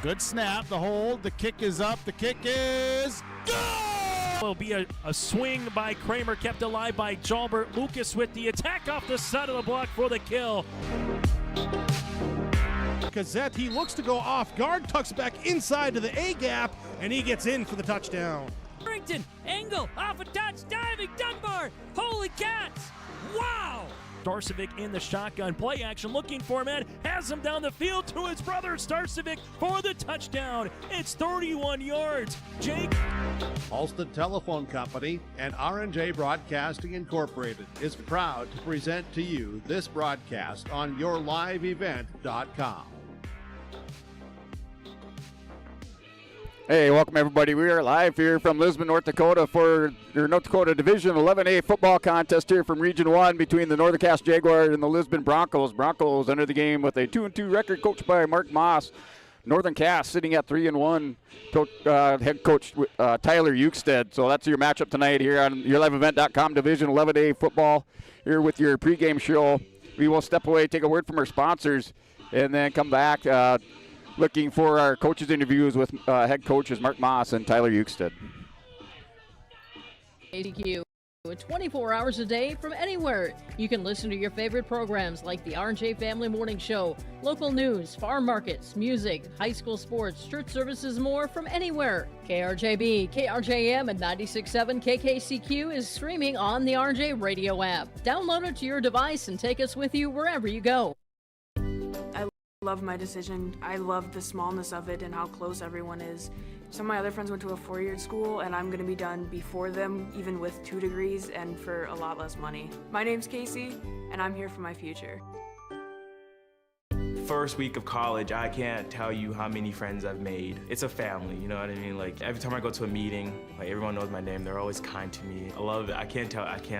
Good snap, the hold, the kick is up, the kick is good! Will be a swing by Kramer, kept alive by Jalbert. Lucas with the attack off the side of the block for the kill. Gazette, he looks to go off guard, tucks back inside to the A gap, and he gets in for the touchdown. Harrington, angle, off a touch, diving, Dunbar, holy cats, wow! Starcevic in the shotgun, play action, looking for man, has him down the field to his brother Starcevic for the touchdown. It's 31 yards. Jake. Alston Telephone Company and R&J Broadcasting Incorporated is proud to present to you this broadcast on yourliveevent.com. Hey, welcome everybody. We are live here from Lisbon, North Dakota for your North Dakota Division 11A football contest here from Region 1 between the Northern Cass Jaguars and the Lisbon Broncos. Broncos enter the game with a 2-2 record coached by Mark Moss. Northern Cass sitting at 3-1, head coach Tyler Euchstead. So that's your matchup tonight here on yourliveevent.com Division 11A football here with your pregame show. We will step away, take a word from our sponsors, and then come back looking for our coaches interviews with head coaches Mark Moss and Tyler Euchstead. ADQ, 24 hours a day from anywhere. You can listen to your favorite programs like the R&J Family Morning Show, local news, farm markets, music, high school sports, church services, more from anywhere. KRJB, KRJM, and 96.7 KKCQ is streaming on the R&J radio app. Download it to your device and take us with you wherever you go. I love my decision. I love the smallness of it and how close everyone is. Some of my other friends went to a 4-year school and I'm going to be done before them, even with 2 degrees and for a lot less money. My name's Casey and I'm here for my future. First week of college, I can't tell you how many friends I've made. It's a family, you know what I mean? Like every time I go to a meeting, like everyone knows my name. They're always kind to me. I love it. I can't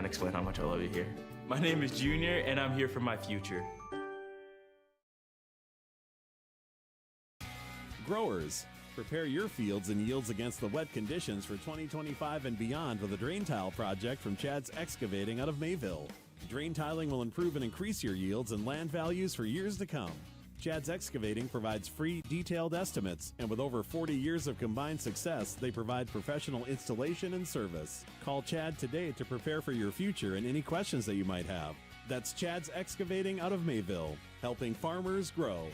explain how much I love it here. My name is Junior and I'm here for my future. Growers, prepare your fields and yields against the wet conditions for 2025 and beyond with a drain tile project from Chad's Excavating out of Mayville. Drain tiling will improve and increase your yields and land values for years to come. Chad's Excavating provides free, detailed estimates, and with over 40 years of combined success, they provide professional installation and service. Call Chad today to prepare for your future and any questions that you might have. That's Chad's Excavating out of Mayville, helping farmers grow.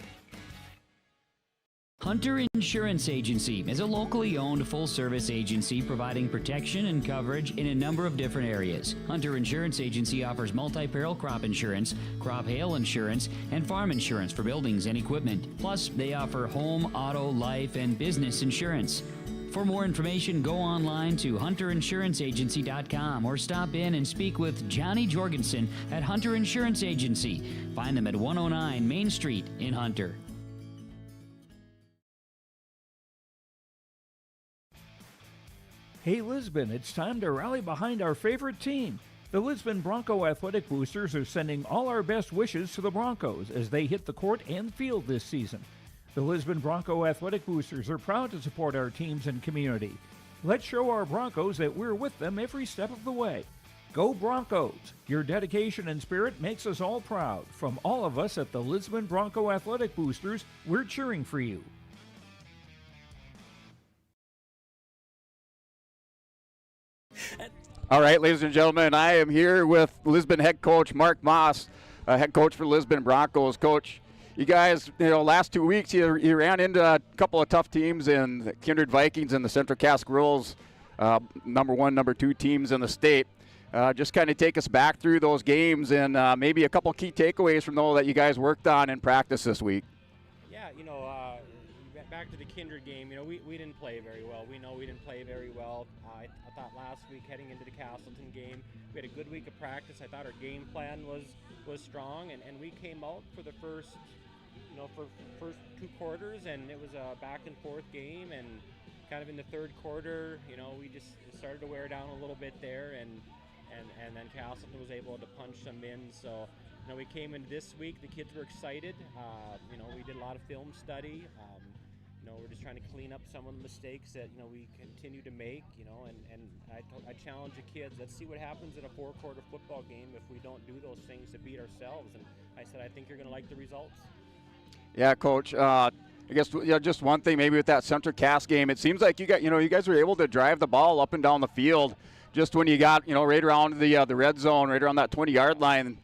Hunter Insurance Agency is a locally owned full-service agency providing protection and coverage in a number of different areas. Hunter Insurance Agency offers multi-peril crop insurance, crop hail insurance, and farm insurance for buildings and equipment. Plus, they offer home, auto, life, and business insurance. For more information, go online to hunterinsuranceagency.com or stop in and speak with Johnny Jorgensen at Hunter Insurance Agency. Find them at 109 Main Street in Hunter. Hey Lisbon, it's time to rally behind our favorite team. The Lisbon Bronco Athletic Boosters are sending all our best wishes to the Broncos as they hit the court and field this season. The Lisbon Bronco Athletic Boosters are proud to support our teams and community. Let's show our Broncos that we're with them every step of the way. Go Broncos! Your dedication and spirit makes us all proud. From all of us at the Lisbon Bronco Athletic Boosters, we're cheering for you. All right, ladies and gentlemen, I am here with Lisbon head coach Mark Moss, head coach for Lisbon Broncos. Coach, you guys, last 2 weeks you ran into a couple of tough teams in the Kindred Vikings and the Central Cass Girls, number 1, number 2 teams in the state. Just kind of take us back through those games and maybe a couple key takeaways from those that you guys worked on in practice this week. Yeah, back to the Kindred game, we didn't play very well. We know we didn't play very well. I thought last week heading into the Castleton game, we had a good week of practice. I thought our game plan was strong, and we came out for the first 2 quarters, and it was a back and forth game, and kind of in the third quarter, we just started to wear down a little bit there, and then Castleton was able to punch some in. So, we came into this week, the kids were excited. We did a lot of film study. we're just trying to clean up some of the mistakes that, we continue to make, and I challenge the kids. Let's see what happens in a 4-quarter football game if we don't do those things to beat ourselves. And I said, I think you're going to like the results. Yeah, Coach. I guess just one thing maybe with that Central Cass game, it seems like you guys were able to drive the ball up and down the field just when you got right around the red zone, right around that 20-yard line.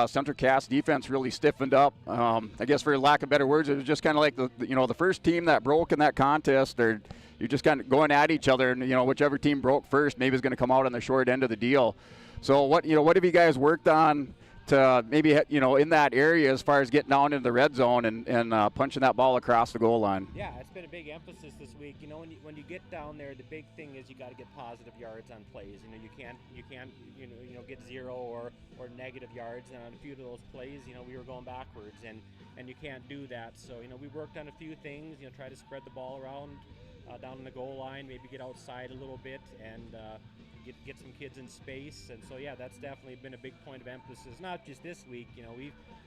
Central Cass defense really stiffened up. I guess for lack of better words, it was just kind of like the first team that broke in that contest, or you're just kind of going at each other, and whichever team broke first maybe is going to come out on the short end of the deal. So what have you guys worked on to maybe in that area as far as getting down into the red zone and punching that ball across the goal line? Yeah, it's been a big emphasis this week. When you get down there, the big thing is you got to get positive yards on plays. You can't get 0 or negative yards. And on a few of those plays, we were going backwards, and you can't do that. So we worked on a few things. Try to spread the ball around down the goal line, maybe get outside a little bit, and get some kids in space. And so yeah, that's definitely been a big point of emphasis. Not just this week.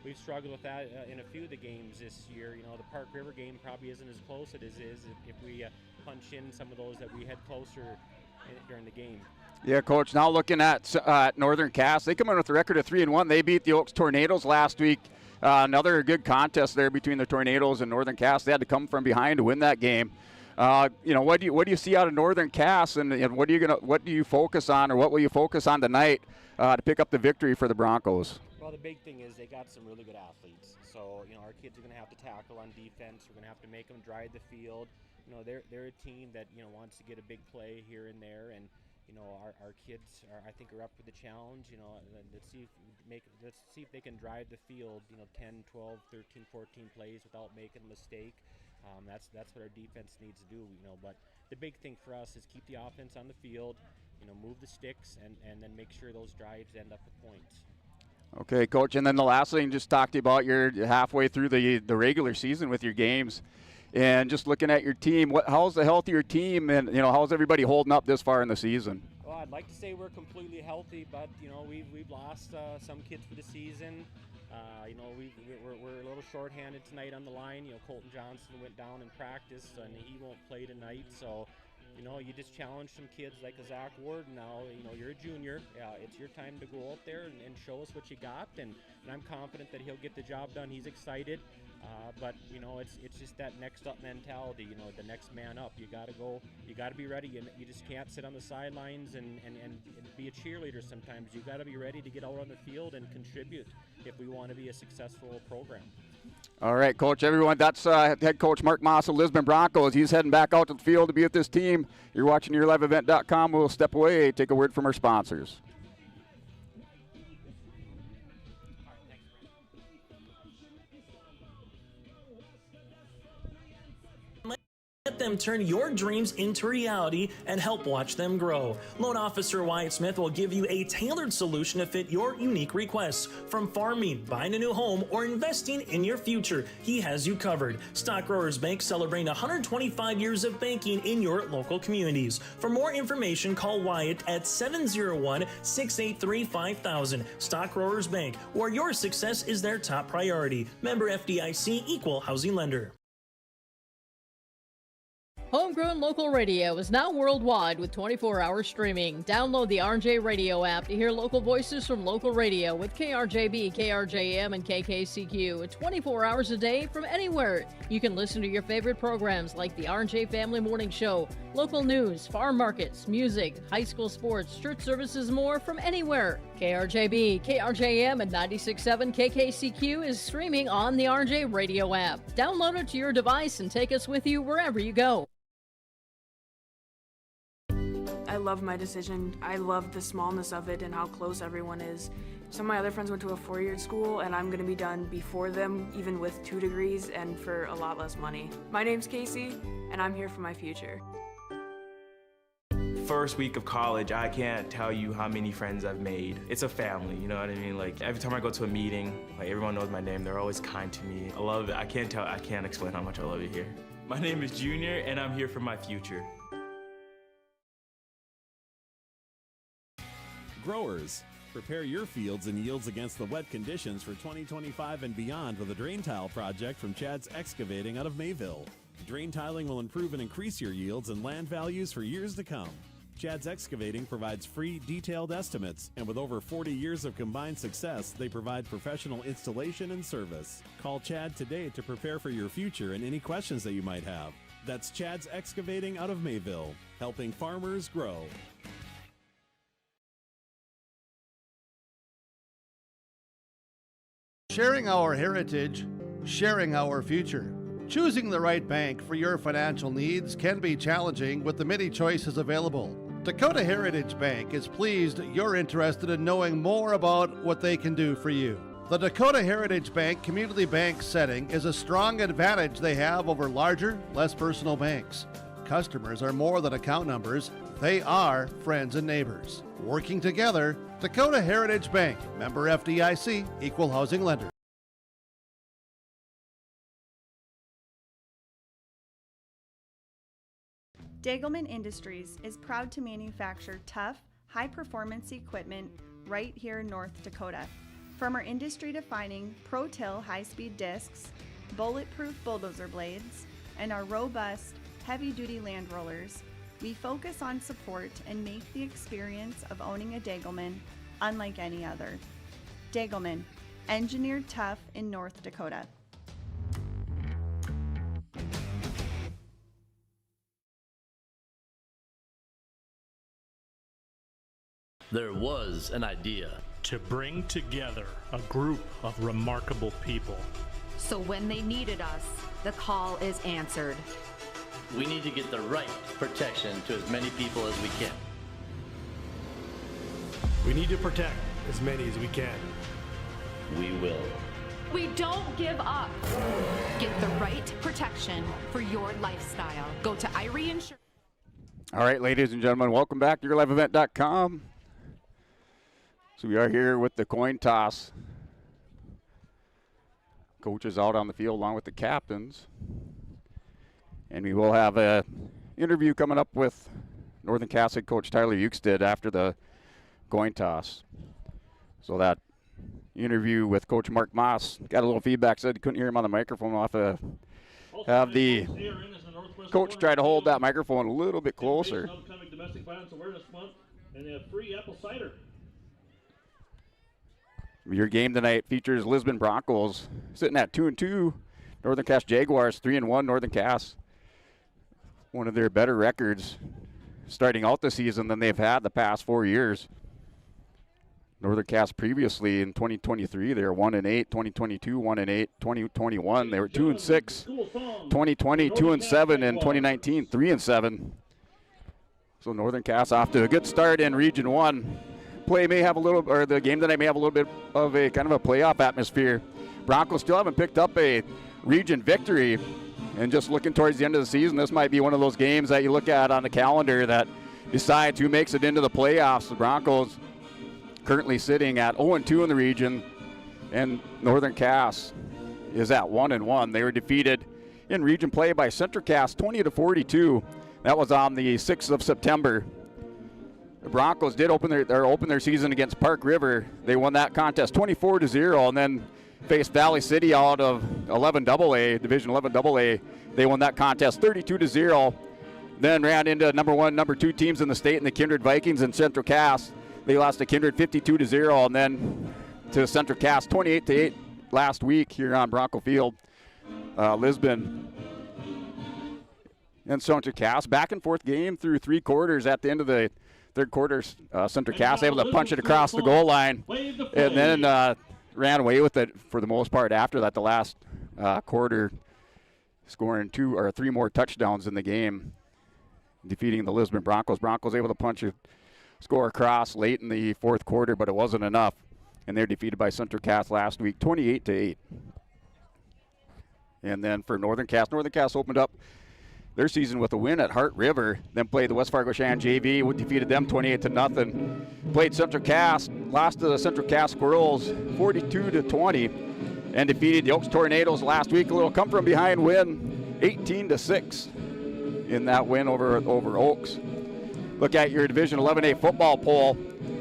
We've struggled with that in a few of the games this year. The Park River game probably isn't as close as it is if we punch in some of those that we had closer during the game. Yeah, Coach. Now looking at Northern Cass, they come in with a record of 3-1. They beat the Oaks Tornadoes last week. Another good contest there between the Tornadoes and Northern Cass. They had to come from behind to win that game. What do you see out of Northern Cass, and what do you focus on, or what will you focus on tonight to pick up the victory for the Broncos? Well, the big thing is they got some really good athletes. So our kids are going to have to tackle on defense. We're going to have to make them drive the field. They're a team that wants to get a big play here and there, and our kids I think are up for the challenge. Let's see if they can drive the field 10, 12, 13, 14 plays without making a mistake. That's what our defense needs to do, but the big thing for us is keep the offense on the field, move the sticks, and then make sure those drives end up with points. Okay, Coach, and then the last thing, just talk to you about you're halfway through the regular season with your games, and just looking at your team, how's the health of your team, and how's everybody holding up this far in the season? Well, I'd like to say we're completely healthy, but we've lost some kids for the season. We're a little short-handed tonight on the line. Colton Johnson went down in practice, and he won't play tonight. So, you just challenge some kids like a Zach Ward now. You're a junior. It's your time to go out there and show us what you got. And I'm confident that he'll get the job done. He's excited. But it's just that next up mentality, the next man up. You got to go, you got to be ready. You just can't sit on the sidelines and be a cheerleader sometimes. You got to be ready to get out on the field and contribute if we want to be a successful program. All right, Coach, everyone, that's head coach Mark Moss of Lisbon Broncos. He's heading back out to the field to be with this team. You're watching YourLiveEvent.com. We'll step away, take a word from our sponsors. Let them turn your dreams into reality and help watch them grow. Loan Officer Wyatt Smith will give you a tailored solution to fit your unique requests. From farming, buying a new home, or investing in your future, he has you covered. Stock Growers Bank celebrating 125 years of banking in your local communities. For more information, call Wyatt at 701-683-5000. Stock Growers Bank, where your success is their top priority. Member FDIC, Equal Housing Lender. Homegrown local radio is now worldwide with 24-hour streaming. Download the RJ Radio app to hear local voices from local radio with KRJB, KRJM, and KKCQ 24 hours a day from anywhere. You can listen to your favorite programs like the RJ Family Morning Show, local news, farm markets, music, high school sports, church services, more from anywhere. KRJB, KRJM, and 96.7 KKCQ is streaming on the RJ Radio app. Download it to your device and take us with you wherever you go. I love my decision. I love the smallness of it and how close everyone is. Some of my other friends went to a 4-year school, and I'm going to be done before them, even with 2 degrees and for a lot less money. My name's Casey, and I'm here for my future. First week of college, I can't tell you how many friends I've made. It's a family, you know what I mean? Like every time I go to a meeting, everyone knows my name. They're always kind to me. I love it. I can't explain how much I love it here. My name is Junior, and I'm here for my future. Growers, prepare your fields and yields against the wet conditions for 2025 and beyond with a drain tile project from Chad's Excavating out of Mayville. Drain tiling will improve and increase your yields and land values for years to come. Chad's Excavating provides free, detailed estimates, and with over 40 years of combined success, they provide professional installation and service. Call Chad today to prepare for your future and any questions that you might have. That's Chad's Excavating out of Mayville, helping farmers grow. Sharing our heritage, sharing our future. Choosing the right bank for your financial needs can be challenging with the many choices available. Dakota Heritage Bank is pleased you're interested in knowing more about what they can do for you. The Dakota Heritage Bank community bank setting is a strong advantage they have over larger, less personal banks. Customers are more than account numbers, they are friends and neighbors. Working together, Dakota Heritage Bank, member FDIC, equal housing lender. Dagelman Industries is proud to manufacture tough, high-performance equipment right here in North Dakota. From our industry-defining Pro-Till high-speed discs, bulletproof bulldozer blades, and our robust, heavy-duty land rollers, we focus on support and make the experience of owning a Dagelman unlike any other. Dagelman, engineered tough in North Dakota. There was an idea to bring together a group of remarkable people. So when they needed us, the call is answered. We need to get the right protection to as many people as we can. We need to protect as many as we can. We will. We don't give up. Get the right protection for your lifestyle. Go to Irie Insurance. All right, ladies and gentlemen, welcome back to YourLiveEvent.com. So we are here with the coin toss. Coaches out on the field along with the captains. And we will have an interview coming up with Northern Cass head coach Tyler Euksted after the coin toss. So that interview with Coach Mark Moss, got a little feedback, said you couldn't hear him on the microphone. We'll have to have the coach try to hold that microphone a little bit closer. Domestic Violence Awareness Month, and they have free apple cider. Your game tonight features Lisbon Broncos sitting at 2-2. Northern Cass Jaguars 3-1. Northern Cass, one of their better records starting out the season than they've had the past 4 years. Northern Cass previously in 2023 they were 1-8. 2022 1-8. 2021 they were 2-6. 2020 2-7, and 2019 3-7. So Northern Cass off to a good start in Region 1. Play may have a little, or the game tonight may have a little bit of a kind of a playoff atmosphere. Broncos still haven't picked up a region victory, and just looking towards the end of the season, this might be one of those games that you look at on the calendar that decides who makes it into the playoffs. The Broncos currently sitting at 0-2 in the region, and Northern Cass is at 1-1. They were defeated in region play by Central Cass 20-42. That was on the 6th of September. The Broncos did open their season against Park River. They won that contest 24-0, and then faced Valley City out of 11 AA, Division 11 AA. They won that contest 32-0. Then ran into number 1, number 2 teams in the state in the Kindred Vikings and Central Cass. They lost to Kindred 52-0, and then to Central Cass 28-8 last week here on Bronco Field. Lisbon and Central Cass, back and forth game through 3 quarters. At the end of the third quarter, Central Cass able to punch it across the goal line, and then ran away with it for the most part after that. The last quarter, scoring 2 or 3 more touchdowns in the game, defeating the Lisbon Broncos. Broncos able to score across late in the fourth quarter, but it wasn't enough, and they're defeated by Central Cass last week 28-8. And then for Northern Cass opened up their season with a win at Hart River, then played the West Fargo Shannon JV, defeated them 28-0. Played Central Cass, lost to the Central Cass Squirrels 42-20, and defeated the Oaks Tornadoes last week. A little come from behind win, 18-6 in that win over Oaks. Look at your Division 11A football poll.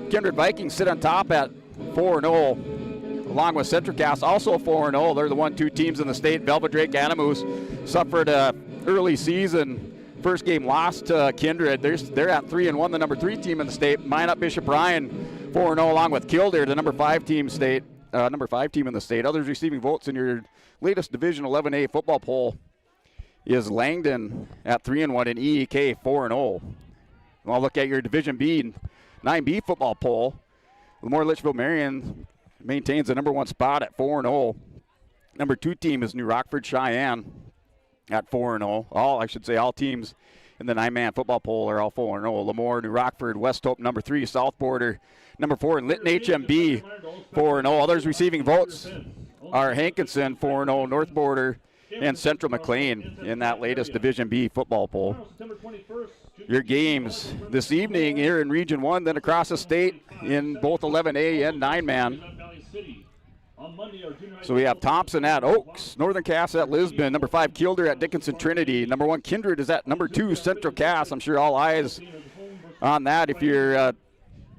Kindred Vikings sit on top at 4-0, along with Central Cass, also 4-0. They're the 1-2 teams in the state. Velvet Drake Animus suffered a early season first game loss to Kindred. They're at 3-1, the number 3 team in the state. Minot Bishop Ryan 4-0 along with Kildare, the number 5 team in the state. Others receiving votes in your latest Division 11A football poll is Langdon at 3-1 and EEK 4-0. I'll look at your Division B 9B football poll. Lemoore Litchfield Marion maintains the number 1 spot at 4-0. Number 2 team is New Rockford Cheyenne at 4-0. All teams in the 9-man football poll are all 4-0. Lemoore, New Rockford, West Hope, number 3, South Border, number 4, and Lytton HMB 4-0. Others receiving votes are Hankinson 4-0, North Border, and Central McLean in that latest Division B football poll. Your games this evening here in Region 1, then across the state in both 11A and 9-man. So we have Thompson at Oaks, Northern Cass at Lisbon, number 5 Kildare at Dickinson Trinity, number 1 Kindred is at number 2 Central Cass. I'm sure all eyes on that. If you're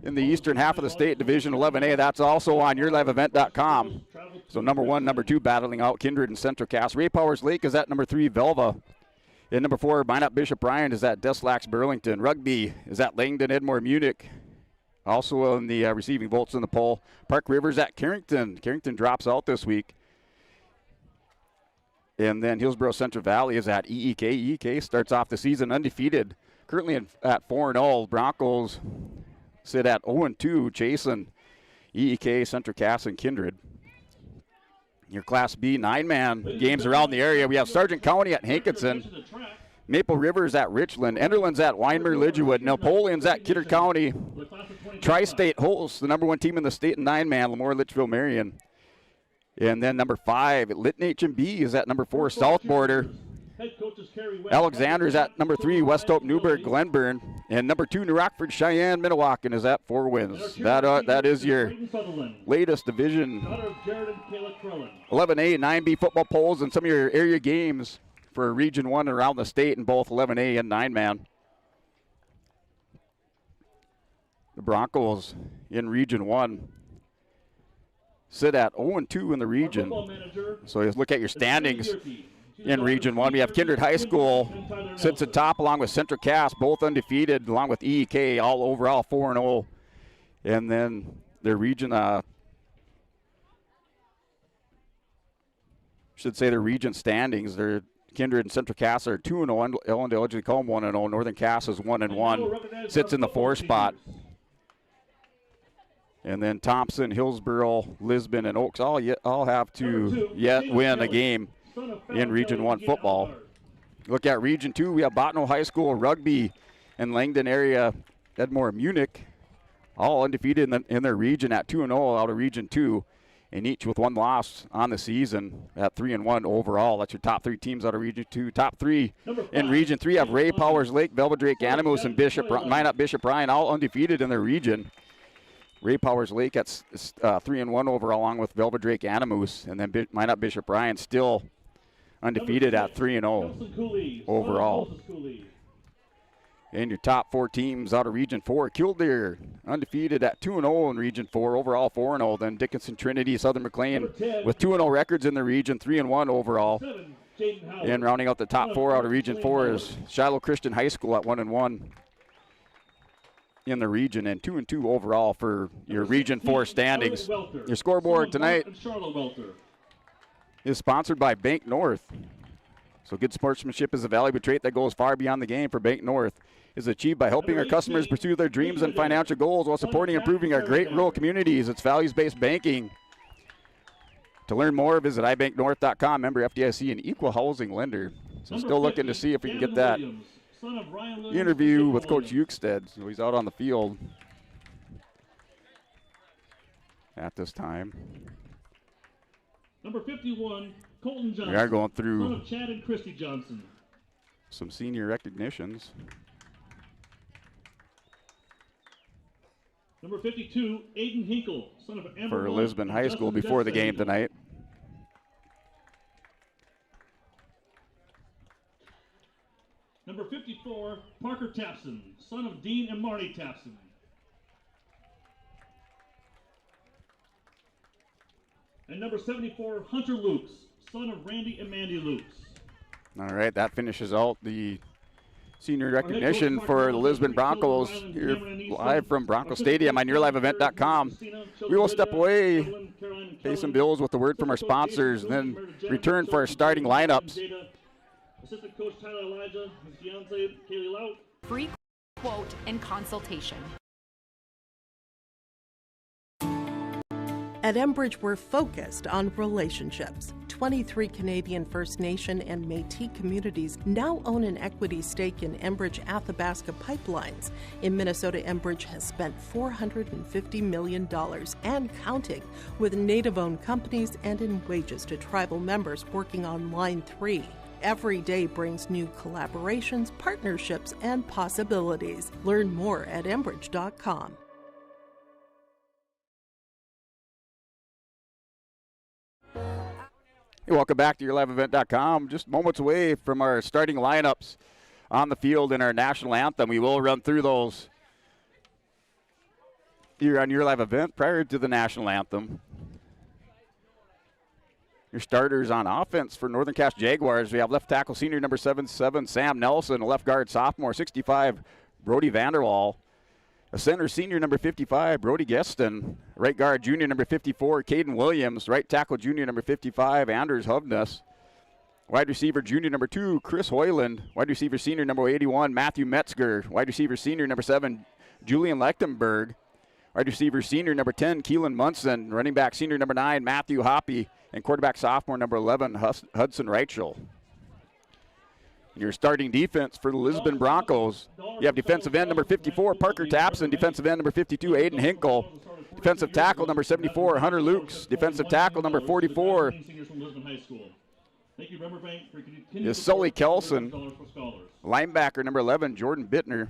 in the eastern half of the state, Division 11A, that's also on yourliveevent.com. So number 1, number 2 battling out Kindred and Central Cass. Ray Powers Lake is at number 3 Velva. And number 4, Minot Bishop Ryan is at Deslax Burlington. Rugby is at Langdon Edmore Munich. Also in the receiving votes in the poll, Park Rivers at Carrington. Carrington drops out this week. And then Hillsborough Central Valley is at EEK. EEK starts off the season undefeated, currently at 4-0. Broncos sit at 0-2, chasing EEK, Central Cass, and Kindred. Your Class B 9-man games around the area. We have Sargent County at Hankinson. Maple River's at Richland. Enderlin's at Weinmer-Lidgewood. Napoleon's at Kidder County. Tri-State hosts the number 1 team in the state in 9-man, Lemoore Litchfield Marion. And then number 5, Lytton HMB is at number 4, South Border. Alexander's at number 3, West Hope Newburgh Glenburn. And number 2, New Rockford Cheyenne Minnewacan is at 4 wins. That is your latest Division 11A and 9B football polls and some of your area games for Region 1 around the state in both 11A and 9-man. The Broncos in Region 1 sit at 0-2 in the region. So you look at your standings in Region 1. We have Kindred High School sits at top along with Central Cass, both undefeated, along with EEK, all overall 4-0. And then their region, their region standings, they're Kindred and Central Cass are 2-0. Ellendale Edgeley Combe 1-0. Northern Cass is 1-1. Sits in the 4 spot. And then Thompson, Hillsborough, Lisbon, and Oaks all have to yet win a game in Region 1 football. Look at Region 2. We have Bottineau High School, Rugby, and Langdon area, Edmore, Munich, all undefeated in their region at 2-0 out of Region 2. And each with 1 loss on the season at 3-1 overall. That's your top 3 teams out of Region 2. Top 3 in Region 3 have Ray, Powers Lake, Belvedere, Animos, and Minot Bishop Ryan, all undefeated in their region. Ray Powers Lake at 3-1 overall, along with Belvedere, Animos, and then Minot Bishop Ryan still undefeated at 3-0 overall. And your top 4 teams out of Region 4, Kildare undefeated at 2-0 in Region 4, overall 4-0. Then Dickinson Trinity, Southern McLean with 2-0 records in the region, 3-1 overall. And rounding out the top 4 out of Region 4 is Shiloh Christian High School at 1-1 in the region, and 2-2 overall for your Region 4 standings. Your scoreboard tonight is sponsored by Bank North. So good sportsmanship is a valuable trait that goes far beyond the game for Bank North. Is achieved by helping our customers pursue their dreams and financial goals while supporting and improving our great rural communities. It's values-based banking. To learn more, visit ibanknorth.com, member FDIC, and equal housing lender. So still looking to see if we can get that interview with Coach Ukestead. So he's out on the field at this time. Number 51, Colton Johnson. We are going through son of Chad and Christy Johnson. Some senior recognitions. Number 52, Aiden Hinkle, son of Amber for Lisbon High School before the game tonight. Number 54, Parker Tapson, son of Dean and Marty Tapson. And number 74, Hunter Lukes, son of Randy and Mandy Lukes. All right, that finishes out the senior recognition for the Lisbon Broncos here live from Bronco Stadium on yourliveevent.com. We will step away, pay some bills with the word from our sponsors, and then return for our starting lineups. Assistant Coach Tyler Elijah, his fiance Kaylee Lout. Free quote and consultation. At Enbridge, we're focused on relationships. 23 Canadian First Nation and Métis communities now own an equity stake in Enbridge Athabasca Pipelines. In Minnesota, Enbridge has spent $450 million and counting with Native-owned companies and in wages to tribal members working on Line 3. Every day brings new collaborations, partnerships, and possibilities. Learn more at Enbridge.com. Hey, welcome back to yourliveevent.com. Just moments away from our starting lineups on the field in our national anthem. We will run through those here on Your Live Event prior to the national anthem. Your starters on offense for Northern Cass Jaguars. We have left tackle senior number 77, Sam Nelson, left guard sophomore 65, Brody Vanderwall. A center senior number 55, Brody Geston. Right guard junior number 54, Caden Williams. Right tackle junior number 55, Anders Hovness. Wide receiver junior number 2, Chris Hoyland. Wide receiver senior number 81, Matthew Metzger. Wide receiver senior number 7, Julian Lechtenberg. Wide receiver senior number 10, Keelan Munson. Running back senior number 9, Matthew Hoppy. And quarterback sophomore number 11, Hudson Reichel. Your starting defense for the Lisbon Broncos. You have defensive end number 54, Parker Tapson. Defensive end number 52, Aiden Hinkle. Defensive tackle number 74, Hunter Lukes. Defensive tackle number 44 is Sully Kelson. Linebacker number 11, Jordan Bittner.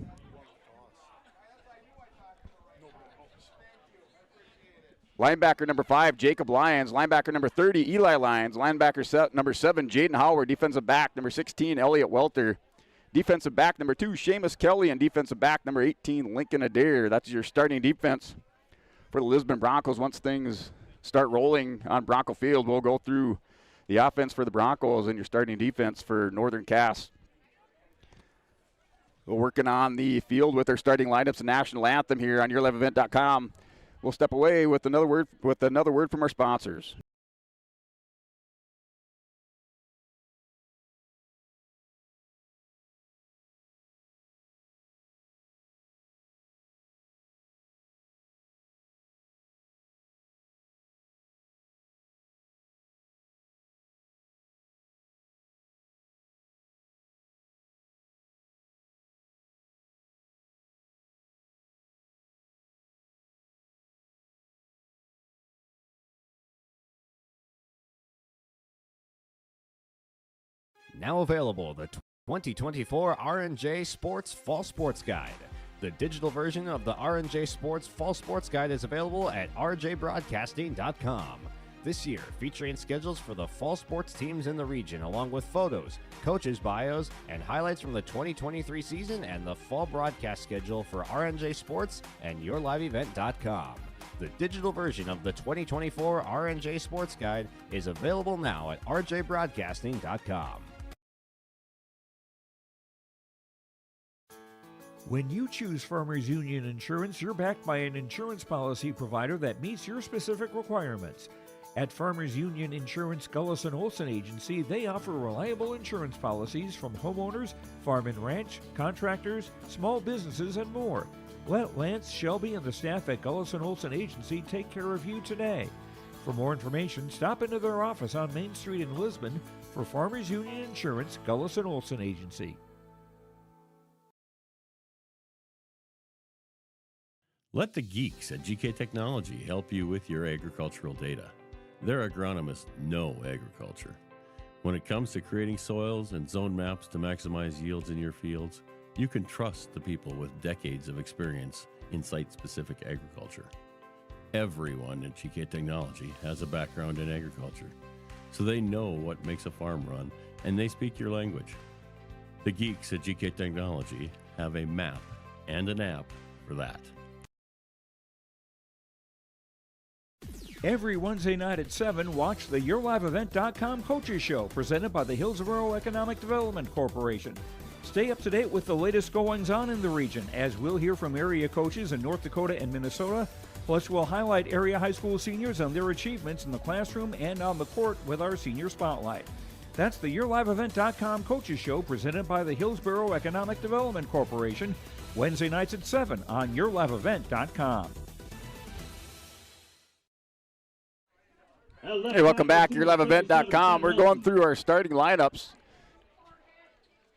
Linebacker number 5, Jacob Lyons. Linebacker number 30, Eli Lyons. Linebacker number 7, Jaden Howard. Defensive back number 16, Elliot Welter. Defensive back number 2, Seamus Kelly. And defensive back number 18, Lincoln Adair. That's your starting defense for the Lisbon Broncos. Once things start rolling on Bronco Field, we'll go through the offense for the Broncos and your starting defense for Northern Cass. We're working on the field with our starting lineups and national anthem here on yourliveevent.com. We'll step away with another word from our sponsors. Now available, the 2024 R&J Sports Fall Sports Guide. The digital version of the R&J Sports Fall Sports Guide is available at rjbroadcasting.com. This year, featuring schedules for the fall sports teams in the region, along with photos, coaches' bios, and highlights from the 2023 season and the fall broadcast schedule for R&J Sports and yourliveevent.com. The digital version of the 2024 R&J Sports Guide is available now at rjbroadcasting.com. When you choose Farmers Union Insurance, you're backed by an insurance policy provider that meets your specific requirements. At Farmers Union Insurance Gullis & Olson Agency, they offer reliable insurance policies from homeowners, farm and ranch, contractors, small businesses, and more. Let Lance, Shelby, and the staff at Gullis & Olson Agency take care of you today. For more information, stop into their office on Main Street in Lisbon for Farmers Union Insurance Gullis & Olson Agency. Let the geeks at GK Technology help you with your agricultural data. Their agronomists know agriculture. When it comes to creating soils and zone maps to maximize yields in your fields, you can trust the people with decades of experience in site-specific agriculture. Everyone at GK Technology has a background in agriculture, so they know what makes a farm run, and they speak your language. The geeks at GK Technology have a map and an app for that. Every Wednesday night at 7, watch the YourLiveEvent.com Coaches Show presented by the Hillsborough Economic Development Corporation. Stay up to date with the latest goings-on in the region, as we'll hear from area coaches in North Dakota and Minnesota. Plus, we'll highlight area high school seniors and their achievements in the classroom and on the court with our Senior Spotlight. That's the YourLiveEvent.com Coaches Show presented by the Hillsborough Economic Development Corporation, Wednesday nights at 7 on YourLiveEvent.com. Hey, welcome back. YourLiveEvent.com. We're going through our starting lineups.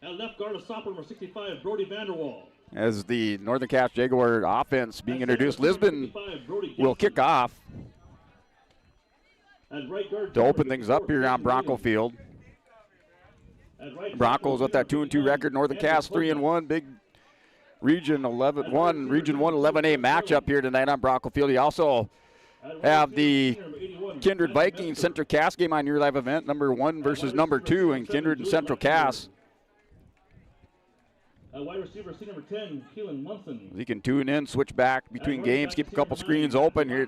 At left guard, a stopper, number 65, Brody Vanderwall. As the Northern Cass Jaguar offense being introduced, Lisbon will kick off to open things up here on Bronco Field. Broncos with that 2-2 record. Northern Cass 3-1. Big Region 11-1, Region 1 11A matchup here tonight on Bronco Field. You also have the Kindred Vikings Central Cass game on your live event, number 1 versus number 2 in Kindred and Central Cass. Wide receiver, number 10, Keelan Munson. You can tune in, switch back between games, keep a couple screens open here.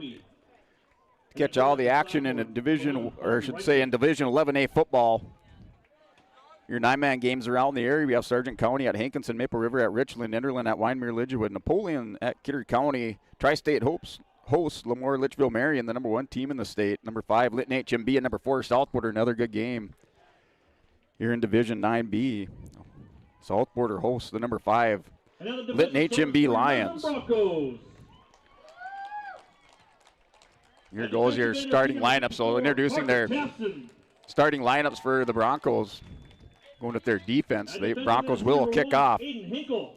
Catch all the action in a division, or I should say in Division 11A football. Your 9-man games around the area. We have Sargent County at Hankinson, Maple River at Richland, Enderlin at Wyndmere, Lidgewood, Napoleon at Kidder County, Tri-State hosts Lemoore, Litchfield, Marion, the number 1 team in the state. Number 5, Lytton HMB, and number 4, South Border, another good game here in Division 9B. South Border hosts the number 5, Lytton HMB Lions. Here goes your starting lineup. So introducing their starting lineups for the Broncos. Going with their defense. The Broncos will kick off. Going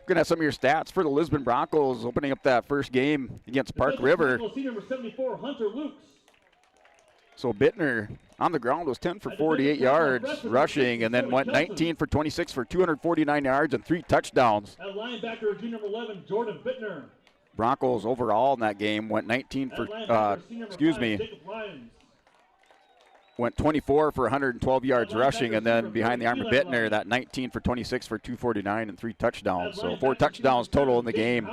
to have some of your stats for the Lisbon Broncos opening up that first game against Park River. So Bittner on the ground was 10 for 48 yards rushing, and then went 19 for 26 for 249 yards and 3 touchdowns. At linebacker, junior number 11, Jordan Bittner. Broncos overall in that game went 24 for 112 yards rushing, and then behind the arm of Bittner, that 19 for 26 for 249 and 3 touchdowns. So 4 touchdowns total in the game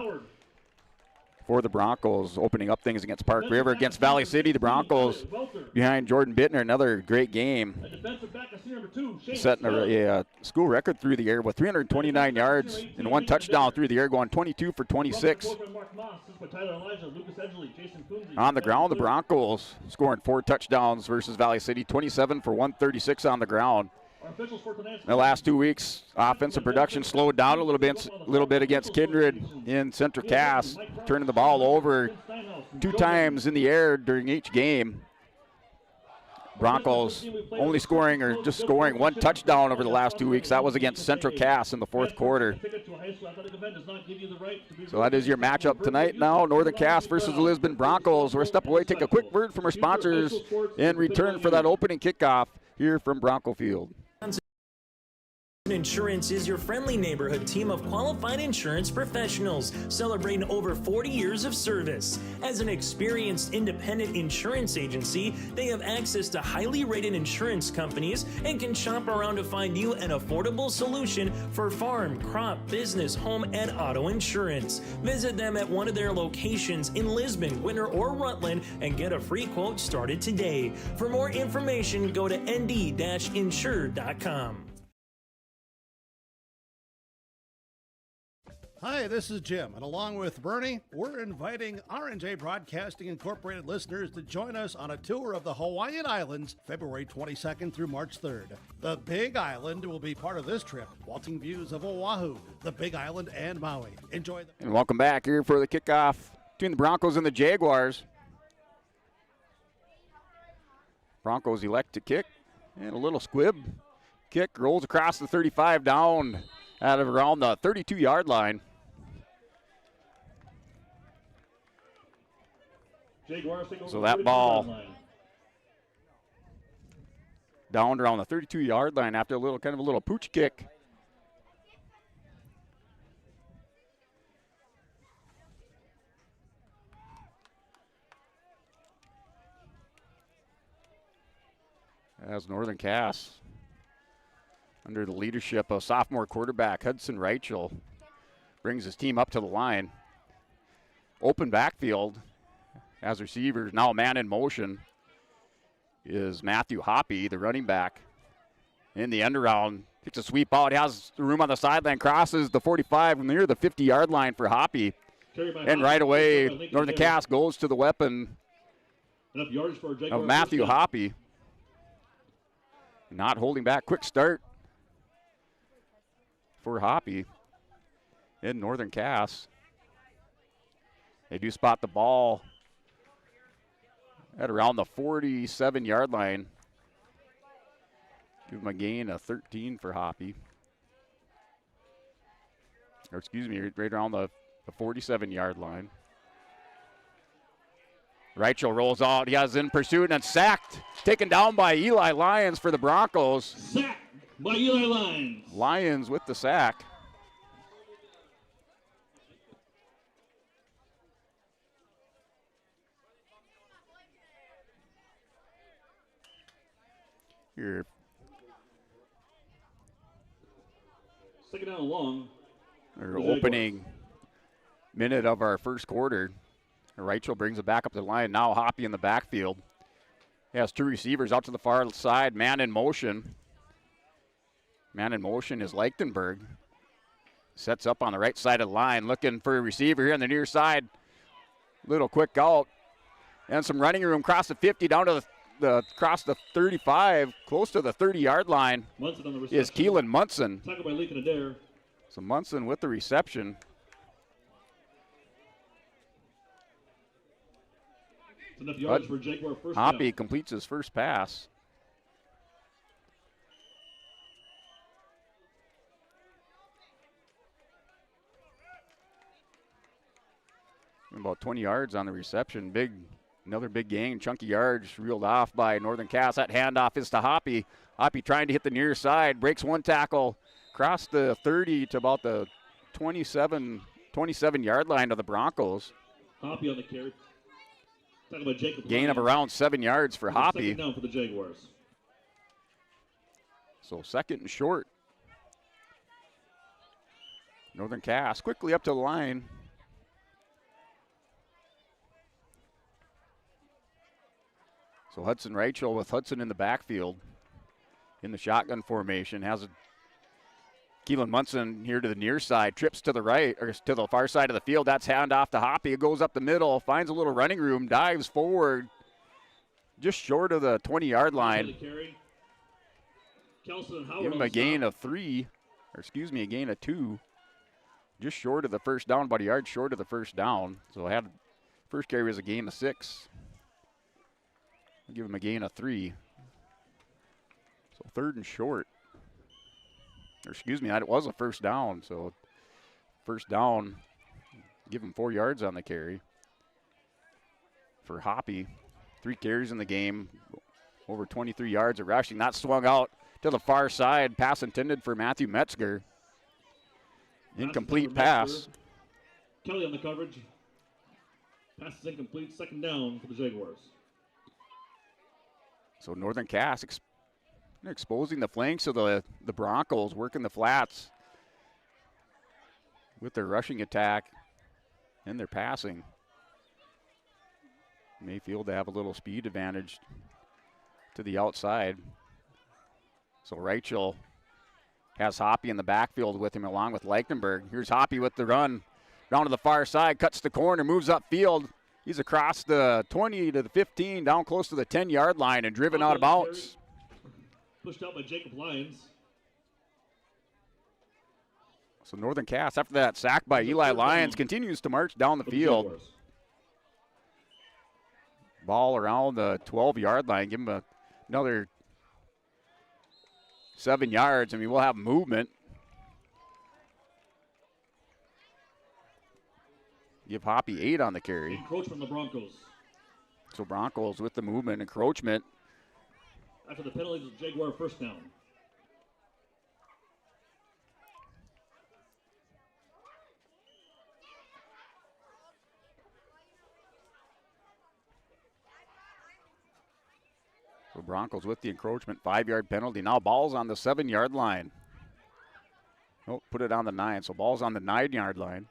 for the Broncos, opening up things against Park River. Against Valley City, the Broncos behind Jordan Bittner, another great game. Setting a school record through the air with 329 yards and 1 touchdown through the air, going 22 for 26. On the ground, the Broncos scoring 4 touchdowns versus Valley City, 27 for 136 on the ground. The last 2 weeks, offensive production slowed down a little bit against Kindred in Central Cass, turning the ball over 2 times in the air during each game. Broncos only scoring 1 touchdown over the last 2 weeks. That was against Central Cass in the 4th quarter. So that is your matchup tonight now, Northern Cass versus the Lisbon Broncos. We're step away, take a quick word from our sponsors, and return for that opening kickoff here from Bronco Field. Insurance is your friendly neighborhood team of qualified insurance professionals celebrating over 40 years of service. As an experienced independent insurance agency, they have access to highly rated insurance companies and can shop around to find you an affordable solution for farm, crop, business, home, and auto insurance. Visit them at one of their locations in Lisbon, Winter, or Rutland and get a free quote started today. For more information, go to nd-insure.com. Hi, this is Jim, and along with Bernie, we're inviting R&J Broadcasting Incorporated listeners to join us on a tour of the Hawaiian Islands, February 22nd through March 3rd. The Big Island will be part of this trip, walking views of Oahu, the Big Island, and Maui. Enjoy the... And welcome back here for the kickoff between the Broncos and the Jaguars. Broncos elect to kick, and a little squib. Kick rolls across the 35 down out of around the 32-yard line. So that ball down around the 32-yard line after a little pooch kick. As Northern Cass, under the leadership of sophomore quarterback Hudson Reichel, brings his team up to the line. Open backfield As receivers, now man in motion is Matthew Hoppy, the running back. In the end around, takes a sweep out, has the room on the sideline, crosses the 45 near the 50-yard line for Hoppy. And right away, Northern Cass goes to the weapon of Matthew Hoppy. Not holding back, quick start for Hoppy in Northern Cass. They do spot the ball at around the 47-yard line. Give him a gain of 13 for Hoppy. Or excuse me, right around the 47-yard line. Reichel rolls out. He has in pursuit and sacked. Taken down by Eli Lyons for the Broncos. Sack by Eli Lyons. Lyons with the sack. Here. Second down and long. Our opening minute of our first quarter. Reichel brings it back up the line. Now Hoppy in the backfield. He has two receivers out to the far side. Man in motion. Man in motion is Leichtenberg. Sets up on the right side of the line. Looking for a receiver here on the near side. Little quick out. And some running room across the 50 down to across the 35, close to the 30-yard line is Keelan Munson. Tackled by Lincoln Adair. So Munson with the reception. Enough yards for Jaguar first Hoppy down. completes his first pass. About 20 yards on the reception. Another big gain, chunky yards reeled off by Northern Cass. That handoff is to Hoppy. Hoppy trying to hit the near side, breaks one tackle, across the 30 to about the 27-yard line of the Broncos. Hoppy on the carry. Tackled by Jacob Gain of around 7 yards for Hoppy. Second down for the Jaguars. So second and short. Northern Cass quickly up to the line. So Hudson Reichel with Hudson in the backfield in the shotgun formation. Has a Keelan Munson here to the near side, trips to the right, or to the far side of the field. That's handoff to Hoppy. It goes up the middle, finds a little running room, dives forward, just short of the 20-yard line. Give him a gain of 3, or excuse me, a gain of 2. Just short of the first down, about a yard short of the first down. So had first carry was a gain of 6. I'll give him a gain of 3. So third and short. Or excuse me, it was a first down. So first down, give him 4 yards on the carry. For Hoppy, 3 carries in the game, over 23 yards of rushing. That swung out to the far side. Pass intended for Matthew Metzger. Incomplete pass. Kelly on the coverage. Pass is incomplete. Second down for the Jaguars. So Northern Cass exposing the flanks of the Broncos, working the flats with their rushing attack and their passing. Mayfield to have a little speed advantage to the outside. So Reichel has Hoppy in the backfield with him along with Leichtenberg. Here's Hoppy with the run down to the far side, cuts the corner, moves upfield. He's across the 20 to the 15, down close to the 10-yard line and driven out of bounds. Pushed out by Jacob Lyons. So Northern Cass, after that sack by Eli Lyons, continues to march down the field. Ball around the 12-yard line. Give him another 7 yards. I mean, we'll have movement. Give Hoppy 8 on the carry. Encroach from the Broncos. So Broncos with the movement, encroachment. After the penalty, Jaguar first down. So Broncos with the encroachment, 5-yard penalty. Now ball's on the 7-yard line. Oh, put it on the 9. So ball's on the 9-yard line.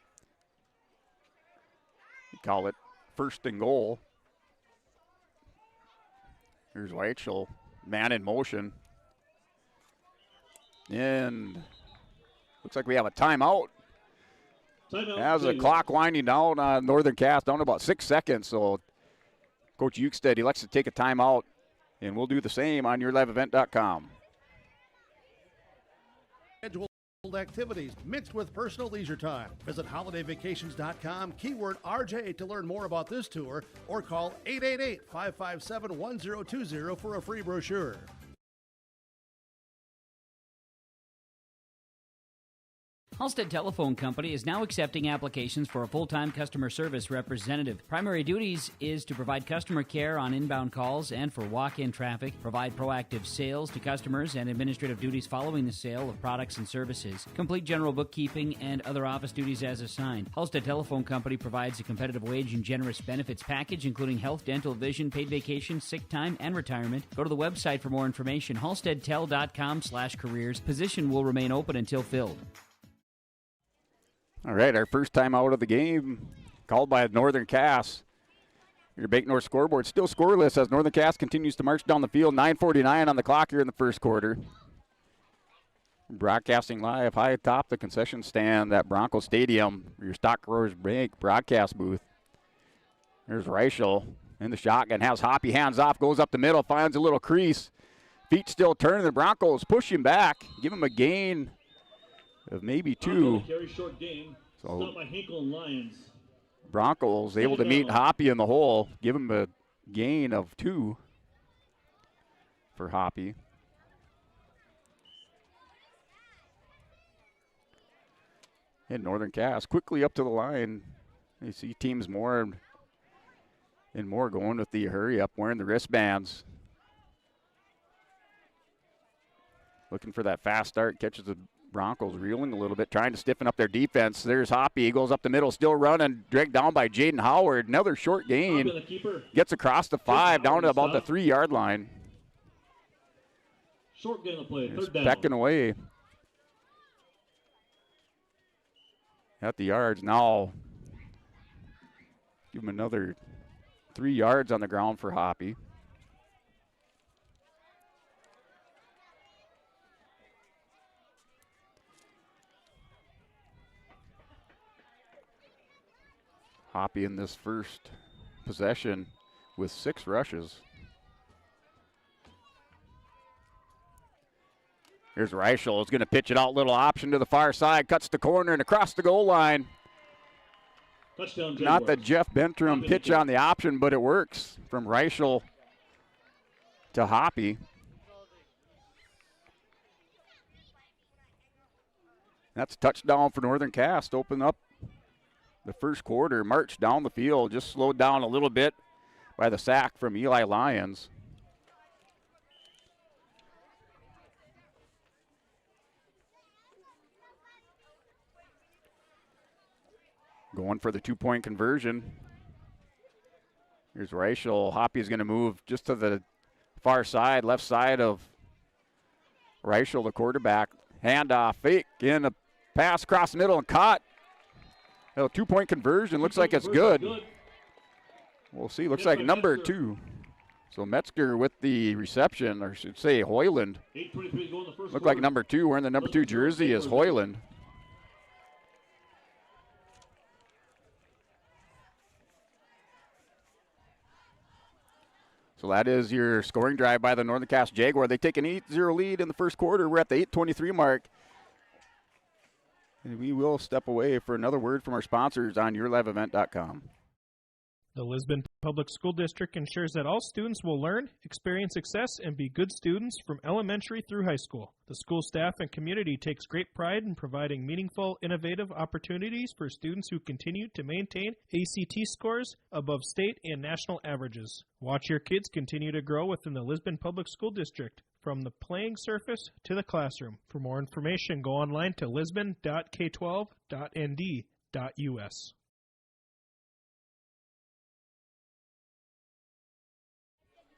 We call it first and goal Here's Weichel, man in motion. And looks like we have a timeout. As the clock winding down on Northern Cass, down to about 6 seconds. So Coach Ukestead elects to take a timeout, and we'll do the same on yourliveevent.com. Scheduled activities mixed with personal leisure time. Visit holidayvacations.com, keyword RJ to learn more about this tour, or call 888-557-1020 for a free brochure. Halstead Telephone Company is now accepting applications for a full-time customer service representative. Primary duties is to provide customer care on inbound calls and for walk-in traffic, provide proactive sales to customers and administrative duties following the sale of products and services, complete general bookkeeping and other office duties as assigned. Halstead Telephone Company provides a competitive wage and generous benefits package including health, dental, vision, paid vacation, sick time, and retirement. Go to the website for more information, halsteadtel.com/careers. Position will remain open until filled. All right, our first time out of the game, called by Northern Cass. Your Bank North scoreboard still scoreless as Northern Cass continues to march down the field. 9:49 on the clock here in the first quarter. Broadcasting live high atop the concession stand at Bronco Stadium, your Stock Growers Bank broadcast booth. There's Reichel in the shotgun, has Hoppy hands off, goes up the middle, finds a little crease. Feet still turning, the Broncos push him back, give him a gain of maybe 2. Short game. So Stopped by Hinkle and Lyons. Broncos able to meet Hoppy in the hole, give him a gain of 2 for Hoppy. And Northern Cass quickly up to the line. You see teams more and more going with the hurry up, wearing the wristbands. Looking for that fast start, catches the Broncos reeling a little bit, trying to stiffen up their defense. There's Hoppy, he goes up the middle, still running, dragged down by Jaden Howard. Another short gain, gets across the 5, down to about the 3-yard line. Short gain of play, Just third down. pecking away at the yards. Now give him another 3 yards on the ground for Hoppy. Hoppy in this first possession with 6 rushes. Here's Reichel, is going to pitch it out, little option to the far side, cuts the corner and across the goal line. Touchdown, Not the Jeff Bentram pitch on the option, but it works from Reichel to Hoppy. That's a touchdown for Northern Cass to open up the first quarter. March down the field, just slowed down a little bit by the sack from Eli Lyons. Going for the 2-point conversion. Here's Reichel. Hoppy's going to move just to the far side, left side of Reichel, the quarterback. Handoff, fake, in a pass across the middle and caught. A 2-point conversion, looks like it's good. We'll see, looks like number 2. So Metzger with the reception, or I should say Hoyland. Looked like number 2, wearing the number 2 jersey is Hoyland. So that is your scoring drive by the Northern Cass Jaguar. They take an 8-0 lead in the first quarter. We're at the 8:23 mark. And we will step away for another word from our sponsors on yourliveevent.com. The Lisbon Public School District ensures that all students will learn, experience success, and be good students from elementary through high school. The school staff and community takes great pride in providing meaningful, innovative opportunities for students who continue to maintain ACT scores above state and national averages. Watch your kids continue to grow within the Lisbon Public School District, from the playing surface to the classroom. For more information, go online to lisbon.k12.nd.us.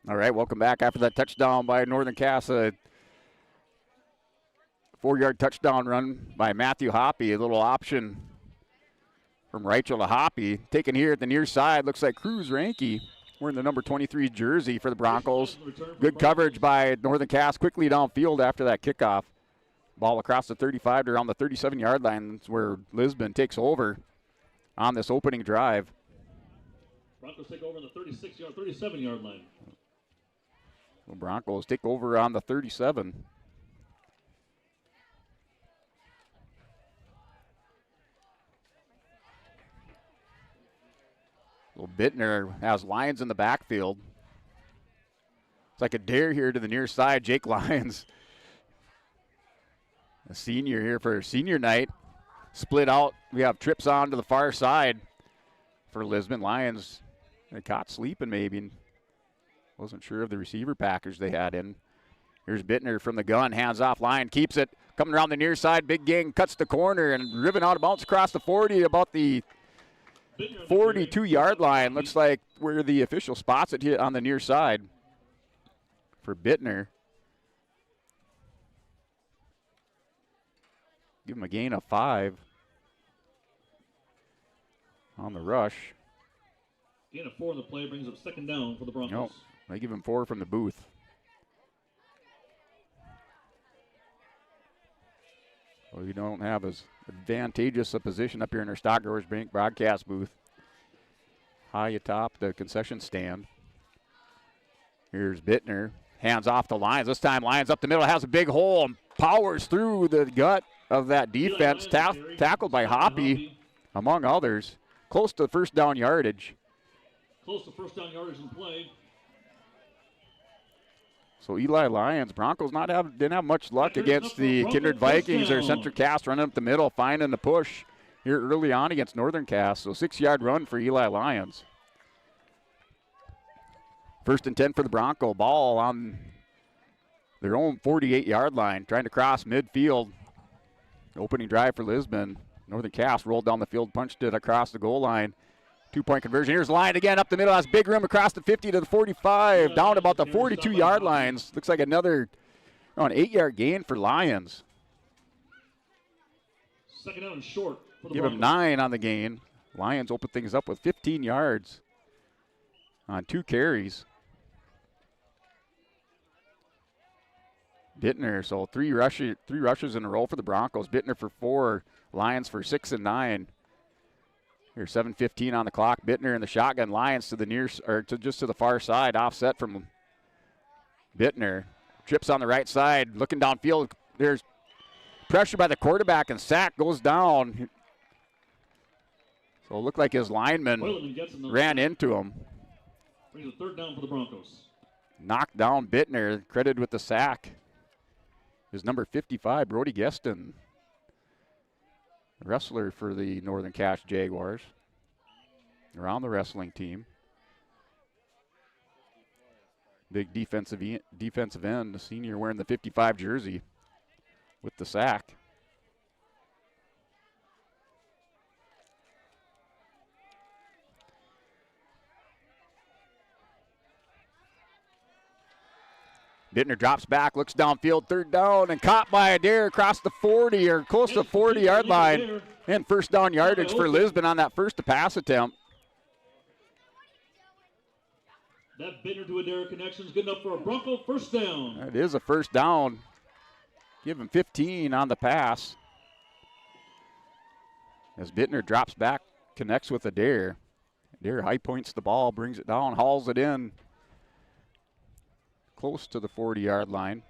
All right, welcome back after that touchdown by Northern Cass. A 4-yard touchdown run by Matthew Hoppy. A little option from Reichel to Hoppy. Taken here at the near side, looks like Cruz Ranke. wearing the number 23 jersey for the Broncos. Good coverage by Northern Cass, quickly downfield after that kickoff. Ball across the 35 to around the 37-yard line. That's where Lisbon takes over on this opening drive. Broncos take over on the 37-yard line. The Broncos take over on the 37. Little Bittner has Lyons in the backfield. It's like a dare here to the near side. Jake Lyons, a senior here for senior night. Split out. We have trips on to the far side for Lisbon. Lions, they caught sleeping maybe. Wasn't sure of the receiver package they had in. Here's Bittner from the gun. Hands off. Lyon keeps it. Coming around the near side. Big gang cuts the corner and driven out of bounds across the 40 about the 42-yard line. Looks like where the official spots it here on the near side for Bittner. Give him a gain of 5 on the rush. Gain of 4 in the play brings up second down for the Broncos. Nope. They give him 4 from the booth. Well, we don't have as advantageous a position up here in our Stock Growers Bank broadcast booth. High atop the concession stand. Here's Bittner. Hands off the Lions. This time Lions up the middle. Has a big hole and powers through the gut of that defense. Tackled by Hoppy, among others. Close to first down yardage. Close to first down yardage in play. So Eli Lyons, Broncos didn't have much luck against the Kindred Vikings or Central Cass running up the middle, finding the push here early on against Northern Cass. So 6-yard run for Eli Lyons. First and 10 for the Bronco. Ball on their own 48-yard line, trying to cross midfield. Opening drive for Lisbon. Northern Cass rolled down the field, punched it across the goal line. 2-point conversion. Here's Lyon again up the middle. Has big room across the 50 to the 45. Down about the 42-yard lines. Looks like another an 8-yard gain for Lions. Second down and short for the Give him 9 on the gain. Lions open things up with 15 yards on 2 carries. Bittner, so three rushes in a row for the Broncos. Bittner for 4, Lions for 6 and 9. Here's 7:15 on the clock. Bittner in the shotgun. Lions to the just to the far side. Offset from Bittner. Trips on the right side. Looking downfield. There's pressure by the quarterback and sack goes down. So it looked like his lineman ran into him. Brings a third down for the Broncos. Knocked down Bittner. Credited with the sack is number 55, Brody Geston. Wrestler for the Northern Cass Jaguars. Around the wrestling team. Big defensive end, the senior wearing the 55 jersey with the sack. Bittner drops back, looks downfield, third down, and caught by Adair across the 40 or close to 40-yard line. And first down yardage for Lisbon on that first pass attempt. That Bittner to Adair connection is good enough for a Bronco first down. That is a first down. Give him 15 on the pass. As Bittner drops back, connects with Adair. Adair high points the ball, brings it down, hauls it in. Close to the 40-yard line.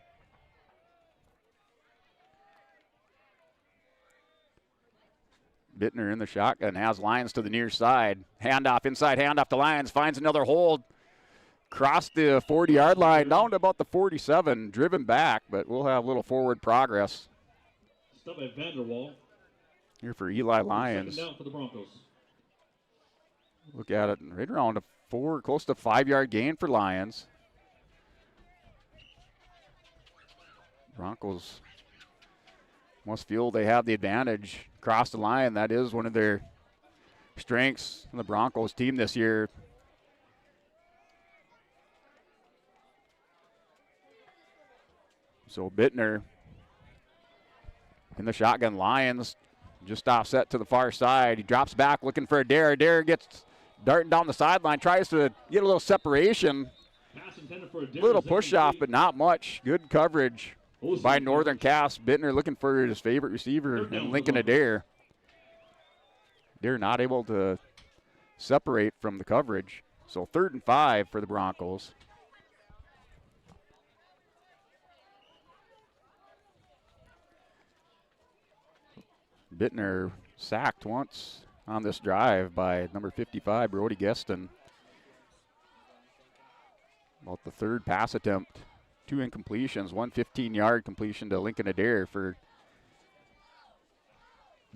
Bittner in the shotgun, has Lions to the near side. Handoff, inside handoff to Lions, finds another hold. Crossed the 40-yard line, down to about the 47, driven back, but we'll have a little forward progress. Stop by Vanderwall. Here for Eli Lyons. Second down for the Broncos. Look at it, right around a 4, close to 5-yard gain for Lions. Broncos must feel they have the advantage across the line. That is one of their strengths in the Broncos team this year. So Bittner in the shotgun. Lions just offset to the far side. He drops back looking for Adair. Adair gets darting down the sideline, tries to get a little separation. Pass intended for a Little push off, but not much. Good coverage by Northern Cass. Bittner looking for his favorite receiver in Lincoln Adair. They're not able to separate from the coverage. So 3rd and 5 for the Broncos. Bittner sacked once on this drive by number 55, Brody Geston. About the 3rd pass attempt. 2 incompletions, 1 15-yard completion to Lincoln Adair for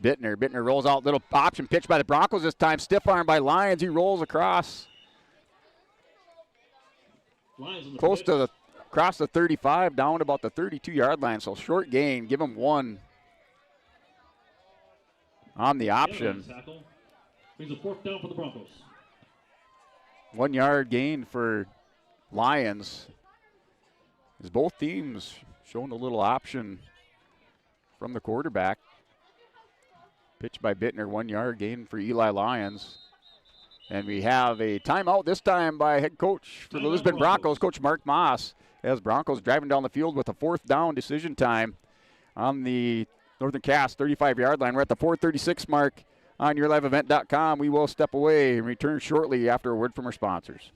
Bittner. Bittner rolls out, little option pitch by the Broncos this time. Stiff arm by Lions. He rolls across. Close to across the 35, down about the 32-yard line. So short gain. Give him 1 on the option. Brings a 4th down for the Broncos. 1 yard gain for Lions. As both teams showing a little option from the quarterback. Pitch by Bittner, 1 yard gain for Eli Lions. And we have a timeout this time by head coach for the Lisbon Broncos, Coach Mark Moss, as Broncos driving down the field with a 4th down decision time on the Northern Cass 35-yard line. We're at the 4:36 mark on yourliveevent.com. We will step away and return shortly after a word from our sponsors.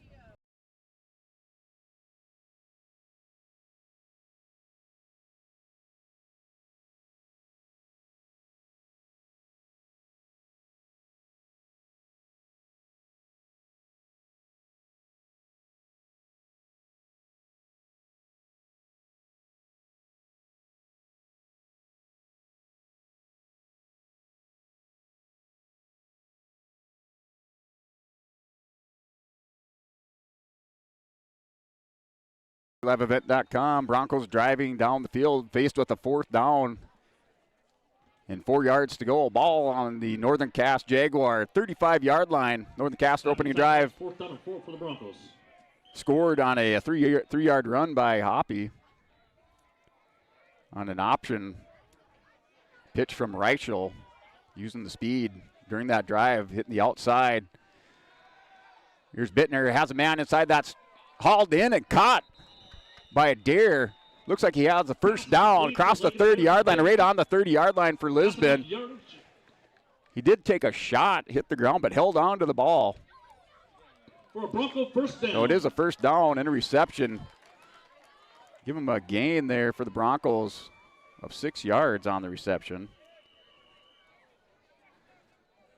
LiveEvent.com. Broncos driving down the field, faced with a 4th down and 4 yards to go. Ball on the Northern Cass Jaguar 35-yard line. Northern Cass opening drive. 4th down and 4 for the Broncos. Scored on a 3-yard run by Hoppy on an option pitch from Reichel, using the speed during that drive, hitting the outside. Here's Bittner, has a man inside, that's hauled in and caught by Adair. Looks like he has the 1st down, across the 30-yard line, right on the 30-yard line for Lisbon. He did take a shot, hit the ground, but held on to the ball. For a Bronco 1st down. So it is a 1st down and a reception. Give him a gain there for the Broncos of 6 yards on the reception.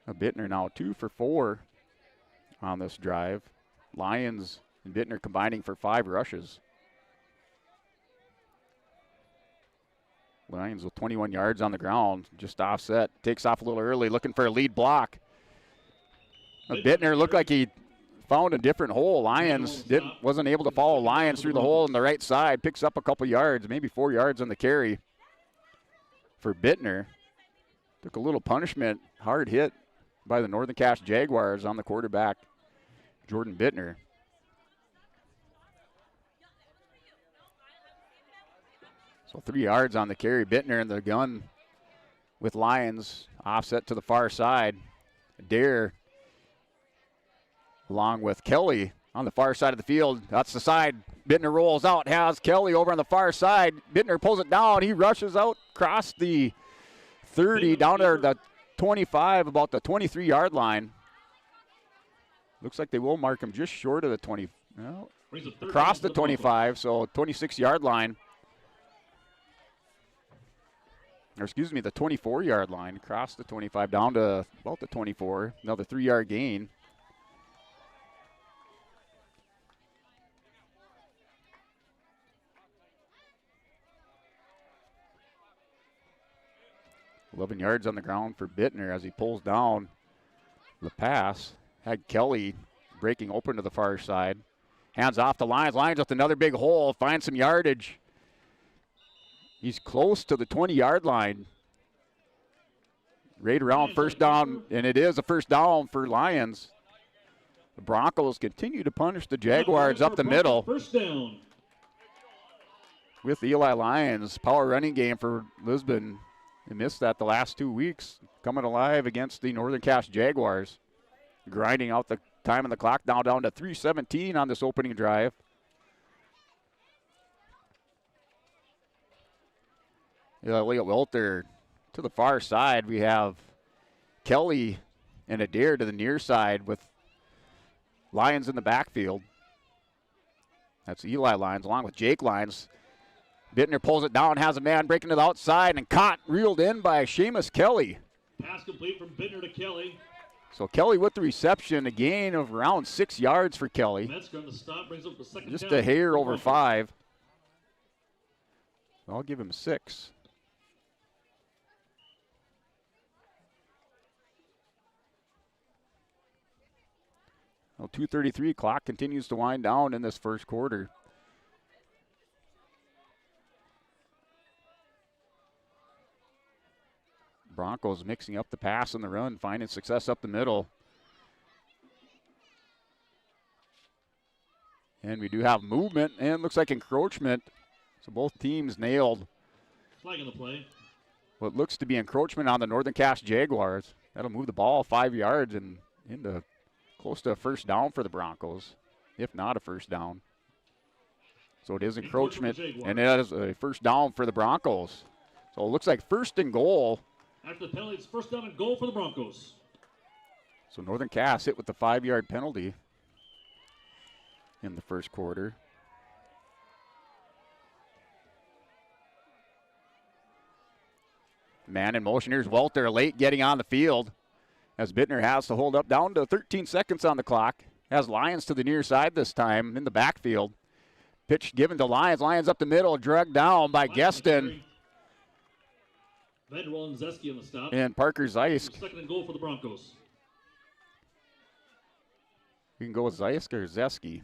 Bittner now 2 for 4 on this drive. Lions and Bittner combining for 5 rushes. Lions with 21 yards on the ground, just offset. Takes off a little early, looking for a lead block. Bittner looked like he found a different hole. Lions wasn't able to follow Lions through the hole on the right side. Picks up a couple yards, maybe 4 yards on the carry for Bittner. Took a little punishment, hard hit by the Northern Cass Jaguars on the quarterback, Jordan Bittner. So 3 yards on the carry. Bittner in the gun with Lions, offset to the far side. Adair along with Kelly on the far side of the field. That's the side. Bittner rolls out, has Kelly over on the far side. Bittner pulls it down. He rushes out across the 30 down to the 25, about the 23-yard line. Looks like they will mark him just short of the 20. Well, across the 25, so 26-yard line. Or excuse me, the 24-yard line, across the 25, down to about the 24. Another 3-yard gain. $11 yards on the ground for Bittner as he pulls down the pass. Had Kelly breaking open to the far side. Hands off the Lions. Lions with another big hole. Finds some yardage. He's close to the 20-yard line. Right around 1st down, and it is a 1st down for Lions. The Broncos continue to punish the Jaguars up the middle. 1st down. With Eli Lions, power running game for Lisbon. They missed that the last 2 weeks. Coming alive against the Northern Cass Jaguars. Grinding out the Time on the clock now down to 3:17 on this opening drive. Elliott Welter to the far side. We have Kelly and Adair to the near side with Lyons in the backfield. That's Eli Lyons along with Jake Lyons. Bittner pulls it down, has a man breaking to the outside, and caught, reeled in by Seamus Kelly. Pass complete from Bittner to Kelly. So Kelly with the reception, a gain of around 6 yards for Kelly. Metzger on the stop brings up the second Just down. a hair over 5. I'll give him 6. Well, 2:33 clock continues to wind down in this first quarter. Broncos mixing up the pass and the run, finding success up the middle. And we do have movement and looks like encroachment. So both teams nailed Flag in the play. what looks to be encroachment on the Northern Cass Jaguars. That'll move the ball 5 yards and into close to a first down for the Broncos, if not a first down. So it is encroachment, and it is a first down for the Broncos. So it looks like first and goal. After the penalty, it's first down and goal for the Broncos. So Northern Cass hit with the 5-yard penalty in the first quarter. Man in motion. Here's Welter late getting on the field as Bittner has to hold up down to 13 seconds on the clock. Has Lyons to the near side this time in the backfield. Pitch given to Lyons. Lyons up the middle, dragged down by Geston. Vanderwall and Zeski on the stop. And Parker Zeisk. Second and goal for the Broncos. You can go with Zeisk or Zeski.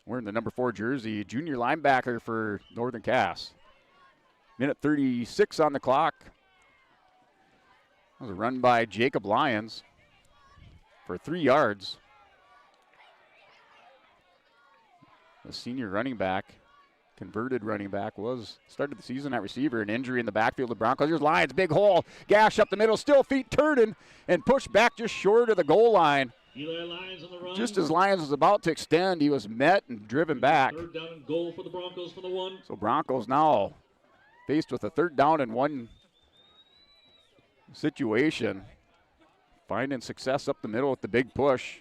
Wearing the number 4 jersey, junior linebacker for Northern Cass. Minute 36 on the clock. That was a run by Jacob Lyons for 3 yards. The senior running back, converted running back, started the season at receiver. An injury in the backfield of the Broncos. Here's Lyons, big hole, gash up the middle, still feet turning, and pushed back just short of the goal line. Eli Lyons on the run. Just as Lyons was about to extend, he was met and driven back. Third down and goal for the Broncos for the 1. So Broncos now faced with a 3rd down and 1 situation. Finding success up the middle with the big push.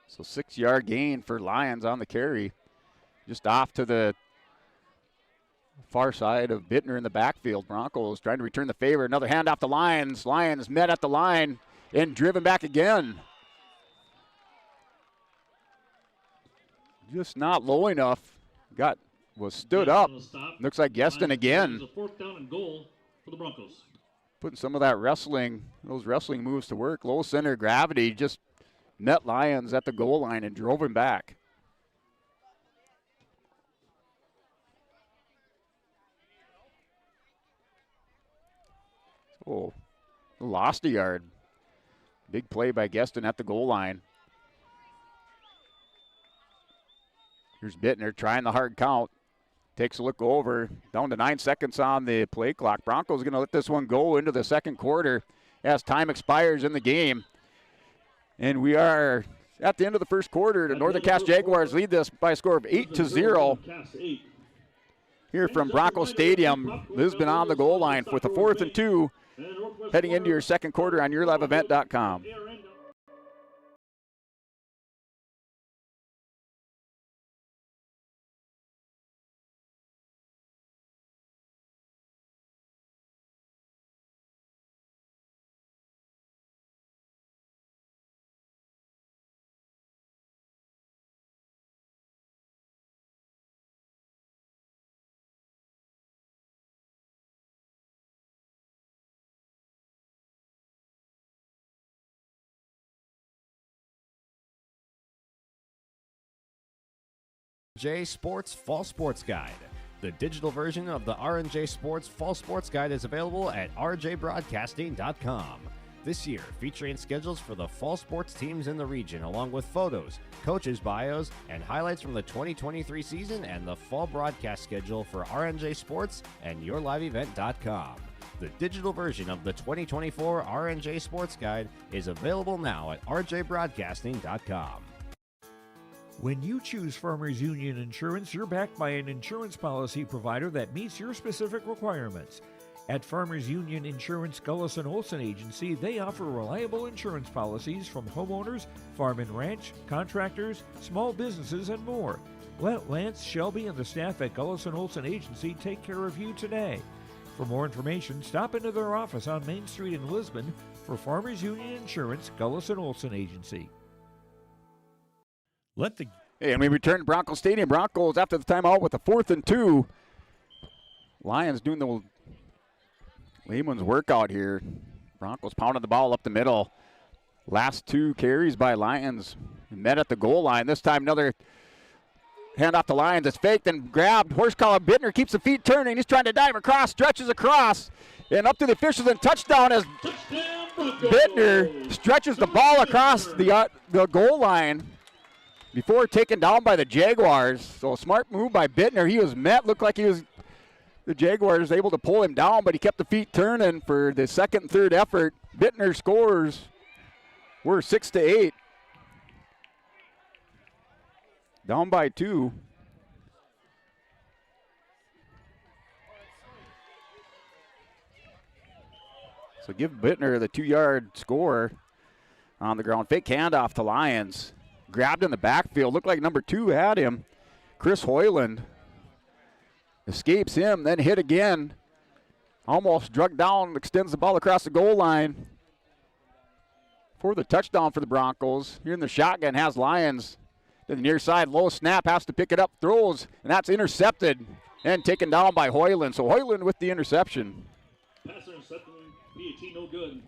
So 6-yard gain for Lyons on the carry. Just off to the far side of Bittner in the backfield. Broncos trying to return the favor. Another handoff to Lyons. Lyons met at the line and driven back again. Just not low enough. Was stood up. Looks like Geston again. A 4th down and goal for the Broncos. Putting some of that those wrestling moves to work. Low center of gravity, just met Lyons at the goal line and drove him back. Oh, lost a yard. Big play by Geston at the goal line. Here's Bittner trying the hard count. Takes a look over. Down to 9 seconds on the play clock. Broncos going to let this one go into the second quarter as time expires in the game. And we are at the end of the first quarter. The Northern Cass Jaguars lead this by a score of 8-0. Here from Bronco Stadium. Lisbon on the goal line with a 4th and 2. Heading into your second quarter on YourLiveEvent.com. J Sports Fall Sports Guide. The digital version of the R&J Sports Fall Sports Guide is available at rjbroadcasting.com. this year, featuring schedules for the fall sports teams in the region, along with photos, coaches' bios, and highlights from the 2023 season and the fall broadcast schedule for RNJ Sports and YourLiveEvent.com. The digital version of the 2024 RNJ Sports Guide is available now at rjbroadcasting.com. When you choose Farmers Union Insurance, you're backed by an insurance policy provider that meets your specific requirements. At Farmers Union Insurance Gullis & Olson Agency, they offer reliable insurance policies from homeowners, farm and ranch, contractors, small businesses, and more. Let Lance, Shelby, and the staff at Gullis & Olson Agency take care of you today. For more information, stop into their office on Main Street in Lisbon for Farmers Union Insurance Gullis & Olson Agency. And we return to Broncos Stadium. Broncos after the timeout with a 4th and 2. Lions doing the Lehman's workout here. Broncos pounding the ball up the middle. Last 2 carries by Lions met at the goal line. This time another handoff to Lions. It's faked and grabbed. Horsecollar Bittner keeps the feet turning. He's trying to dive across, stretches across, and up to the officials and touchdown as Bittner stretches the ball across the goal line before taken down by the Jaguars. So a smart move by Bittner. He was met, looked like the Jaguars able to pull him down, but he kept the feet turning for the second and third effort. Bittner scores. We're 6-8. Down by 2. So give Bittner the 2-yard score on the ground. Fake handoff to Lions. Grabbed in the backfield. Looked like number 2 had him. Chris Hoyland escapes him, then hit again. Almost drug down, extends the ball across the goal line for the touchdown for the Broncos. Here in the shotgun has Lions to the near side. Low snap, has to pick it up, throws, and that's intercepted and taken down by Hoyland. So Hoyland with the interception. Pass intercepted, PAT no good.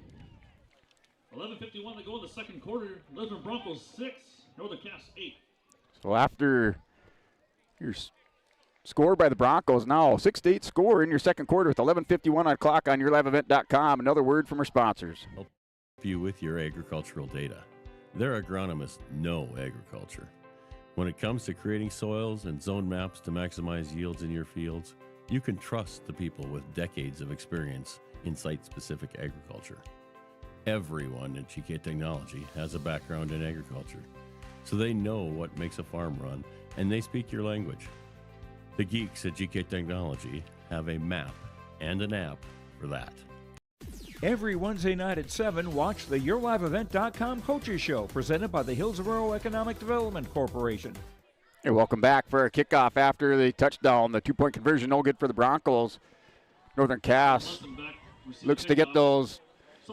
11:51 to go in the second quarter. Lisbon Broncos 6, Northern Cass 8. So after your score by the Broncos, now 6-8 score in your second quarter with 11:51 on clock on YourLiveEvent.com. Another word from our sponsors. Help you with your agricultural data. Their agronomists know agriculture. When it comes to creating soils and zone maps to maximize yields in your fields, you can trust the people with decades of experience in site-specific agriculture. Everyone at GK Technology has a background in agriculture, so they know what makes a farm run, and they speak your language. The geeks at GK Technology have a map and an app for that. Every Wednesday night at 7, watch the YourLiveEvent.com Coaches Show, presented by the Hillsborough Economic Development Corporation. Hey, welcome back for a kickoff after the touchdown. The 2-point conversion, no good for the Broncos. Northern Cass looks to get those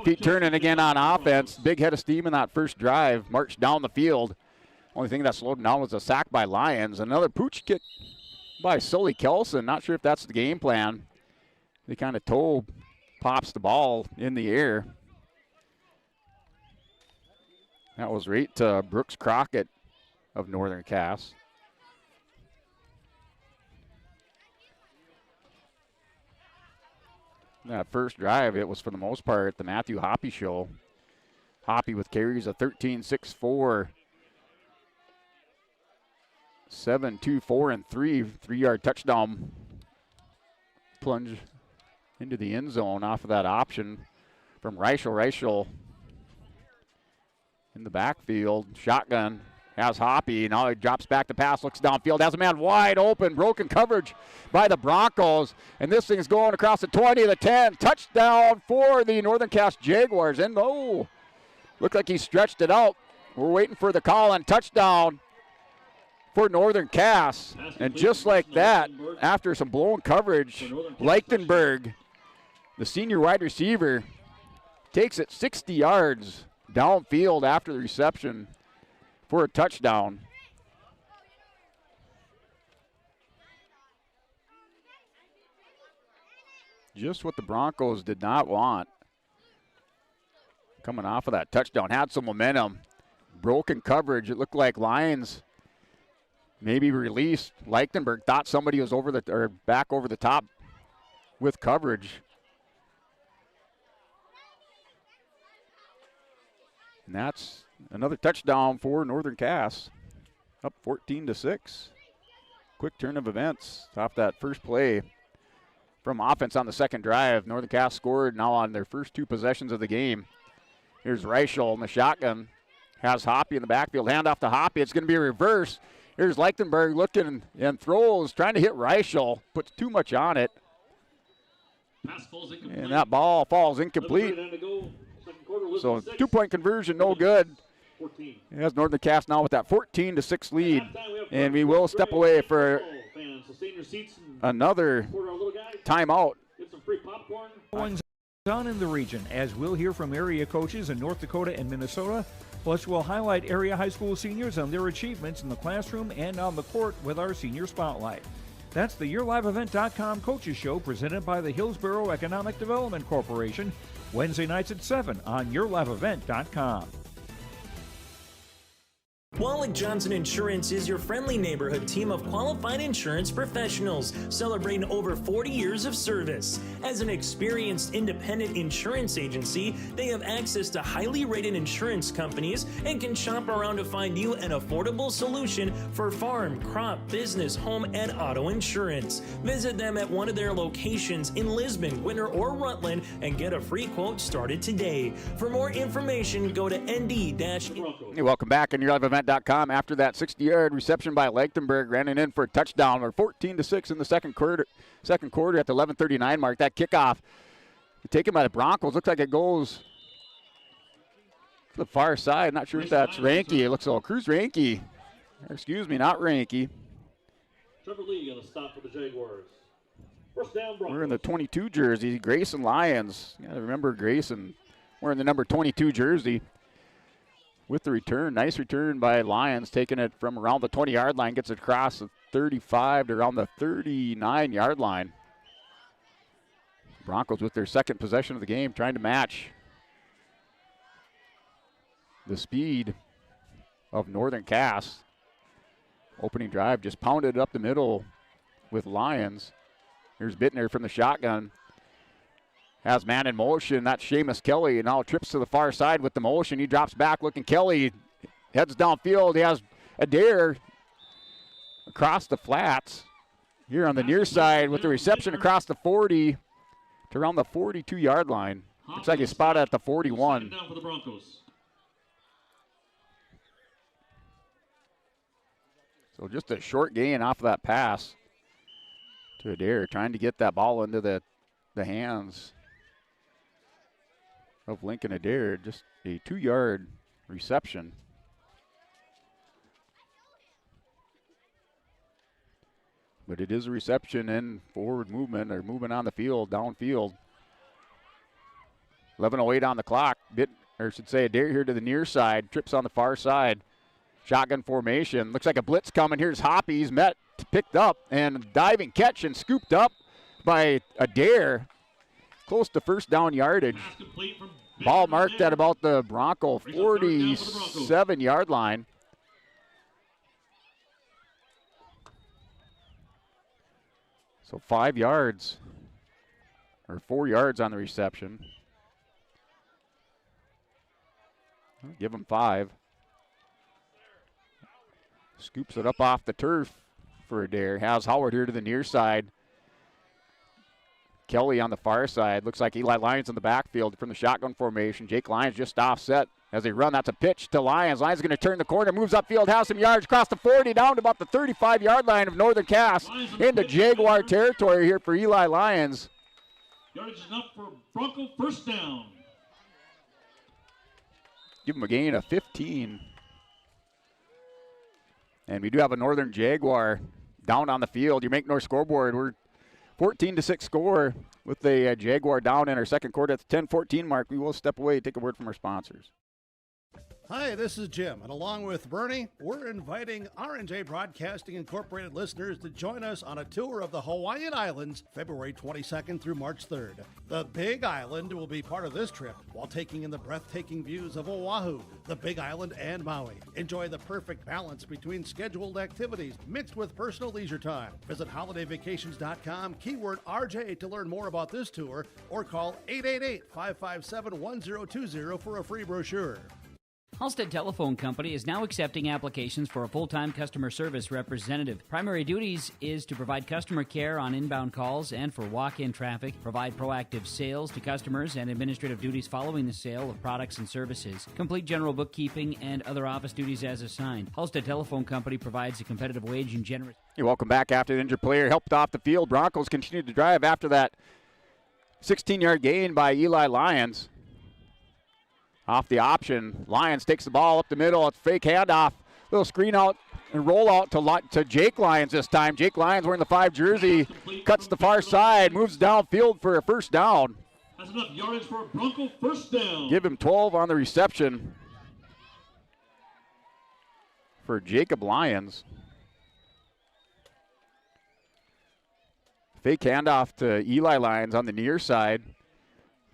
feet turning again on offense. Big head of steam in that first drive. Marched down the field. Only thing that slowed him down was a sack by Lions. Another pooch kick by Sully Kelson. Not sure if that's the game plan. They kind of pops the ball in the air. That was right to Brooks Crockett of Northern Cass. That first drive, it was for the most part the Matthew Hoppy show. Hoppy with carries of 13, 6, 4, 7, 2, 4, and 3. 3-yard touchdown plunge into the end zone off of that option from Reichel. Reichel in the backfield. Shotgun has Hoppy. Now he drops back to pass, looks downfield, has a man wide open. Broken coverage by the Broncos. And this thing is going across the 20, the 10. Touchdown for the Northern Cass Jaguars. And looked like he stretched it out. We're waiting for the call on touchdown for Northern Cass. And just like that, after some blown coverage, Lichtenberg, the senior wide receiver, takes it 60 yards downfield after the reception for a touchdown. Just what the Broncos did not want. Coming off of that touchdown, had some momentum. Broken coverage. It looked like Lions maybe released. Lichtenberg thought somebody was back over the top with coverage. And that's another touchdown for Northern Cass. Up 14-6. Quick turn of events off that first play from offense on the second drive. Northern Cass scored now on their first 2 possessions of the game. Here's Reichel in the shotgun. Has Hoppy in the backfield. Hand off to Hoppy. It's going to be a reverse. Here's Lichtenberg looking and throws, trying to hit Reichel. Puts too much on it. And that ball falls incomplete. So 2-point conversion, no good. As Northern Cass now with that 14-6 lead. And we will step away for another timeout. One's on in the region, as we'll hear from area coaches in North Dakota and Minnesota. Plus, we'll highlight area high school seniors and their achievements in the classroom and on the court with our senior spotlight. That's the YourLiveEvent.com Coaches Show presented by the Hillsborough Economic Development Corporation, Wednesday nights at 7 on YourLiveEvent.com. Wallach Johnson Insurance is your friendly neighborhood team of qualified insurance professionals celebrating over 40 years of service. As an experienced independent insurance agency, they have access to highly rated insurance companies and can shop around to find you an affordable solution for farm, crop, business, home, and auto insurance. Visit them at one of their locations in Lisbon, Winter, or Rutland and get a free quote started today. For more information, go to nd- Hey, welcome back on YourLiveEvent.com. After that 60-yard reception by Lichtenberg, ran it in for a touchdown. We're 14-6 in the second quarter at the 11:39 mark. That kickoff taken by the Broncos. Looks like it goes to the far side. Not sure if that's Ranke. It looks like Cruz Ranke. Excuse me, not Ranke. Trevor Lee going to stop for the Jaguars. First down, Broncos. We're in the 22 jersey. Grayson Lyons. You gotta remember Grayson wearing the number 22 jersey. With the return, nice return by Lyons, taking it from around the 20-yard line, gets it across the 35 to around the 39-yard line. Broncos with their second possession of the game, trying to match the speed of Northern Cass. Opening drive, just pounded up the middle with Lyons. Here's Bittner from the shotgun. Has man in motion. That's Seamus Kelly. And now trips to the far side with the motion. He drops back looking. Kelly heads downfield. He has Adair across the flats. Here on the near side with the reception across the 40 to around the 42-yard line. Looks like he's spotted at the 41. Down for the Broncos. So just a short gain off of that pass to Adair, trying to get that ball into the hands of Lincoln Adair. Just a 2-yard reception. But it is a reception and forward movement, or movement on the field, downfield. 11:08 on the clock. Adair here to the near side, trips on the far side. Shotgun formation. Looks like a blitz coming. Here's Hoppy. He's picked up, and diving catch and scooped up by Adair. Close to first down yardage. Ball marked at about the Bronco 47-yard line. So 5 yards, or 4 yards on the reception. I'll give him 5. Scoops it up off the turf for Adair. Has Howard here to the near side. Kelly on the far side. Looks like Eli Lyons in the backfield from the shotgun formation. Jake Lyons just offset as they run. That's a pitch to Lyons. Lyons going to turn the corner, moves upfield, has some yards, across the 40, down to about the 35-yard line of Northern Cass into Jaguar territory here for Eli Lyons. Yardage is up for Bronco, first down. Give him a gain of 15. And we do have a Northern Jaguar down on the field. You make no scoreboard. We're 14-6 score with the Jaguar down in our second quarter at the 10-14 mark. We will step away and take a word from our sponsors. Hi, this is Jim, and along with Bernie, we're inviting R&J Broadcasting Incorporated listeners to join us on a tour of the Hawaiian Islands, February 22nd through March 3rd. The Big Island will be part of this trip while taking in the breathtaking views of Oahu, the Big Island, and Maui. Enjoy the perfect balance between scheduled activities mixed with personal leisure time. Visit holidayvacations.com, keyword RJ to learn more about this tour, or call 888-557-1020 for a free brochure. Halstead Telephone Company is now accepting applications for a full-time customer service representative. Primary duties is to provide customer care on inbound calls and for walk-in traffic, provide proactive sales to customers and administrative duties following the sale of products and services, complete general bookkeeping and other office duties as assigned. Halstead Telephone Company provides a competitive wage and generous... You're welcome back after the injured player helped off the field. Broncos continued to drive after that 16-yard gain by Eli Lyons. Off the option, Lyons takes the ball up the middle. It's fake handoff. Little screen out and roll out to Jake Lyons this time. Jake Lyons wearing the 5 jersey, cuts the far side, moves downfield for a first down. That's enough yardage for a Bronco first down. Give him 12 on the reception for Jacob Lyons. Fake handoff to Eli Lyons on the near side.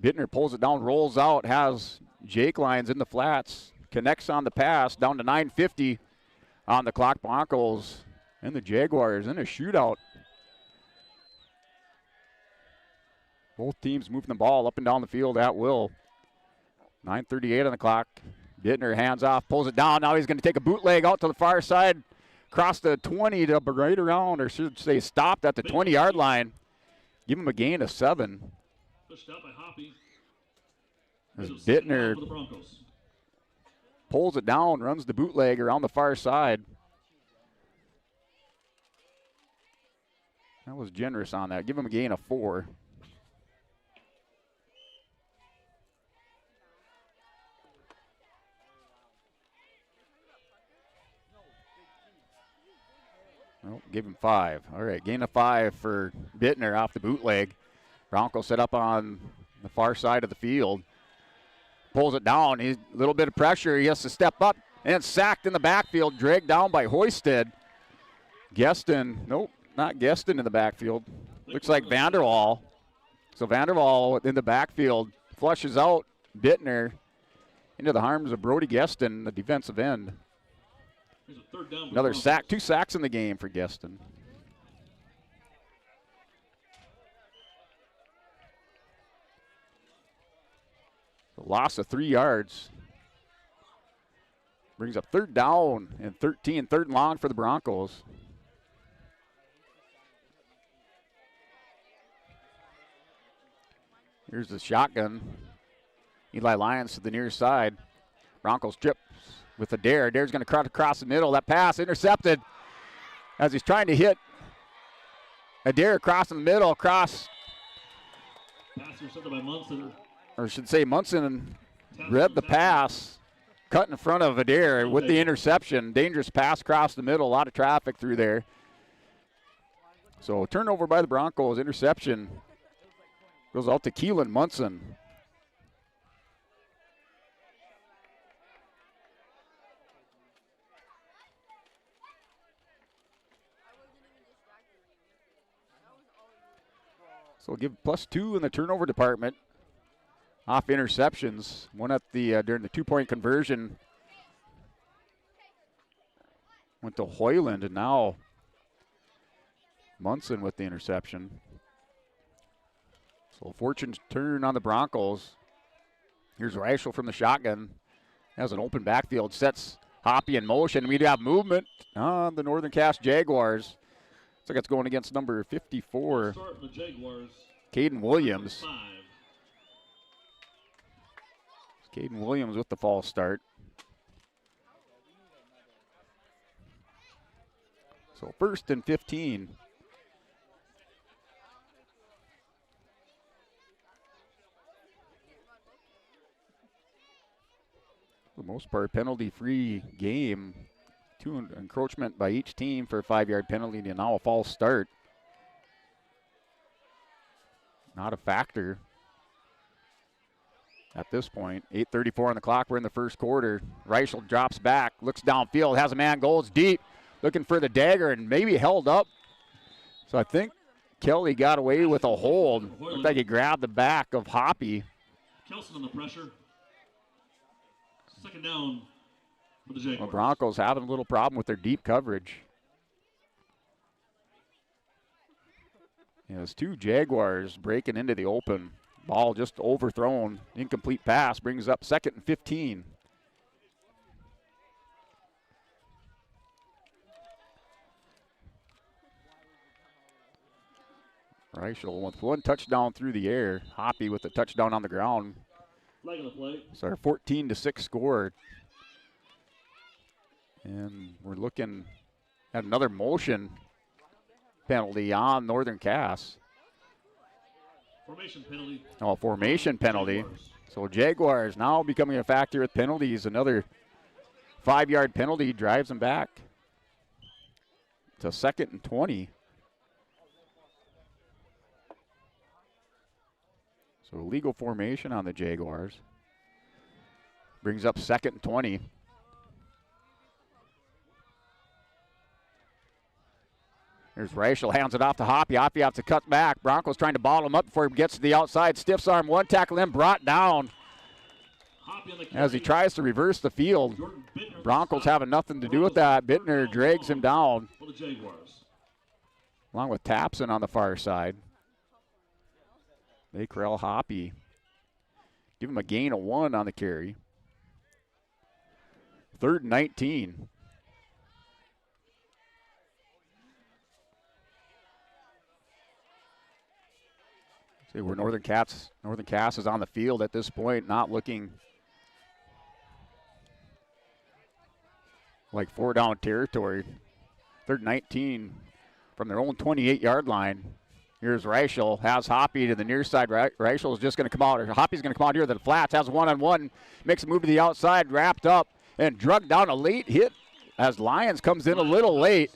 Bittner pulls it down, rolls out, has Jake Lyons in the flats, connects on the pass, down to 9:50 on the clock. Broncos and the Jaguars in a shootout. Both teams moving the ball up and down the field at will. 9:38 on the clock. Bittner hands off, pulls it down. Now he's going to take a bootleg out to the far side, across the 20 to right around, or should say stopped at the 20-yard line. Give him a gain of 7. Pushed out by Hoppy. As Bittner pulls it down, runs the bootleg around the far side. That was generous on that. Give him a gain of 4. Nope, give him 5. All right, gain of 5 for Bittner off the bootleg. Broncos set up on the far side of the field. Pulls it down. He's a little bit of pressure. He has to step up and sacked in the backfield, dragged down by Hoisted. Geston, nope, not Geston in the backfield. Looks like Vanderwall. So Vanderwall in the backfield flushes out Bittner into the arms of Brody Geston, the defensive end. Another sack, 2 sacks in the game for Geston. A loss of 3 yards. Brings up 3rd down and 13, 3rd and long for the Broncos. Here's the shotgun. Eli Lyons to the near side. Broncos trips with Adair. Adair's going to cut across the middle. That pass intercepted as he's trying to hit Adair across in the middle, across. Pass intercepted by Munson. Or should say Munson read the pass, cut in front of Adair with the interception. Dangerous pass across the middle, a lot of traffic through there. So turnover by the Broncos, interception goes out to Keelan Munson. So we'll give +2 in the turnover department. Off interceptions, one at the during the 2-point conversion went to Hoyland, and now Munson with the interception. So fortune's turn on the Broncos. Here's Reichel from the shotgun. Has an open backfield, sets Hoppy in motion. We do have movement on the Northern Cass Jaguars. Looks like it's going against number 54, Caden Williams. Caden Williams with the false start. So 1st and 15. For the most part, penalty-free game. 2 encroachment by each team for a 5-yard penalty, and now a false start. Not a factor at this point. 8:34 on the clock. We're in the first quarter. Reichel drops back, looks downfield, has a man, goes deep, looking for the dagger, and maybe held up. So I think Kelly got away with a hold. Looked like he grabbed the back of Hoppy. Kelson on the pressure. 2nd down for the Jaguars. Well, Broncos having a little problem with their deep coverage. Yeah, there's 2 Jaguars breaking into the open. Ball just overthrown. Incomplete pass brings up 2nd and 15. Reichel with one touchdown through the air. Hoppy with a touchdown on the ground. Flag on the play. So our 14-6 score. And we're looking at another motion penalty on Northern Cass. Formation penalty. Oh, formation penalty. So Jaguars now becoming a factor with penalties. Another 5-yard penalty drives them back to 2nd and 20. So legal formation on the Jaguars. Brings up 2nd and 20. There's Reichel, hands it off to Hoppy. Hoppy has to cut back. Broncos trying to bottle him up before he gets to the outside. Stiffs arm, one tackle in, brought down. As he tries to reverse the field. Broncos having nothing to do with that. Bittner drags him down. Along with Tapson on the far side. They corral Hoppy. Give him a gain of 1 on the carry. 3rd and 19. See where Northern Cass is on the field at this point, not looking like 4-down territory. 3rd and 19 from their own 28-yard line. Here's Reichel, has Hoppy to the near side. Reichel is just going to come out, or Hoppy's going to come out here to the flats, has one-on-one, makes a move to the outside, wrapped up, and drug down. A late hit as Lyons comes in a little late.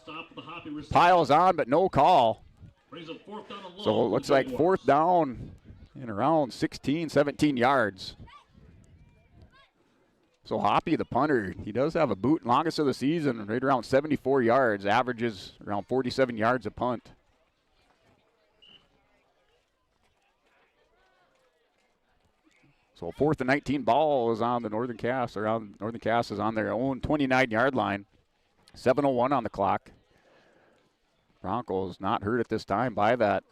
Piles on, but no call. So it looks like 4th down in around 16, 17 yards. So Hoppy, the punter, he does have a boot, longest of the season, right around 74 yards, averages around 47 yards a punt. So 4th and 19 ball is on the Northern Cass, Northern Cass is on their own 29-yard line. 7:01 on the clock. Broncos not hurt at this time by that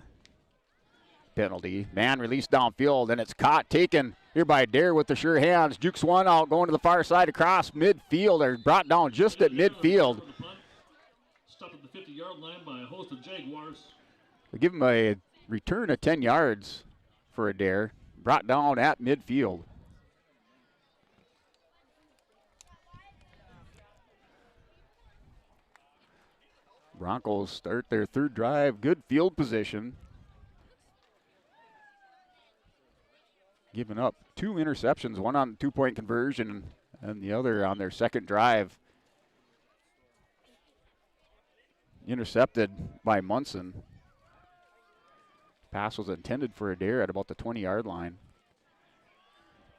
penalty. Man released downfield, and it's caught, taken here by Dare with the sure hands. Jukes one out, going to the far side across midfield, or brought down just at midfield. Stopped at the 50-yard line by a host of Jaguars. They give him a return of 10 yards for a Dare. Brought down at midfield. Broncos start their 3rd drive. Good field position. Giving up 2 interceptions, one on 2-point conversion and the other on their 2nd drive. Intercepted by Munson. Pass was intended for a Dare at about the 20-yard line.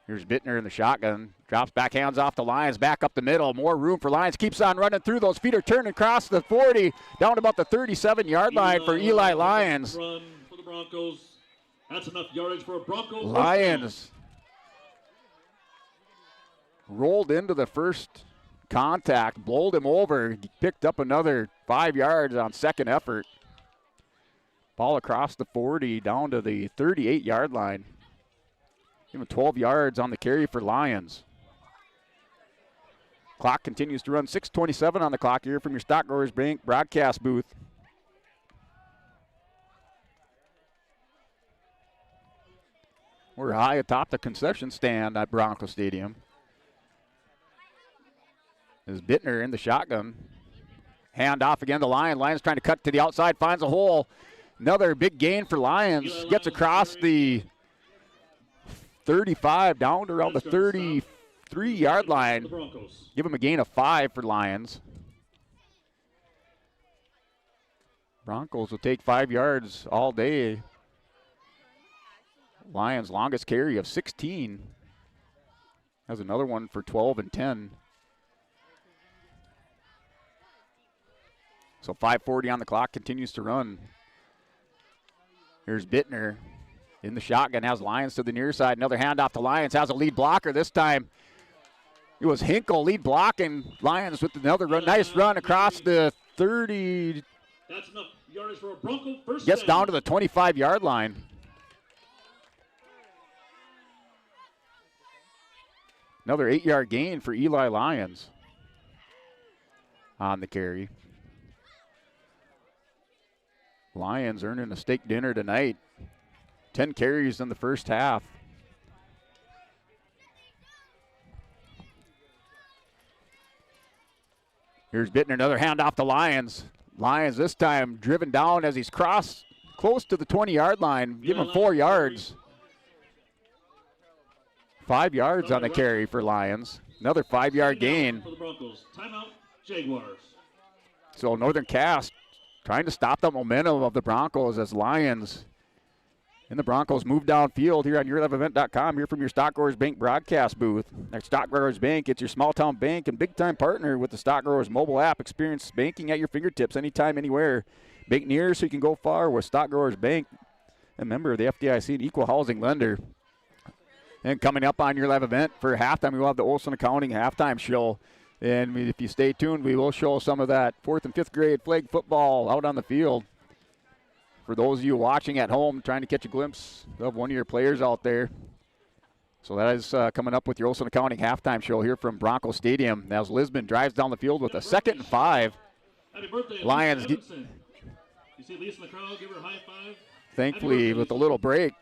Here's Bittner in the shotgun. Drops back, hands off the Lions, back up the middle. More room for Lions. Keeps on running through. Those feet are turning across the 40, down to about the 37-yard line for Eli Lions. Run for the Broncos. That's enough yardage for a Broncos. Lions rolled into the first contact, bowled him over, picked up another 5 yards on 2nd effort. Ball across the 40, down to the 38-yard line. Even 12 yards on the carry for Lions. Clock continues to run. 6:27 on the clock here from your Stock Growers Bank broadcast booth. We're high atop the concession stand at Bronco Stadium. There's Bittner in the shotgun. Hand off again to Lions. Lions trying to cut to the outside, finds a hole. Another big gain for Lions. Gets across the 35 down to around the 33-yard line. Give them a gain of 5 for Lions. Broncos will take 5 yards all day. Lions' longest carry of 16. Has another one for 12 and 10. So 5:40 on the clock, continues to run. Here's Bittner in the shotgun, has Lions to the near side. Another handoff to Lions, has a lead blocker. This time it was Hinkle lead blocking. Lions with another run, nice run across the 30. That's enough yardage for a Bronco. First Gets down to the 25-yard line. Another 8-yard gain for Eli Lions on the carry. Lions earning a steak dinner tonight. 10 carries in the first half. Here's Bittner, another handoff to Lions. Lions this time driven down as he's crossed close to the 20-yard line. Give him 4 yards. 5 yards on the carry for Lions. Another 5-yard gain. For the Broncos. Timeout, Jaguars. So Northern Cass trying to stop the momentum of the Broncos as Lions and the Broncos move downfield here on YourLiveEvent.com, here from your Stock Growers Bank broadcast booth. At Stock Growers Bank, it's your small-town bank and big-time partner with the Stock Growers mobile app. Experience banking at your fingertips anytime, anywhere. Bank near so you can go far with Stock Growers Bank, a member of the FDIC and equal housing lender. And coming up on Your Live Event for halftime, we will have the Olson Accounting halftime show. And if you stay tuned, we will show some of that 4th and 5th grade flag football out on the field. For those of you watching at home, trying to catch a glimpse of one of your players out there. So that is coming up with your Olson Accounting halftime show here from Bronco Stadium. As Lisbon drives down the field with a 2nd and 5. Happy birthday, Lions. You see Lisa in the crowd, give her a high five. Thankfully, with a little break.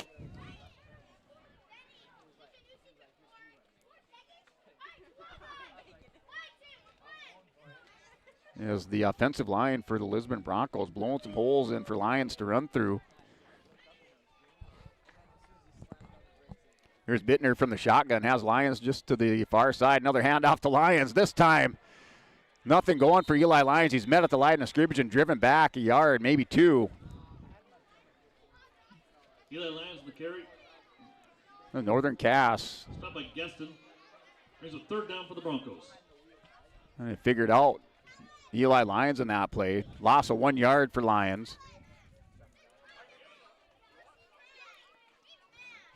As the offensive line for the Lisbon Broncos blowing some holes in for Lions to run through. Here's Bittner from the shotgun, has Lions just to the far side. Another handoff to Lions. This time, nothing going for Eli Lions. He's met at the line of scrimmage and driven back a yard, maybe 2. Eli Lions in the carry. The Northern Cass. Stopped by Geston. Brings a 3rd down for the Broncos. And they figured out Eli Lions in that play. Loss of 1 yard for Lions.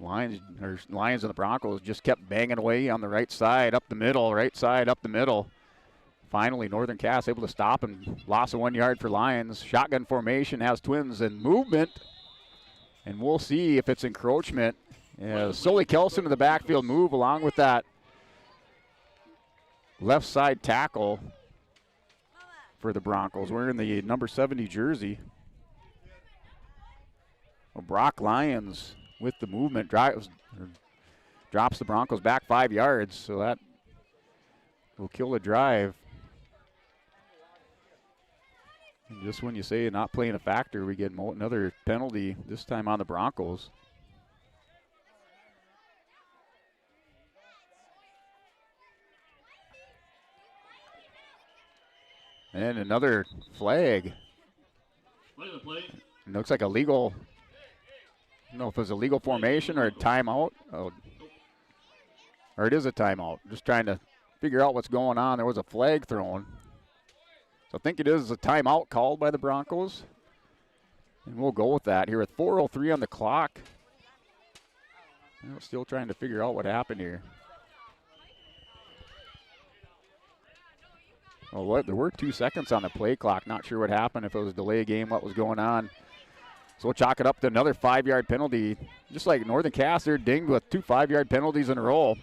Lions and the Broncos just kept banging away on the right side, up the middle, right side, up the middle. Finally, Northern Cass able to stop and loss of 1 yard for Lions. Shotgun formation has Twins in movement. And we'll see if it's encroachment. Sully Kelson in the backfield move along with that left side tackle for the Broncos, wearing the number 70 jersey. Well, Brock Lyons with the movement drops the Broncos back 5 yards, so that will kill the drive. And just when you say not playing a factor, we get another penalty, this time on the Broncos. And another flag. It looks like a legal, I don't know if it was a legal formation or a timeout. Oh. Or it is a timeout. Just trying to figure out what's going on. There was a flag thrown. So I think it is a timeout called by the Broncos. And we'll go with that here with 4:03 on the clock. Still trying to figure out what happened here. Oh, there were 2 seconds on the play clock. Not sure what happened, if it was a delay game, what was going on. So we'll chalk it up to another 5-yard penalty. Just like Northern Cass, they're dinged with 2 5-yard penalties in a row.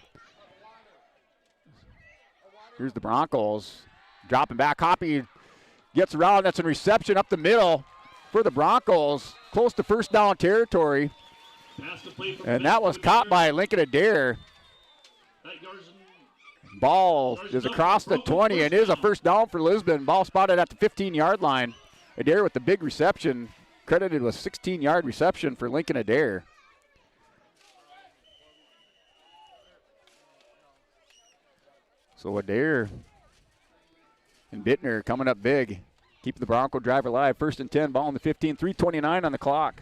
Here's the Broncos dropping back. Hoppy gets around. That's in reception up the middle for the Broncos. Close to 1st down territory. And that was caught by Lincoln Adair. Ball is across the 20 and is a 1st down for Lisbon. Ball spotted at the 15-yard line. Adair with the big reception, credited with 16-yard reception for Lincoln Adair. So Adair and Bittner coming up big. Keep the Bronco drive alive. 1st and 10, ball on the 15, 3:29 on the clock.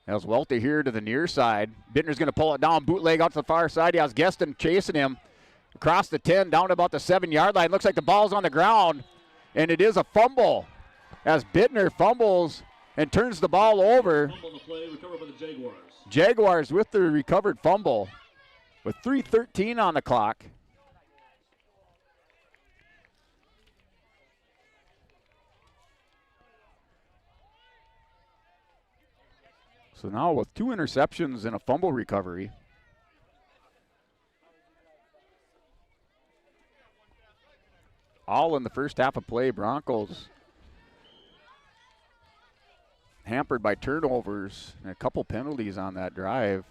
As Welty here to the near side. Bittner's going to pull it down, bootleg out to the far side. He has Geston chasing him across the 10, down to about the 7-yard line. Looks like the ball's on the ground, and it is a fumble as Bittner fumbles and turns the ball over. Fumble the play, recovered by the Jaguars. Jaguars with the recovered fumble with 3:13 on the clock. So now with 2 interceptions and a fumble recovery, all in the first half of play. Broncos hampered by turnovers and a couple penalties on that drive.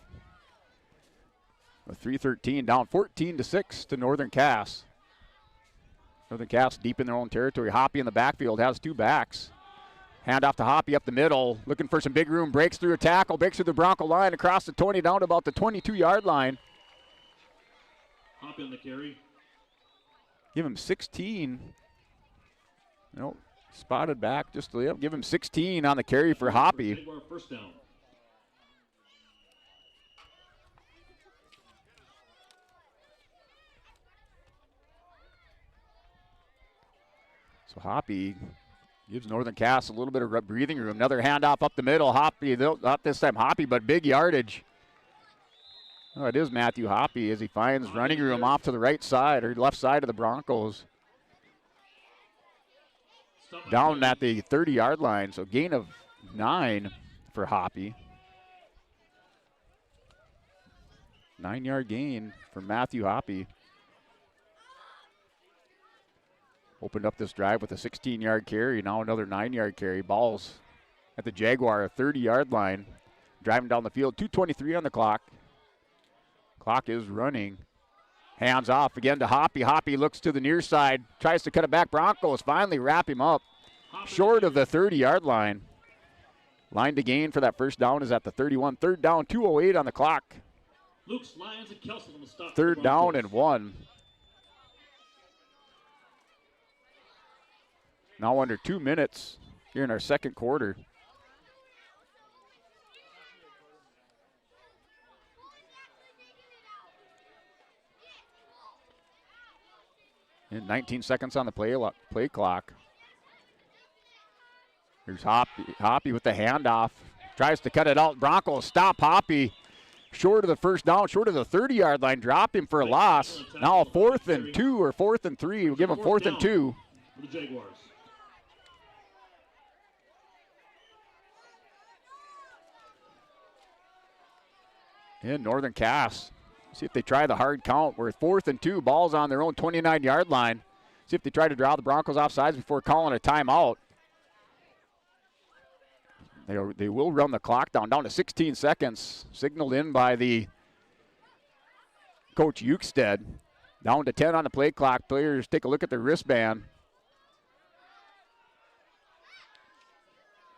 With 3:13 down 14-6 to Northern Cass. Northern Cass deep in their own territory. Hoppy in the backfield has two backs. Hand off to Hoppy up the middle, looking for some big room, breaks through a tackle, breaks through the Bronco line, across the 20, down to about the 22-yard line. Hoppy on the carry. Give him 16. Nope, spotted back just to give him 16 on the carry for Hoppy. First down. So Hoppy gives Northern Cass a little bit of breathing room. Another handoff up the middle. Hoppy, not this time Hoppy, but big yardage. Oh, it is Matthew Hoppy as he finds running room off to the right side or left side of the Broncos. Down at the 30-yard line, so gain of 9 for Hoppy. 9-yard gain for Matthew Hoppy. Opened up this drive with a 16-yard carry, now another 9-yard carry. Ball's at the Jaguar 30-yard line. Driving down the field, 2:23 on the clock. Clock is running. Hands off again to Hoppy. Hoppy looks to the near side, tries to cut it back. Broncos finally wrap him up short of the 30-yard line. Line to gain for that first down is at the 31. Third down, 2:08 on the clock. Luke's Lions and Kelson on the stop. Third down and 1. Now under 2 minutes here in our second quarter. And 19 seconds on the play clock. Here's Hoppy with the handoff. Tries to cut it out. Broncos stop Hoppy. Short of the first down, short of the 30-yard line. Drop him for a loss. Now a 4th and 2 or 4th and 3. We'll give him 4th and 2. For the Jaguars. And Northern Cass. See if they try the hard count. We're 4th and 2. Ball's on their own 29-yard line. See if they try to draw the Broncos off sides before calling a timeout. They will run the clock down to 16 seconds. Signaled in by the Coach Ukestead. Down to 10 on the play clock. Players take a look at their wristband.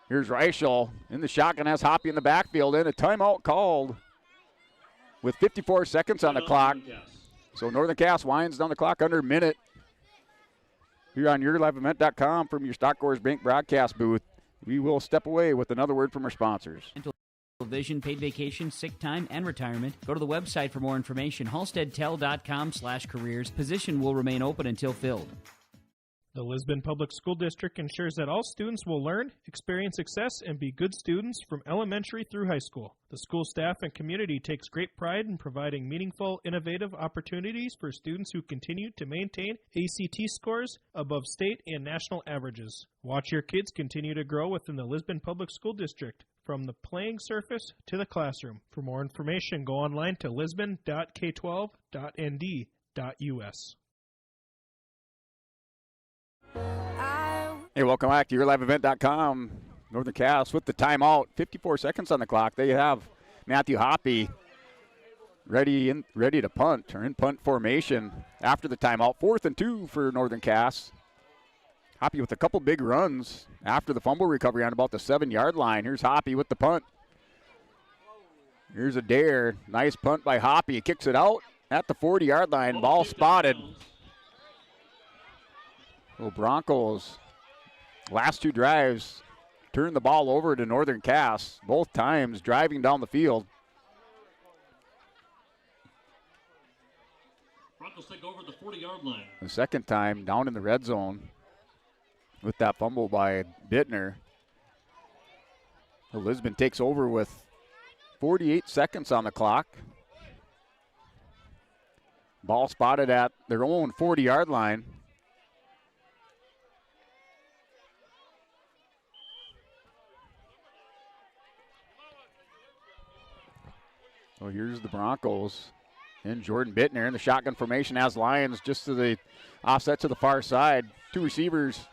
Here's Reichel in the shotgun, has Hoppy in the backfield, and a timeout called with 54 seconds on the clock. So Northern Cass winds down the clock under a minute. Here on YourLiveEvent.com from your Stock Growers Bank broadcast booth. We will step away with another word from our sponsors. Vision, paid vacation, sick time, and retirement. Go to the website for more information, halsteadtel.com/careers. Position will remain open until filled. The Lisbon Public School District ensures that all students will learn, experience success, and be good students from elementary through high school. The school staff and community takes great pride in providing meaningful, innovative opportunities for students who continue to maintain ACT scores above state and national averages. Watch your kids continue to grow within the Lisbon Public School District, from the playing surface to the classroom. For more information, go online to lisbon.k12.nd.us. Hey, welcome back to YourLiveEvent.com. Northern Cass with the timeout. 54 seconds on the clock. They have Matthew Hoppy ready to punt, or in punt formation after the timeout. 4th and 2 for Northern Cass. Hoppy with a couple big runs after the fumble recovery on about the 7-yard line. Here's Hoppy with the punt. Here's a dare. Nice punt by Hoppy. He kicks it out at the 40-yard line. Ball spotted. Well, Broncos, last 2 drives, turned the ball over to Northern Cass, both times driving down the field. Broncos take over the 40-yard line. The second time down in the red zone with that fumble by Bittner. Lisbon takes over with 48 seconds on the clock. Ball spotted at their own 40-yard line. So here's the Broncos And Jordan Bittner in the shotgun formation as Lions just to the offset to the far side. 2 receivers.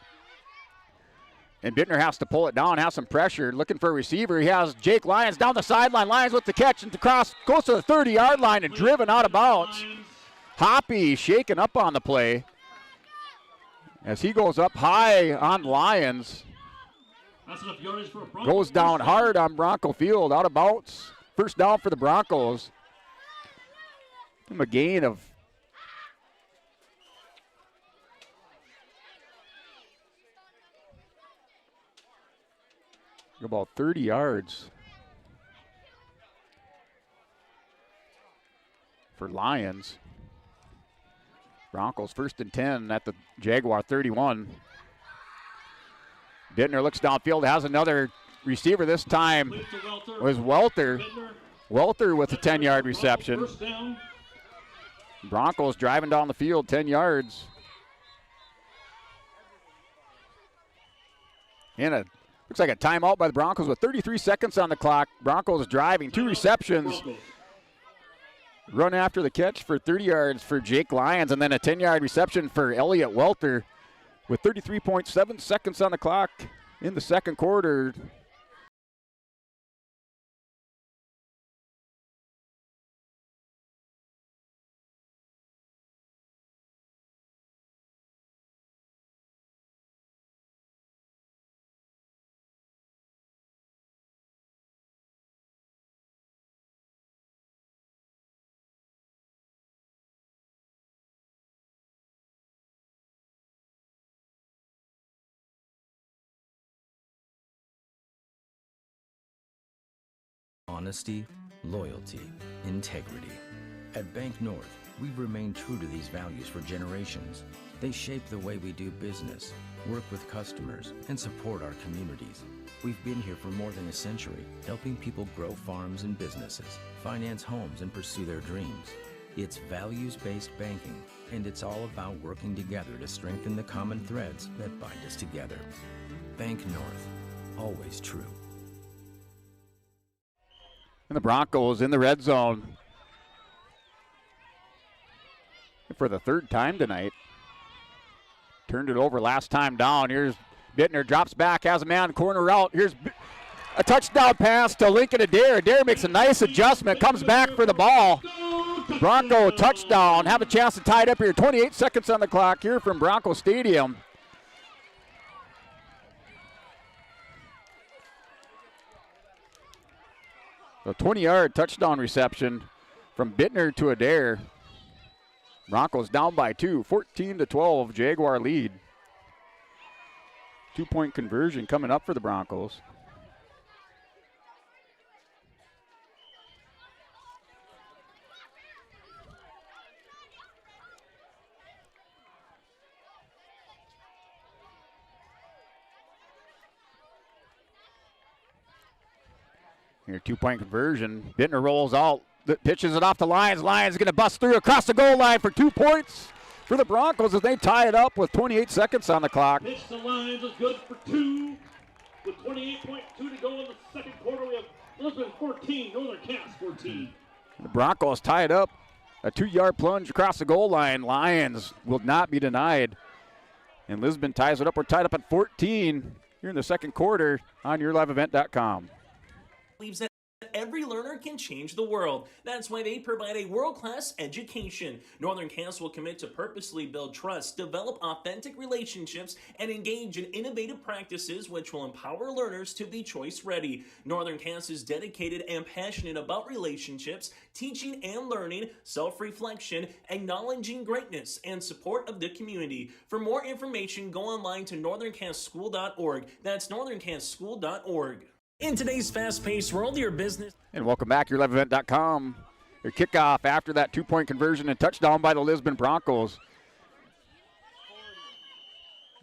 And Bittner has to pull it down, has some pressure, looking for a receiver. He has Jake Lyons down the sideline. Lyons with the catch and across, goes to the 30-yard line and driven out of bounds. Hoppy shaken up on the play as he goes up high on Lions. Goes down hard on Bronco Field, out of bounds. First down for the Broncos. A gain of about 30 yards for Lions. Broncos 1st and 10 at the Jaguar 31. Bittner looks downfield, has another receiver. This time was Welter. Welter with a 10-yard reception. Broncos driving down the field 10 yards. And it looks like a timeout by the Broncos with 33 seconds on the clock. Broncos driving, 2 receptions. Run after the catch for 30 yards for Jake Lyons, and then a 10-yard reception for Elliott Welter with 33.7 seconds on the clock in the second quarter. Honesty, loyalty, integrity. At Bank North, we've remained true to these values for generations. They shape the way we do business, work with customers, and support our communities. We've been here for more than a century, helping people grow farms and businesses, finance homes, and pursue their dreams. It's values-based banking, and it's all about working together to strengthen the common threads that bind us together. Bank North, always true. And the Broncos in the red zone for the 3rd time tonight. Turned it over last time down. Here's Bittner, drops back, has a man corner route. Here's a touchdown pass to Lincoln Adair. Adair makes a nice adjustment, comes back for the ball. Bronco touchdown. Have a chance to tie it up here. 28 seconds on the clock here from Bronco Stadium. A 20-yard touchdown reception from Bittner to Adair. Broncos down by 2, 14-12, Jaguar lead. 2-point conversion coming up for the Broncos. Here, 2-point conversion. Bittner rolls out, pitches it off the Lions. Lions going to bust through across the goal line for 2 points for the Broncos as they tie it up with 28 seconds on the clock. Pitch the Lions is good for 2. With 28.2 to go in the second quarter, we have Lisbon 14, Northern Cass 14. The Broncos tie it up. A 2-yard plunge across the goal line. Lions will not be denied. And Lisbon ties it up. We're tied up at 14 here in the second quarter on YourLiveEvent.com. Believes that every learner can change the world. That's why they provide a world-class education. Northern Cass will commit to purposely build trust, develop authentic relationships, and engage in innovative practices which will empower learners to be choice-ready. Northern Cass is dedicated and passionate about relationships, teaching and learning, self-reflection, acknowledging greatness, and support of the community. For more information, go online to northerncasschool.org. That's northerncasschool.org. In today's fast-paced world, your business... And welcome back, YourLiveEvent.com. Your kickoff after that 2-point conversion and touchdown by the Lisbon Broncos.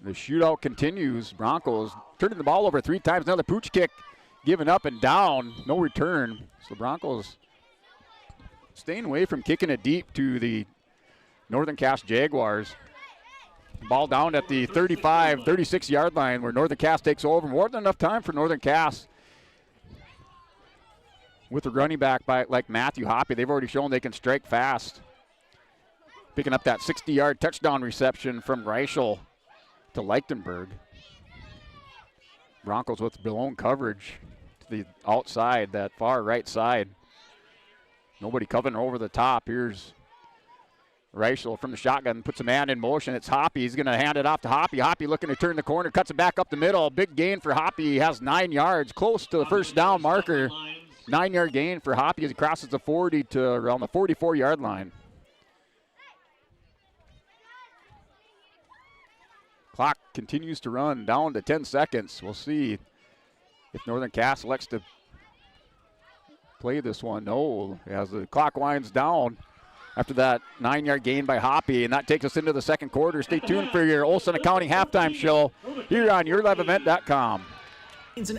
The shootout continues. Broncos turning the ball over 3 times. Another pooch kick given up and down. No return. So Broncos staying away from kicking it deep to the Northern Cass Jaguars. Ball down at the 35, 36-yard line where Northern Cass takes over. More than enough time for Northern Cass with a running back like Matthew Hoppy. They've already shown they can strike fast. Picking up that 60-yard touchdown reception from Reichel to Lichtenberg. Broncos with blown coverage to the outside, that far right side. Nobody covering over the top. Here's Reichel from the shotgun, puts a man in motion. It's Hoppy. He's going to hand it off to Hoppy. Hoppy looking to turn the corner, cuts it back up the middle. Big gain for Hoppy. He has 9 yards, close to the first down marker. 9-yard gain for Hoppy as he crosses the 40 to around the 44-yard line. Clock continues to run down to 10 seconds. We'll see if Northern Cass elects to play this one. No, as the clock winds down after that 9-yard gain by Hoppy, and that takes us into the second quarter. Stay tuned for your Olson Accounting halftime show here on YourLiveEvent.com. It's an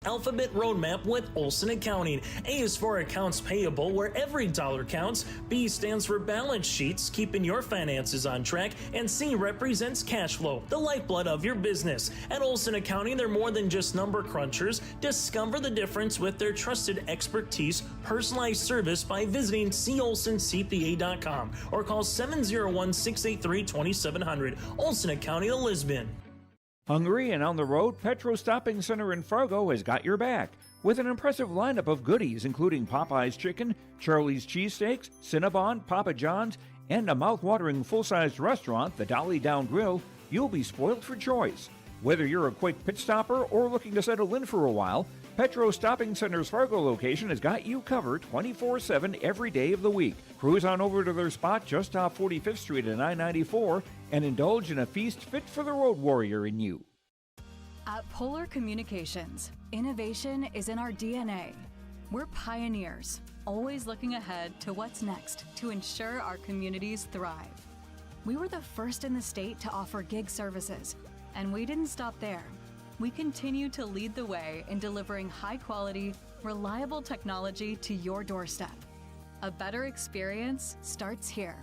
alphabet roadmap with Olson Accounting. A is for accounts payable, where every dollar counts. B stands for balance sheets, keeping your finances on track. And C represents cash flow, the lifeblood of your business. At Olson Accounting, they're more than just number crunchers. Discover the difference with their trusted expertise, personalized service by visiting colsoncpa.com or call 701-683-2700. Olson Accounting of Lisbon. Hungry and on the road, Petro Stopping Center in Fargo has got your back with an impressive lineup of goodies including Popeye's Chicken, Charlie's Cheesesteaks, Cinnabon, Papa John's, and a mouth-watering full-sized restaurant, the Dolly Down Grill. You'll be spoiled for choice. Whether you're a quick pit stopper or looking to settle in for a while, Petro Stopping Center's Fargo location has got you covered 24/7 every day of the week. Cruise on over to their spot just off 45th Street and I-94 and indulge in a feast fit for the road warrior in you. At Polar Communications, innovation is in our DNA. We're pioneers, always looking ahead to what's next to ensure our communities thrive. We were the first in the state to offer gig services, and we didn't stop there. We continue to lead the way in delivering high-quality, reliable technology to your doorstep. A better experience starts here.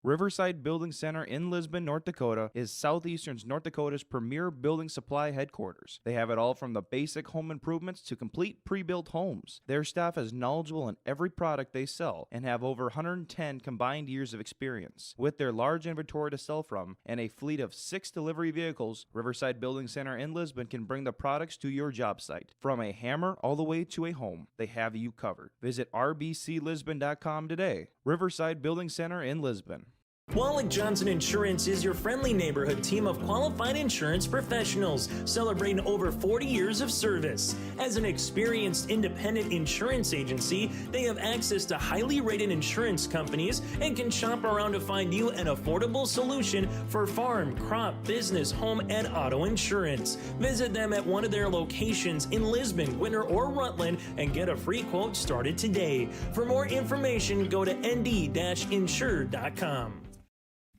Riverside Building Center in Lisbon, North Dakota is Southeastern North Dakota's premier building supply headquarters. They have it all from the basic home improvements to complete pre-built homes. Their staff is knowledgeable in every product they sell and have over 110 combined years of experience. With their large inventory to sell from and a fleet of 6 delivery vehicles, Riverside Building Center in Lisbon can bring the products to your job site. From a hammer all the way to a home, they have you covered. Visit rbclisbon.com today. Riverside Building Center in Lisbon. Wallach Johnson Insurance is your friendly neighborhood team of qualified insurance professionals celebrating over 40 years of service. As an experienced independent insurance agency, they have access to highly rated insurance companies and can shop around to find you an affordable solution for farm, crop, business, home, and auto insurance. Visit them at one of their locations in Lisbon, Winter, or Rutland and get a free quote started today. For more information, go to nd-insure.com.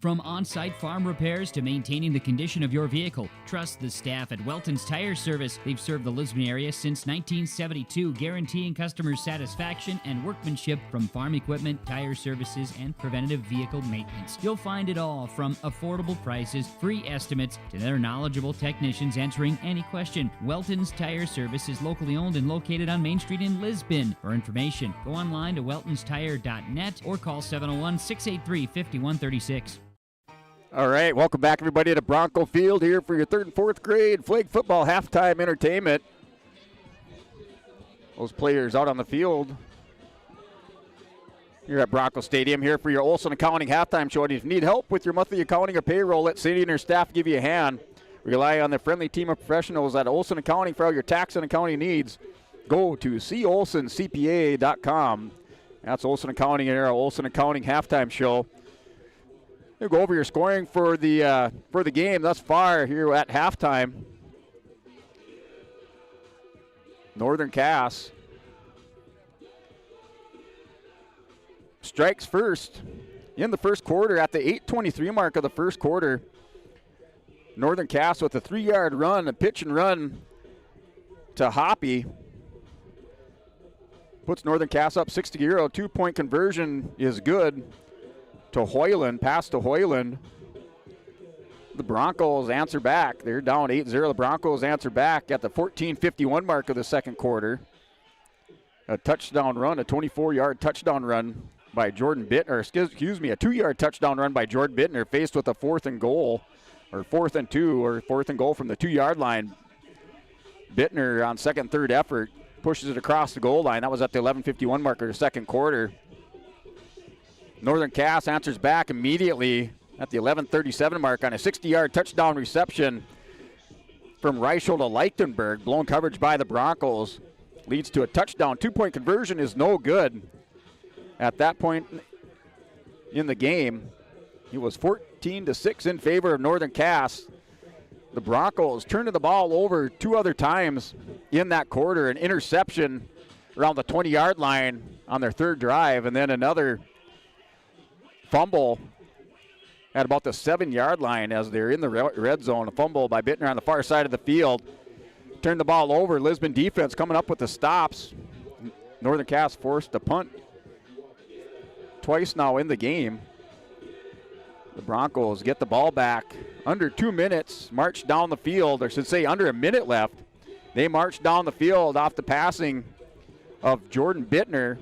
From on-site farm repairs to maintaining the condition of your vehicle, trust the staff at Welton's Tire Service. They've served the Lisbon area since 1972, guaranteeing customer satisfaction and workmanship from farm equipment, tire services, and preventative vehicle maintenance. You'll find it all from affordable prices, free estimates, to their knowledgeable technicians answering any question. Welton's Tire Service is locally owned and located on Main Street in Lisbon. For information, go online to weltonstire.net or call 701-683-5136. All right, welcome back, everybody, to Bronco Field here for your 3rd and 4th grade flag football halftime entertainment. Those players out on the field here at Bronco Stadium here for your Olson Accounting halftime show. And if you need help with your monthly accounting or payroll, let Sadie and her staff give you a hand. Rely on the friendly team of professionals at Olson Accounting for all your tax and accounting needs. Go to colsoncpa.com. That's Olson Accounting and our Olson Accounting halftime show. We'll go over your scoring for the game thus far here at halftime. Northern Cass strikes first in the first quarter at the 8:23 mark of the first quarter. Northern Cass with a 3-yard run, a pitch and run to Hoppy. Puts Northern Cass up 6-0. 2-point conversion is good to Hoyland, pass to Hoyland. the Broncos answer back. They're down 8-0. The Broncos answer back at the 14:51 mark of the second quarter. A touchdown run, a 24-yard touchdown run by Jordan Bittner. Excuse me, a 2-yard touchdown run by Jordan Bittner, faced with a 4th and goal, or 4th and 2, or 4th and goal from the 2-yard line. Bittner on second, third effort pushes it across the goal line. That was at the 11:51 mark of the second quarter. Northern Cass answers back immediately at the 11:37 mark on a 60-yard touchdown reception from Reichel to Lichtenberg. Blown coverage by the Broncos leads to a touchdown. 2-point conversion is no good. At that point in the game, it was 14-6 in favor of Northern Cass. The Broncos turned the ball over 2 other times in that quarter. An interception around the 20-yard line on their third drive, and then another fumble at about the 7-yard line as they're in the red zone. A fumble by Bittner on the far side of the field. Turned the ball over. Lisbon defense coming up with the stops. Northern Cass forced a punt twice now in the game. The Broncos get the ball back under 2 minutes, march down the field, or should say under a minute left. They march down the field off the passing of Jordan Bittner.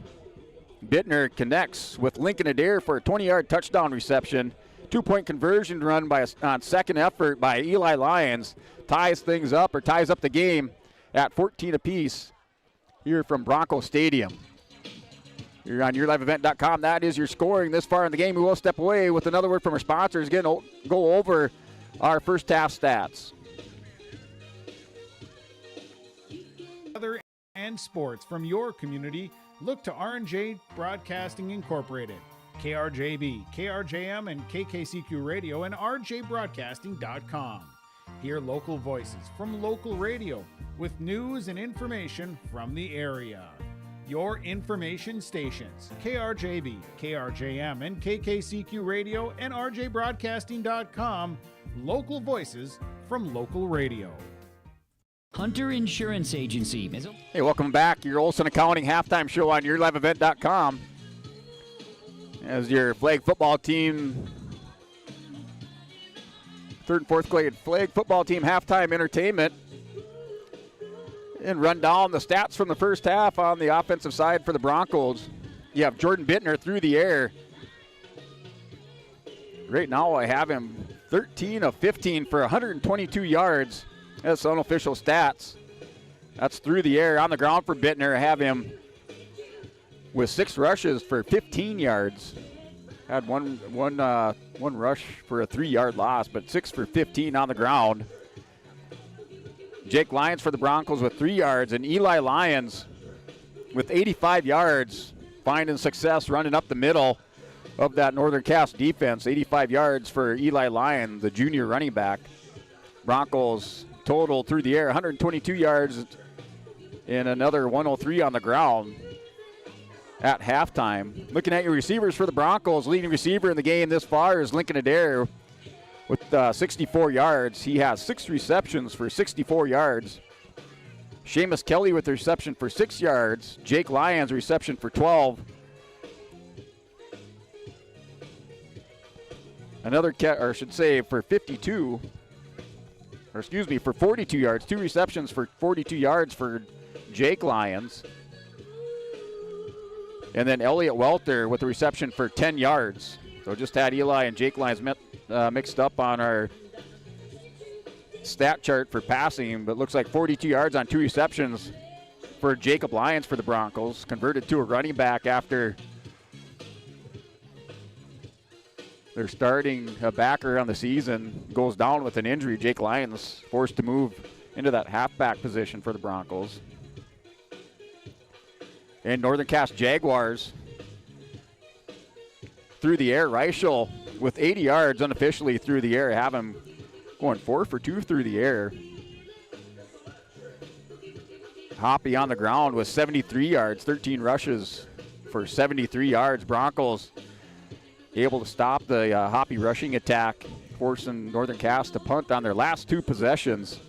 Bittner connects with Lincoln Adair for a 20-yard touchdown reception. 2-point conversion run on second effort by Eli Lyons ties things up, or ties up the game at 14 apiece here from Bronco Stadium. You're on YourLiveEvent.com. That is your scoring this far in the game. We will step away with another word from our sponsors. Again, go over our first half stats. Other and sports from your community, look to R&J Broadcasting Incorporated. KRJB, KRJM, and KKCQ Radio, and rjbroadcasting.com. Hear local voices from local radio with news and information from the area. Your information stations, KRJB, KRJM, and KKCQ Radio, and rjbroadcasting.com. Local voices from local radio. Hunter Insurance Agency. Hey, welcome back. Your Olson Accounting halftime show on YourLiveEvent.com. As your flag football team, third and fourth grade flag football team halftime entertainment, and run down the stats from the first half on the offensive side for the Broncos. You have Jordan Bittner through the air. Right now I have him 13 of 15 for 122 yards. That's unofficial stats. That's through the air. On the ground for Bittner, I have him with 6 rushes for 15 yards. Had one rush for a 3-yard loss, but 6 for 15 on the ground. Jake Lyons for the Broncos with 3 yards, and Eli Lyons with 85 yards, finding success running up the middle of that Northern Cass defense. 85 yards for Eli Lyons, the junior running back. Broncos total through the air, 122 yards and another 103 on the ground at halftime. Looking at your receivers for the Broncos, leading receiver in the game this far is Lincoln Adair with 64 yards. He has 6 receptions for 64 yards. Seamus Kelly with the reception for 6 yards. Jake Lyons reception for 12. For 52. For 42 yards. 2 receptions for 42 yards for Jake Lyons. And then Elliott Welter with a reception for 10 yards. So just had Eli and Jake Lyons mixed up on our stat chart for passing, but looks like 42 yards on 2 receptions for Jacob Lyons for the Broncos. Converted to a running back after their starting backer on the season goes down with an injury. Jake Lyons forced to move into that halfback position for the Broncos. And Northern Cass Jaguars through the air. Reichel with 80 yards unofficially through the air. Have him going 4 for 2 through the air. Hoppy on the ground with 73 yards, 13 rushes for 73 yards. Broncos able to stop the Hoppy rushing attack, forcing Northern Cass to punt on their last 2 possessions,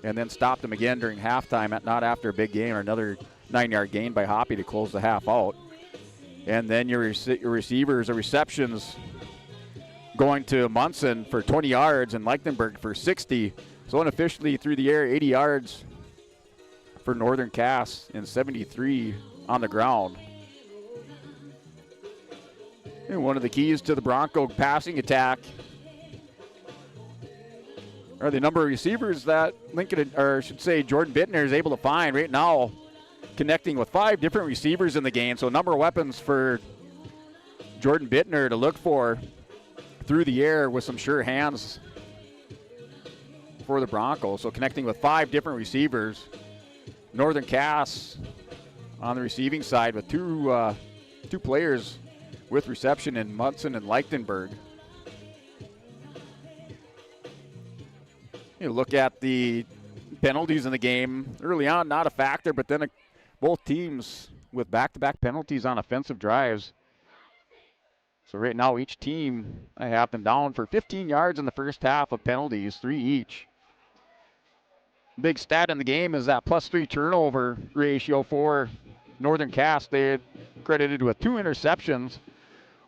and then stopped them again during halftime, not after a big gain, or another 9-yard gain by Hoppy to close the half out. And then your receivers or receptions going to Munson for 20 yards and Lichtenberg for 60. So unofficially through the air, 80 yards for Northern Cass and 73 on the ground. And one of the keys to the Bronco passing attack are the number of receivers that Jordan Bittner is able to find right now, connecting with 5 different receivers in the game. So a number of weapons for Jordan Bittner to look for through the air with some sure hands for the Broncos. So connecting with 5 different receivers. Northern Cass on the receiving side with two players with reception in Munson and Lichtenberg. You look at the penalties in the game. Early on, not a factor, but then both teams with back-to-back penalties on offensive drives. So right now, each team, I have them down for 15 yards in the first half of penalties, 3 each. Big stat in the game is that +3 turnover ratio for Northern Cass. They credited with 2 interceptions,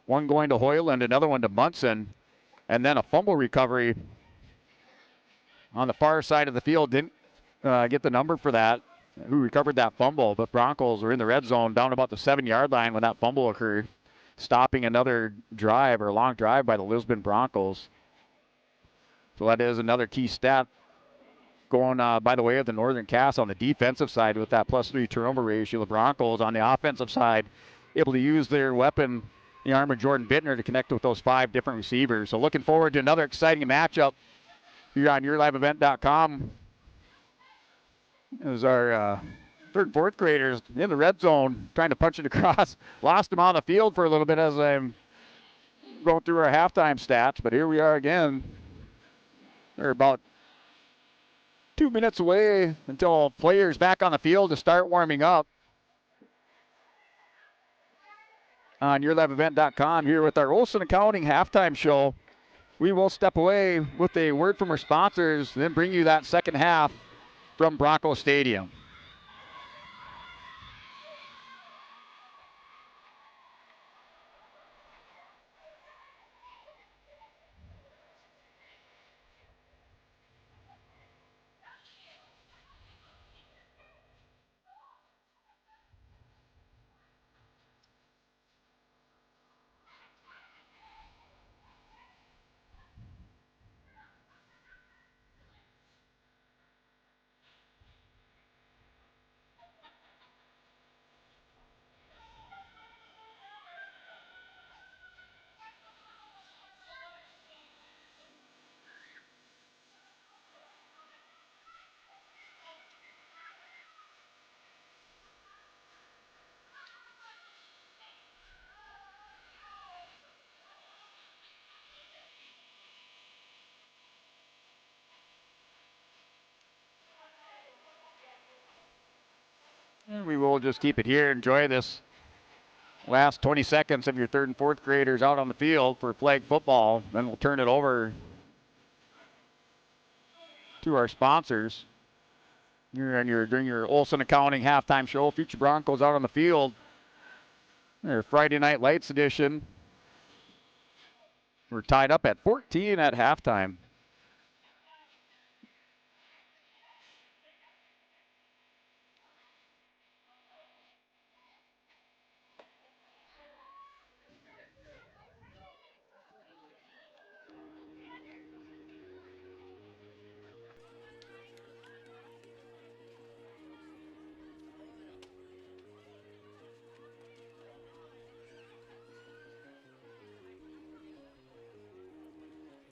one going to Hoyland, another one to Munson, and then a fumble recovery on the far side of the field. Didn't get the number for that, who recovered that fumble, but Broncos were in the red zone down about the 7-yard line when that fumble occurred, stopping another drive or long drive by the Lisbon Broncos. So that is another key stat going by the way of the Northern Cass on the defensive side with that +3 turnover ratio. The Broncos on the offensive side able to use their weapon, the arm of Jordan Bittner, to connect with those 5 different receivers. So looking forward to another exciting matchup here on yourliveevent.com. As our third and fourth graders in the red zone trying to punch it across. Lost them on the field for a little bit as I'm going through our halftime stats, but here we are again. They're about 2 minutes away until players back on the field to start warming up. On yourliveevent.com here with our Olson Accounting halftime show. We will step away with a word from our sponsors, then bring you that second half from Bronco Stadium. And we will just keep it here. Enjoy this last 20 seconds of your third and fourth graders out on the field for flag football. Then we'll turn it over to our sponsors. During your Olson Accounting halftime show, Future Broncos out on the field. Their Friday Night Lights edition. We're tied up at 14 at halftime.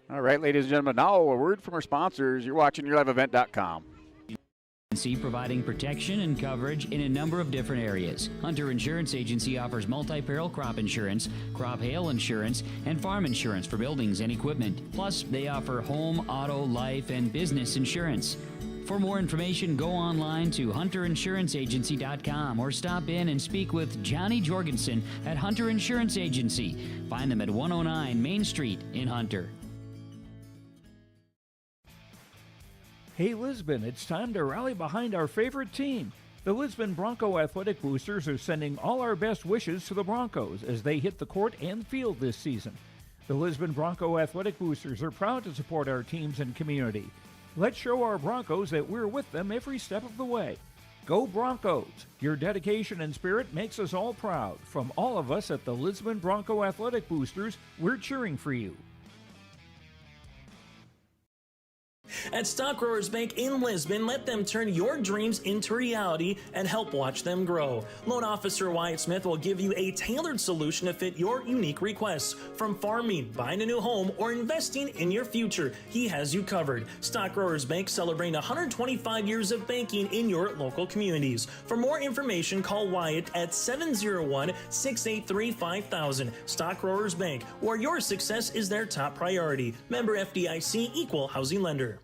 All right, ladies and gentlemen, now a word from our sponsors. You're watching yourliveevent.com. Providing protection and coverage in a number of different areas. Hunter Insurance Agency offers multi-peril crop insurance, crop hail insurance, and farm insurance for buildings and equipment. Plus, they offer home, auto, life, and business insurance. For more information, go online to hunterinsuranceagency.com or stop in and speak with Johnny Jorgensen at Hunter Insurance Agency. Find them at 109 Main Street in Hunter. Hey Lisbon, it's time to rally behind our favorite team. The Lisbon Bronco Athletic Boosters are sending all our best wishes to the Broncos as they hit the court and field this season. The Lisbon Bronco Athletic Boosters are proud to support our teams and community. Let's show our Broncos that we're with them every step of the way. Go Broncos! Your dedication and spirit makes us all proud. From all of us at the Lisbon Bronco Athletic Boosters, we're cheering for you. At Stock Growers Bank in Lisbon, let them turn your dreams into reality and help watch them grow. Loan Officer Wyatt Smith will give you a tailored solution to fit your unique requests. From farming, buying a new home, or investing in your future, he has you covered. Stock Growers Bank celebrating 125 years of banking in your local communities. For more information, call Wyatt at 701-683-5000. Stock Growers Bank, where your success is their top priority. Member FDIC, Equal Housing Lender.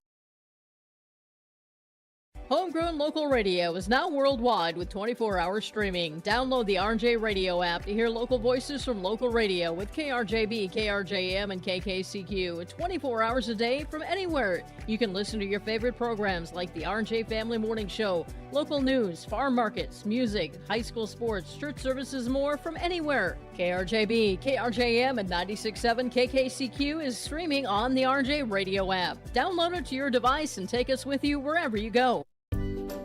Homegrown local radio is now worldwide with 24-hour streaming. Download the RJ Radio app to hear local voices from local radio with KRJB, KRJM, and KKCQ 24 hours a day from anywhere. You can listen to your favorite programs like the RJ Family Morning Show, local news, farm markets, music, high school sports, church services, more from anywhere. KRJB, KRJM, and 96.7 KKCQ is streaming on the RJ Radio app. Download it to your device and take us with you wherever you go.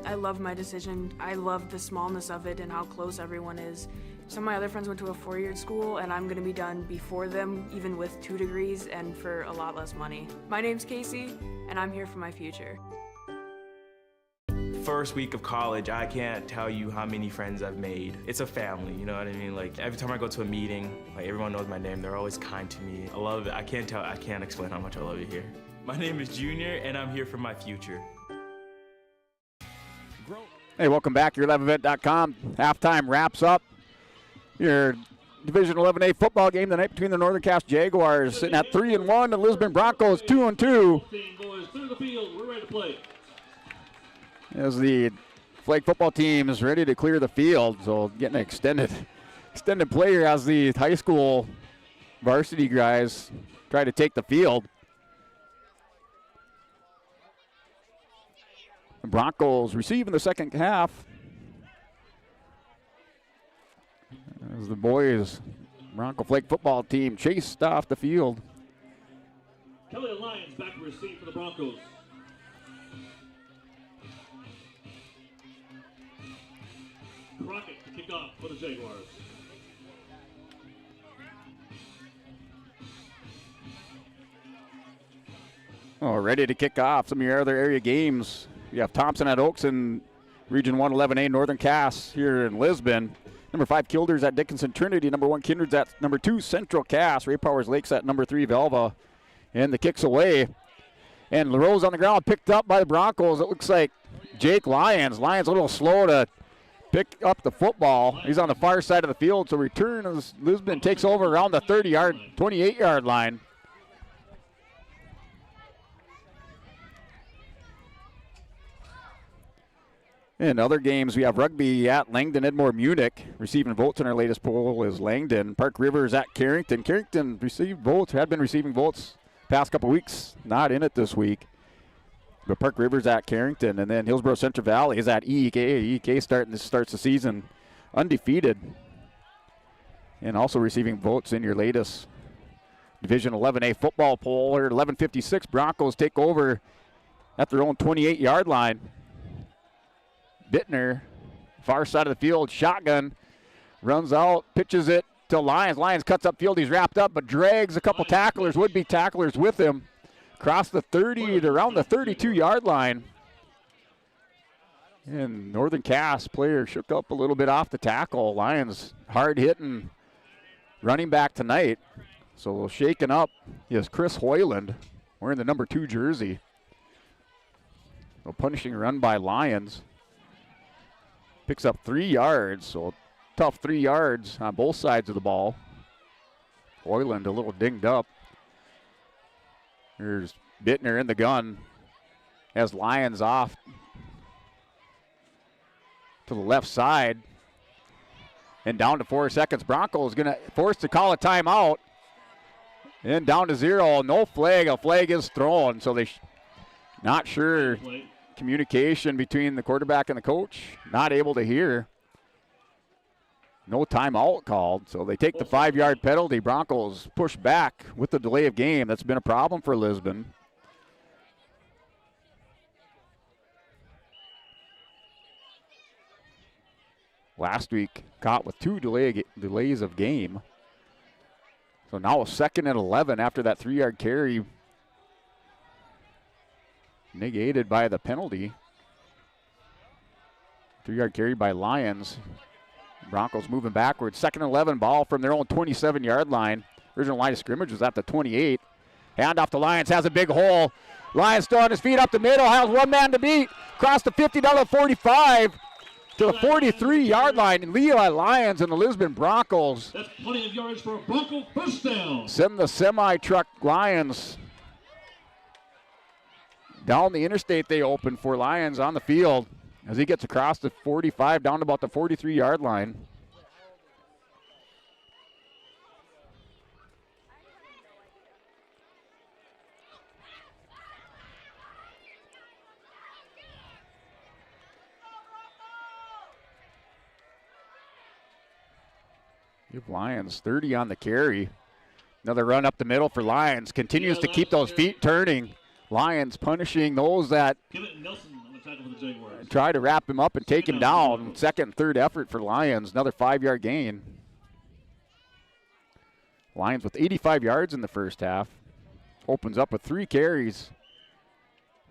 I love my decision. I love the smallness of it and how close everyone is. Some of my other friends went to a 4-year school, and I'm going to be done before them, even with 2 degrees and for a lot less money. My name's Casey, and I'm here for my future. First week of college, I can't tell you how many friends I've made. It's a family, you know what I mean? Like every time I go to a meeting, like everyone knows my name. They're always kind to me. I love it. I can't explain how much I love it here. My name is Junior, and I'm here for my future. Hey, welcome back. Your 11event.com. Halftime wraps up your Division 11A football game tonight between the Northern Cass Jaguars sitting at 3-1, the Lisbon Broncos 2-2. As the flag football team is ready to clear the field, so getting an extended player as the high school varsity guys try to take the field. The Broncos receive in the second half. As the boys, Bronco flag football team chased off the field. Kelly Lyons back to receive for the Broncos. Crockett to kick off for the Jaguars. Oh, ready to kick off some of your other area games. You have Thompson at Oaks in Region 1 11A, Northern Cass here in Lisbon. Number 5, Kilders at Dickinson Trinity. Number 1, Kindred's at number 2, Central Cass. Ray Powers Lakes at number 3, Velva. And the kicks away. And LaRose on the ground, picked up by the Broncos. It looks like Jake Lyons. Lyons a little slow to pick up the football. He's on the far side of the field. So return as Lisbon takes over around the 28-yard line. In other games, we have rugby at Langdon, Edmore, Munich. Receiving votes in our latest poll is Langdon. Park Rivers at Carrington. Carrington received votes, had been receiving votes past couple weeks. Not in it this week. But Park Rivers at Carrington. And then Hillsborough Central Valley is at EEK. EEK starts the season undefeated. And also receiving votes in your latest Division 11A football poll. Here at 11:56, Broncos take over at their own 28-yard line. Bittner, far side of the field, shotgun, runs out, pitches it to Lyons. Lyons cuts up field, he's wrapped up, but drags a couple tacklers, would-be tacklers with him. Across the 30 to around the 32-yard line. And Northern Cass player shook up a little bit off the tackle. Lyons hard-hitting running back tonight. So shaken up is Chris Hoyland wearing the number 2 jersey. A punishing run by Lyons. Picks up 3 yards, so tough 3 yards on both sides of the ball. Hoyland a little dinged up. Here's Bittner in the gun. Has Lyons off to the left side. And down to 4 seconds. Broncos going to force to call a timeout. And down to 0. No flag. A flag is thrown. So they not sure. Communication between the quarterback and the coach. Not able to hear. No timeout called, so they take the 5-yard penalty. Broncos push back with the delay of game. That's been a problem for Lisbon. Last week, caught with 2 delays of game. So now a 2nd and 11 after that 3-yard carry. Negated by the penalty. 3-yard carry by Lions. Broncos moving backwards. 2nd and 11, ball from their own 27-yard line. Original line of scrimmage was at the 28. Hand off to Lions, has a big hole. Lions still on his feet up the middle, has one man to beat. Across the 50 down to 45 to the 43-yard line. And Eli Lions and the Lisbon Broncos. That's plenty of yards for a Bronco first down. Send the semi-truck Lions down the interstate. They open for Lions on the field as he gets across the 45 down to about the 43-yard line. Give Lions 30 on the carry. Another run up the middle for Lions. Continues to keep those feet turning. Lions punishing those that try to wrap him up and take him down. 2nd and 3rd effort for Lions. Another 5-yard gain. Lions with 85 yards in the first half. Opens up with 3 carries.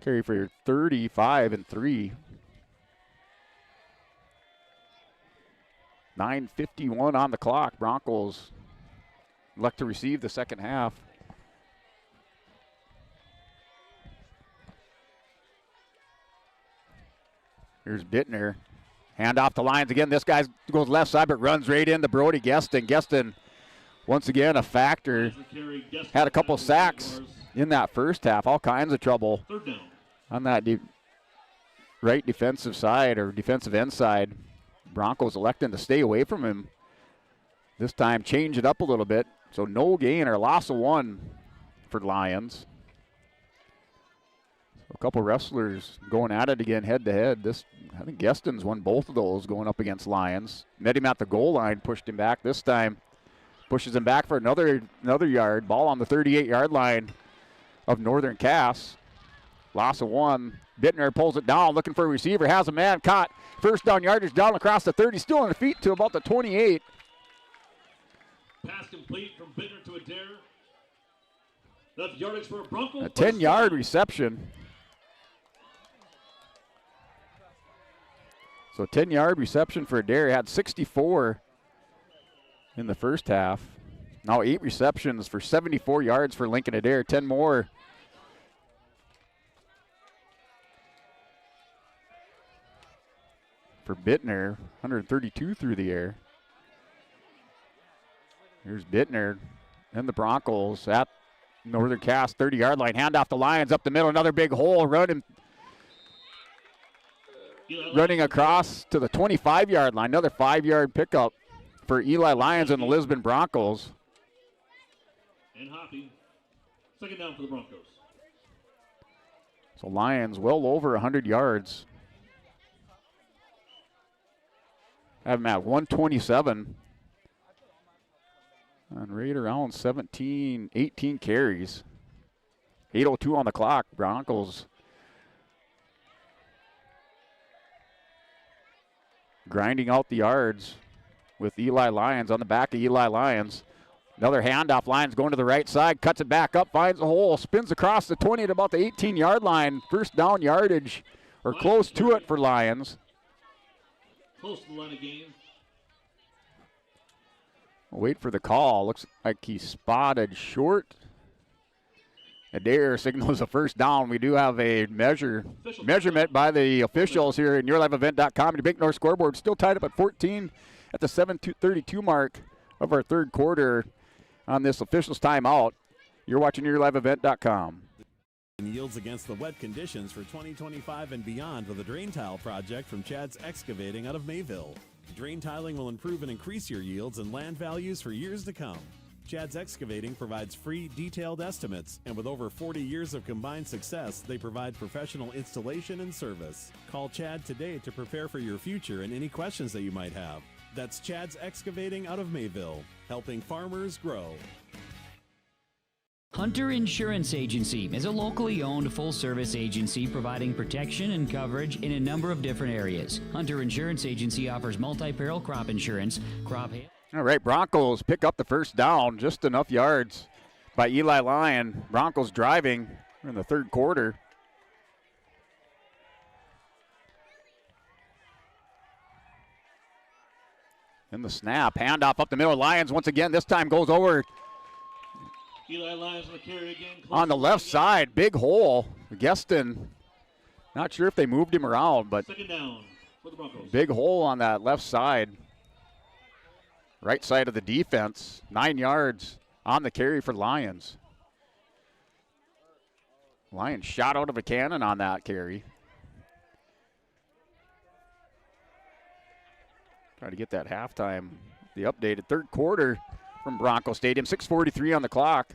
Carry for 35 and 3. 9:51 on the clock. Broncos elect to receive the second half. Here's Bittner. Hand off to Lions again. This guy goes left side but runs right into Brody Gueston. Gueston, once again, a factor. Had a couple sacks in that first half. All kinds of trouble on that right defensive side or defensive end side. Broncos electing to stay away from him. This time change it up a little bit. So no gain or loss of 1 for Lions. A couple wrestlers going at it again head to head. I think Gueston's won both of those going up against Lions. Met him at the goal line, pushed him back. This time pushes him back for another yard. Ball on the 38-yard line of Northern Cass. Loss of 1. Bittner pulls it down, looking for a receiver. Has a man caught. First down yardage down across the 30. Still on the feet to about the 28. Pass complete from Bittner to Adair. That's yardage for a Bronco. A 10-yard reception. So 10-yard reception for Adair. Had 64 in the first half. Now 8 receptions for 74 yards for Lincoln Adair. 10 more. For Bittner, 132 through the air. Here's Bittner and the Broncos at Northern Cass 30-yard line. Hand off the Lions up the middle. Another big hole running across to the 25-yard line. Another 5-yard pickup for Eli Lions and the Lisbon Broncos. And Hoppy. Second down for the Broncos. So Lions well over 100 yards. Have them at 127. And right around 18 carries. 8:02 on the clock. Broncos grinding out the yards with Eli Lions on the back of Eli Lions. Another handoff. Lions going to the right side. Cuts it back up. Finds a hole. Spins across the 20 at about the 18-yard line. First down yardage or close to it for Lions. Close to the line of game. Wait for the call. Looks like he spotted short. Adair signals a first down. We do have a measurement by the officials here in YourLiveEvent.com. The Big North scoreboard still tied up at 14 at the 7:32 mark of our third quarter on this officials timeout. You're watching YourLiveEvent.com. Yields against the wet conditions for 2025 and beyond with a drain tile project from Chad's Excavating out of Mayville. Drain tiling will improve and increase your yields and land values for years to come. Chad's Excavating provides free, detailed estimates, and with over 40 years of combined success, they provide professional installation and service. Call Chad today to prepare for your future and any questions that you might have. That's Chad's Excavating out of Mayville, helping farmers grow. Hunter Insurance Agency is a locally owned full-service agency providing protection and coverage in a number of different areas. Hunter Insurance Agency offers multi-peril crop insurance, crop hail. All right, Broncos pick up the first down, just enough yards by Eli Lyon. Broncos driving in the third quarter. In the snap, handoff up the middle. Lions once again, this time goes over Eli Lyons on the carry again. on the left side. Big hole. Geston, not sure if they moved him around, but Second down for the Broncos. big hole on that left side. Right side of the defense. 9 yards on the carry for Lions. Lions shot out of a cannon on that carry. Try to get that halftime, the updated third quarter from Bronco Stadium. 6:43 on the clock.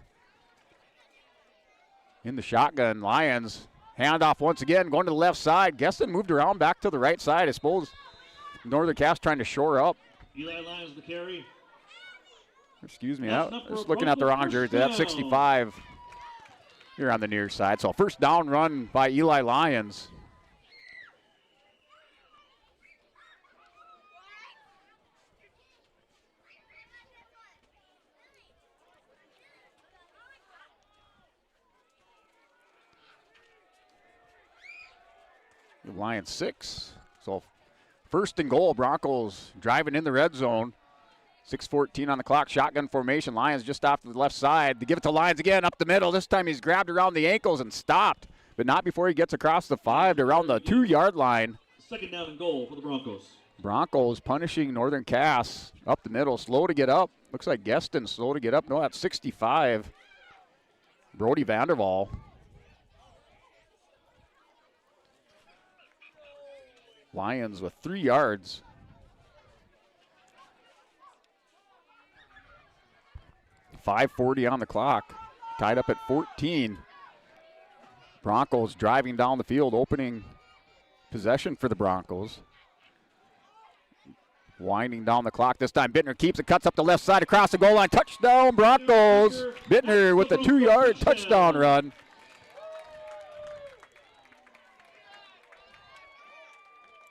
In the shotgun, Lions. Handoff once again, going to the left side. Geston moved around back to the right side. I suppose Northern Cast trying to shore up. Eli Lyons the carry. Excuse me, I was looking at the wrong jersey. That's 65 here on the near side. So first down run by Eli Lyons. Lions 6. So first and goal, Broncos driving in the red zone. 6:14 on the clock, shotgun formation. Lions just off to the left side. They give it to Lions again, up the middle. This time he's grabbed around the ankles and stopped, but not before he gets across the 5 to around the 2-yard line. Second down and goal for the Broncos. Broncos punishing Northern Cass up the middle, slow to get up. Looks like Geston slow to get up. No, that's 65. Brody Vanderval. Lions with 3 yards. .540 on the clock. Tied up at 14. Broncos driving down the field, opening possession for the Broncos. Winding down the clock this time. Bittner keeps it, cuts up the left side across the goal line. Touchdown, Broncos. Bittner with the 2-yard touchdown run.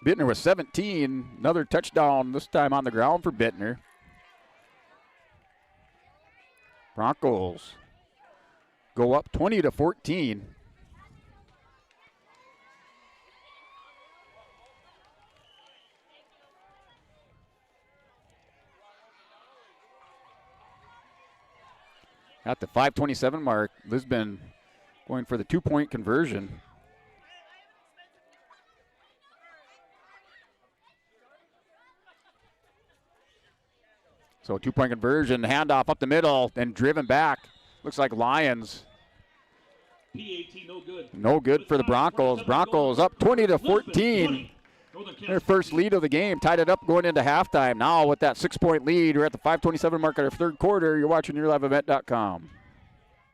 Bittner with 17. Another touchdown, this time on the ground for Bittner. Broncos go up 20-14. At the 5:27 mark, Lisbon going for the 2-point conversion. So 2-point conversion, handoff up the middle, then driven back. Looks like Lions. PAT no good. No good for the Broncos. Broncos up 20-14. Their first lead of the game, tied it up going into halftime. Now with that 6-point lead, we're at the 5:27 mark of our third quarter. You're watching YourLiveEvent.com.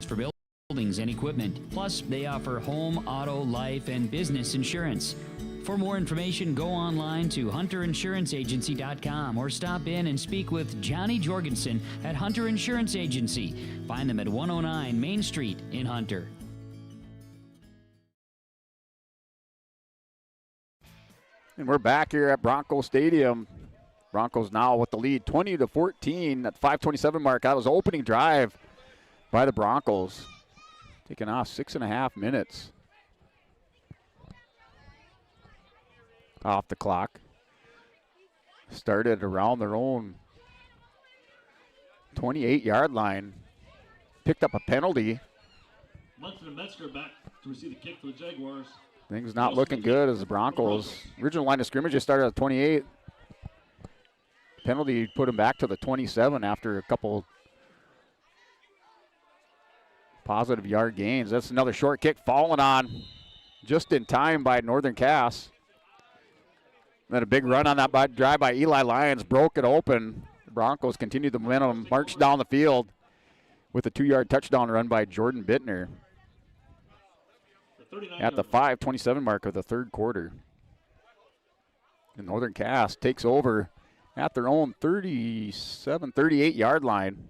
For buildings and equipment. Plus, they offer home, auto, life, and business insurance. For more information, go online to hunterinsuranceagency.com or stop in and speak with Johnny Jorgensen at Hunter Insurance Agency. Find them at 109 Main Street in Hunter. And we're back here at Bronco Stadium. Broncos now with the lead 20-14 at the 5:27 mark. That was the opening drive by the Broncos. Taking off 6.5 minutes off the clock. Started around their own 28-yard line. Picked up a penalty. Munson and Metzger back to receive the kick for the Jaguars. Things not looking good as the Broncos. Original line of scrimmage just started at 28. Penalty put him back to the 27 after a couple positive yard gains. That's another short kick falling on just in time by Northern Cass. Then a big run on that drive by Eli Lyons, broke it open. The Broncos continued the momentum, marched down the field with a 2-yard touchdown run by Jordan Bittner at the 5:27 mark of the third quarter. And Northern Cass takes over at their own 37, 38-yard line.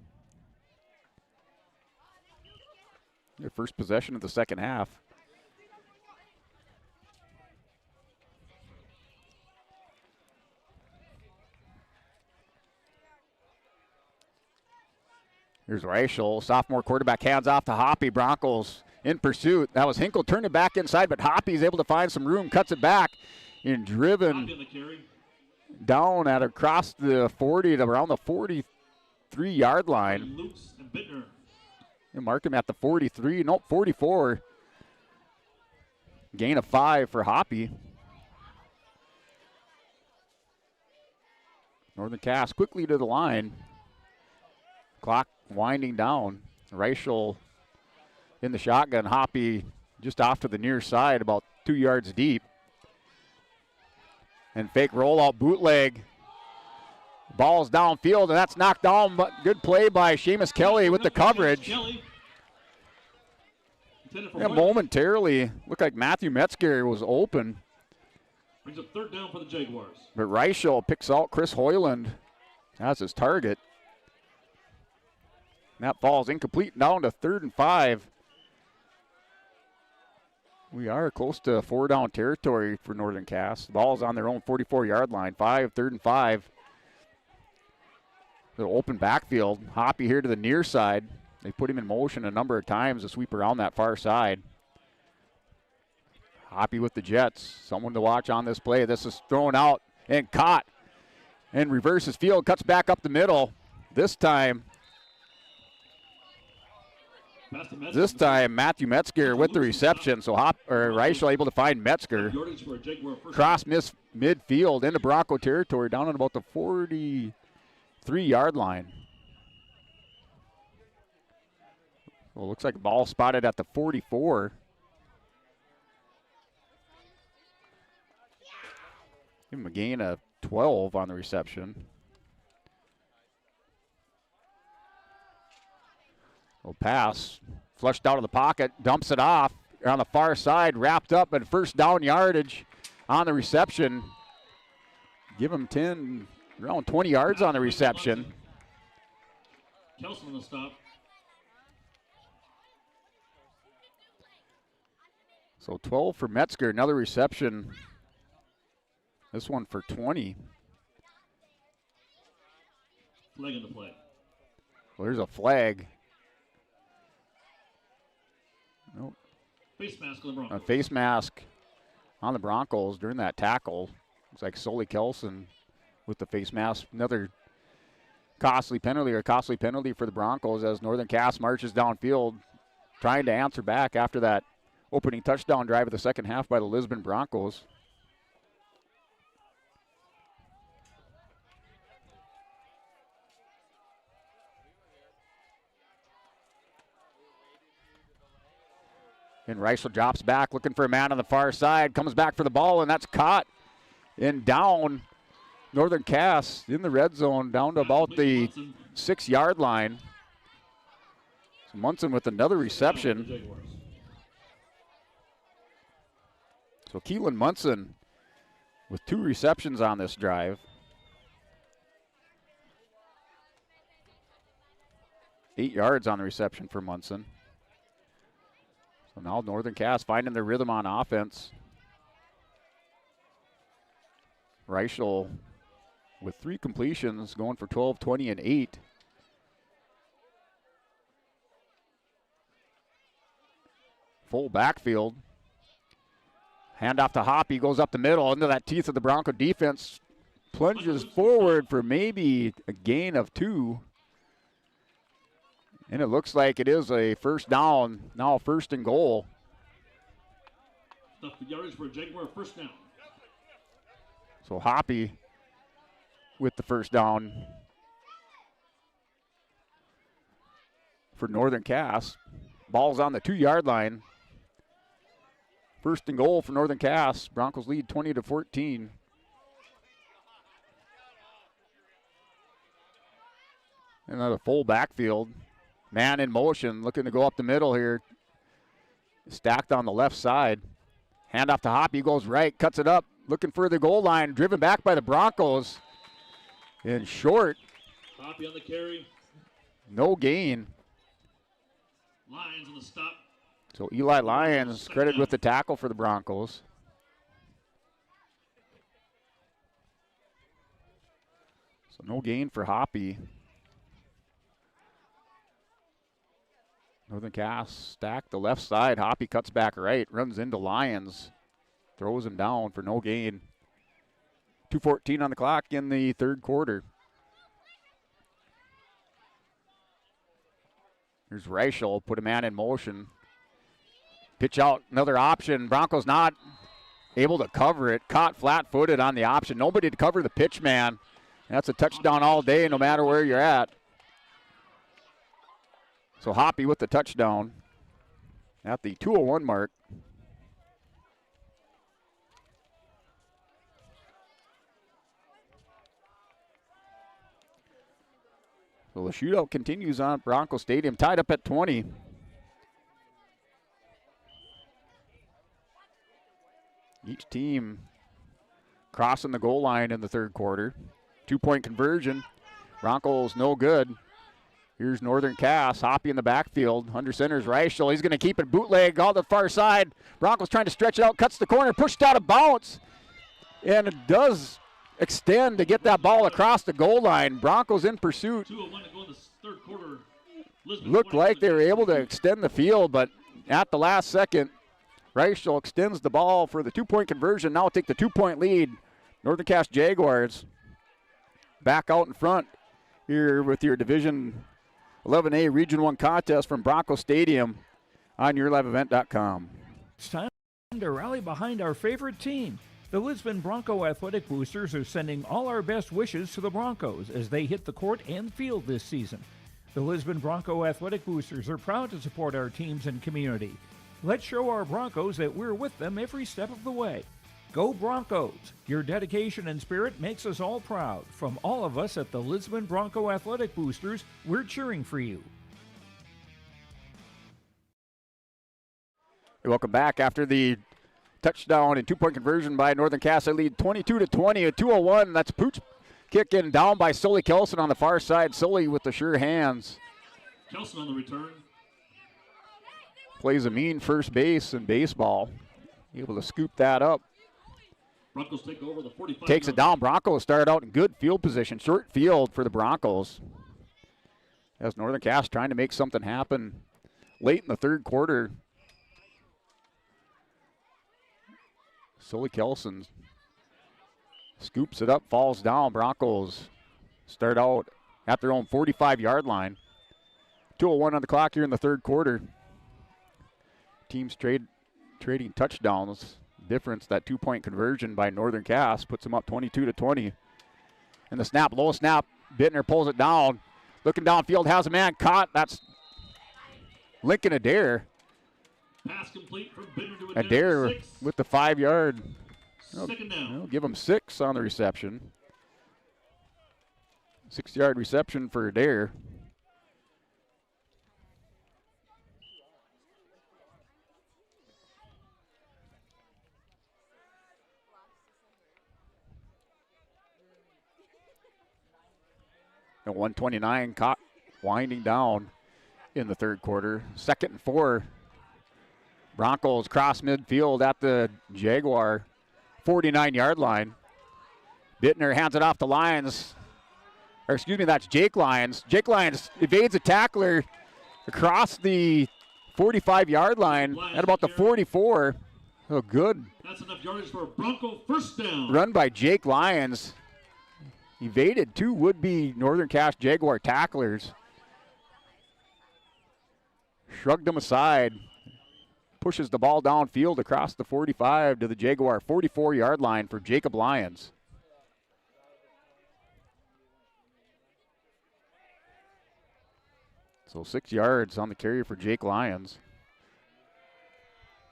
Their first possession of the second half. Here's Reichel, sophomore quarterback, hands off to Hoppy. Broncos in pursuit. That was Hinkle, turned it back inside, but Hoppy's able to find some room, cuts it back, and driven down at across the 40 to around the 43-yard line. And mark him at the 43, nope, 44. Gain of 5 for Hoppy. Northern Cass quickly to the line. Clock winding down. Reichel in the shotgun. Hoppy just off to the near side, about 2 yards deep. And fake rollout bootleg. Ball's downfield, and that's knocked down, but good play by Seamus Kelly with the coverage. Yeah, momentarily, looked like Matthew Metzger was open. Brings up third down for the Jaguars. But Reichel picks out Chris Hoyland as his target. And that falls incomplete down to 3rd and 5. We are close to 4-down territory for Northern Cass. The ball's on their own 44-yard line. 3rd and 5. The open backfield. Hoppy here to the near side. They put him in motion a number of times to sweep around that far side. Hoppy with the Jets. Someone to watch on this play. This is thrown out and caught. And reverses field. Cuts back up the middle. This time Matthew Metzger with the reception. So Reichel able to find Metzger. Cross midfield into Bronco territory down on about the 43-yard line. Well, looks like a ball spotted at the 44. Give him a gain of 12 on the reception. Little pass, flushed out of the pocket, dumps it off on the far side, wrapped up at first down yardage on the reception. Give him around 20 yards on the reception. Kelson on the stop. So 12 for Metzger, another reception. This one for 20. Flag in the play. Well, there's a flag. Nope. Face mask on the Broncos. A face mask on the Broncos during that tackle. Looks like Sully Kelson with the face mask. Another costly penalty for the Broncos as Northern Cass marches downfield trying to answer back after that opening touchdown drive of the second half by the Lisbon Broncos. And Reichel drops back, looking for a man on the far side, comes back for the ball, and that's caught and down. Northern Cass in the red zone, down to about the 6-yard line. So Munson with another reception. So Keelan Munson with 2 receptions on this drive. 8 yards on the reception for Munson. So now Northern Cass finding their rhythm on offense. Reichel with 3 completions, going for 12, 20, and 8. Full backfield. Handoff to Hoppy, goes up the middle into that teeth of the Bronco defense. Plunges forward for maybe a gain of 2. And it looks like it is a first down, now 1st and goal. Stuff the yardage for a Jaguar first down. So Hoppy with the first down for Northern Cass. Ball's on the 2-yard line. 1st and goal for Northern Cass. Broncos lead 20-14. Another full backfield. Man in motion, looking to go up the middle here. Stacked on the left side. Handoff to Hoppy, goes right, cuts it up, looking for the goal line, driven back by the Broncos. And short. Hoppy on the carry. No gain. Lions on the stop. So Eli Lyons credited with the tackle for the Broncos. So no gain for Hoppy. Northern Cass stacked the left side. Hoppy cuts back right, runs into Lyons, throws him down for no gain. 2:14 on the clock in the third quarter. Here's Reichel, put a man in motion. Pitch out, another option. Broncos not able to cover it. Caught flat-footed on the option. Nobody to cover the pitch man. That's a touchdown all day, no matter where you're at. So Hoppy with the touchdown at the 2:01 mark. So the shootout continues on Bronco Stadium, tied up at 20. Each team crossing the goal line in the third quarter. 2-point conversion. Broncos no good. Here's Northern Cass. Hoppy in the backfield. Under center's Reichel. He's going to keep it bootleg all the far side. Broncos trying to stretch it out. Cuts the corner. Pushed out of bounds. And it does extend to get that ball across the goal line. Broncos in pursuit. 2:01 to go in the third quarter. Lisbon Looked like they were able to extend the field, but at the last second, Reichel extends the ball for the 2-point conversion. Now take the 2-point lead. Northern Cass Jaguars back out in front here with your Division 11A Region 1 contest from Bronco Stadium on yourliveevent.com. It's time to rally behind our favorite team. The Lisbon Bronco Athletic Boosters are sending all our best wishes to the Broncos as they hit the court and field this season. The Lisbon Bronco Athletic Boosters are proud to support our teams and community. Let's show our Broncos that we're with them every step of the way. Go Broncos! Your dedication and spirit makes us all proud. From all of us at the Lisbon Bronco Athletic Boosters, we're cheering for you. Welcome back after the touchdown and 2-point conversion by Northern Cass. They lead 22-20 at 2:01. That's Pooch kicking down by Sully Kelson on the far side. Sully with the sure hands. Kelson on the return. Plays a mean first base in baseball. Able to scoop that up. Broncos take over the 45. Takes it down. Broncos started out in good field position. Short field for the Broncos. As Northern Cass trying to make something happen late in the third quarter. Sully Kelson scoops it up, falls down. Broncos start out at their own 45-yard line. 2:01 on the clock here in the third quarter. Teams trading touchdowns. Difference, that 2-point conversion by Northern Cass puts them up 22-20. And the snap, low snap. Bittner pulls it down. Looking downfield, has a man caught. That's Lincoln Adair. Pass complete from Bittner to Adair with the 5-yard. Second down. Give him 6 on the reception. 6-yard reception for Adair. And 129 caught winding down in the third quarter. 2nd and 4. Broncos cross midfield at the Jaguar 49-yard line. Bittner hands it off to Lyons. Or excuse me, that's Jake Lyons. Jake Lyons evades a tackler across the 45-yard line at about the 44. Oh, good. That's enough yardage for a Bronco first down. Run by Jake Lyons. Evaded 2 would-be Northern Cass Jaguar tacklers. Shrugged them aside. Pushes the ball downfield across the 45 to the Jaguar 44-yard line for Jacob Lyons. So 6 yards on the carry for Jake Lyons.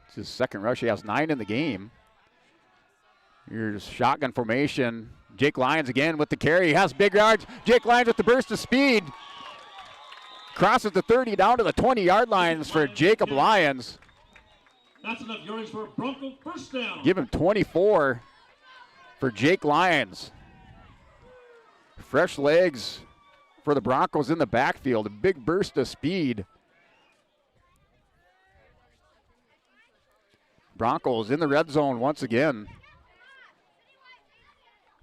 It's his second rush. He has 9 in the game. Here's shotgun formation. Jake Lyons again with the carry. He has big yards. Jake Lyons with the burst of speed. Crosses the 30 down to the 20-yard lines for Jacob Lyons. That's enough yardage for a Bronco first down. Give him 24 for Jake Lyons. Fresh legs for the Broncos in the backfield. A big burst of speed. Broncos in the red zone once again.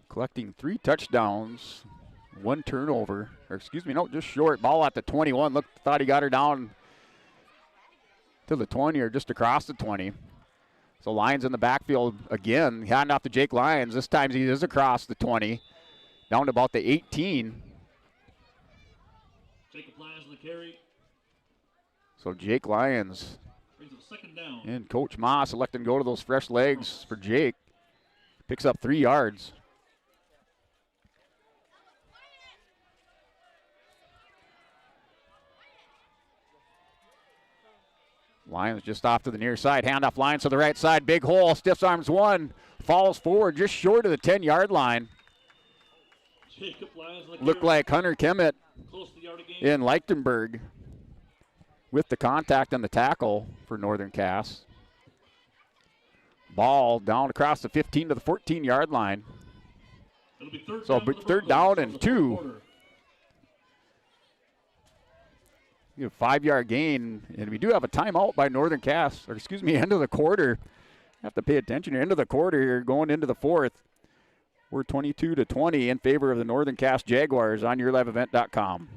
Collecting 3 touchdowns, 1 turnover. Or excuse me, no, just short. Ball at the 21. Thought he got her down to the 20 or just across the 20. So Lyons in the backfield again. Handing off to Jake Lyons. This time he is across the 20. Down to about the 18. Jacob Lyons on the carry. So Jake Lyons Brings up second down. and Coach Moss electing to go to those fresh legs for Jake. Picks up 3 yards. Lyons just off to the near side. Handoff Lyons to the right side. Big hole. Stiffs arms one. Falls forward just short of the 10-yard line. Jacob Lyons on the Looked carry. like Hunter Kemet Close to the yard again. in Lichtenberg with the contact and the tackle for Northern Cass. Ball down across the 15 to the 14-yard line. It'll be third So down for the third Broncos down in the and fourth 2. quarter. You have 5-yard gain, and we do have a timeout by Northern Cass, or excuse me, end of the quarter. Have to pay attention here. End of the quarter here, going into the fourth. We're 22-20 in favor of the Northern Cass Jaguars on yourliveevent.com.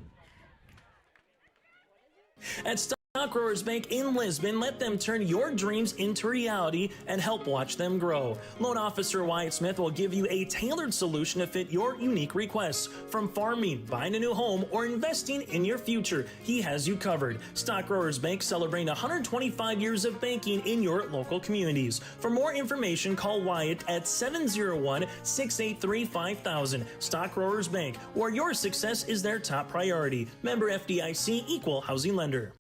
At Stock Growers Bank in Lisbon, let them turn your dreams into reality and help watch them grow. Loan Officer Wyatt Smith will give you a tailored solution to fit your unique requests. From farming, buying a new home, or investing in your future, he has you covered. Stock Growers Bank celebrating 125 years of banking in your local communities. For more information, call Wyatt at 701-683-5000. Stock Growers Bank, where your success is their top priority. Member FDIC, Equal Housing Lender.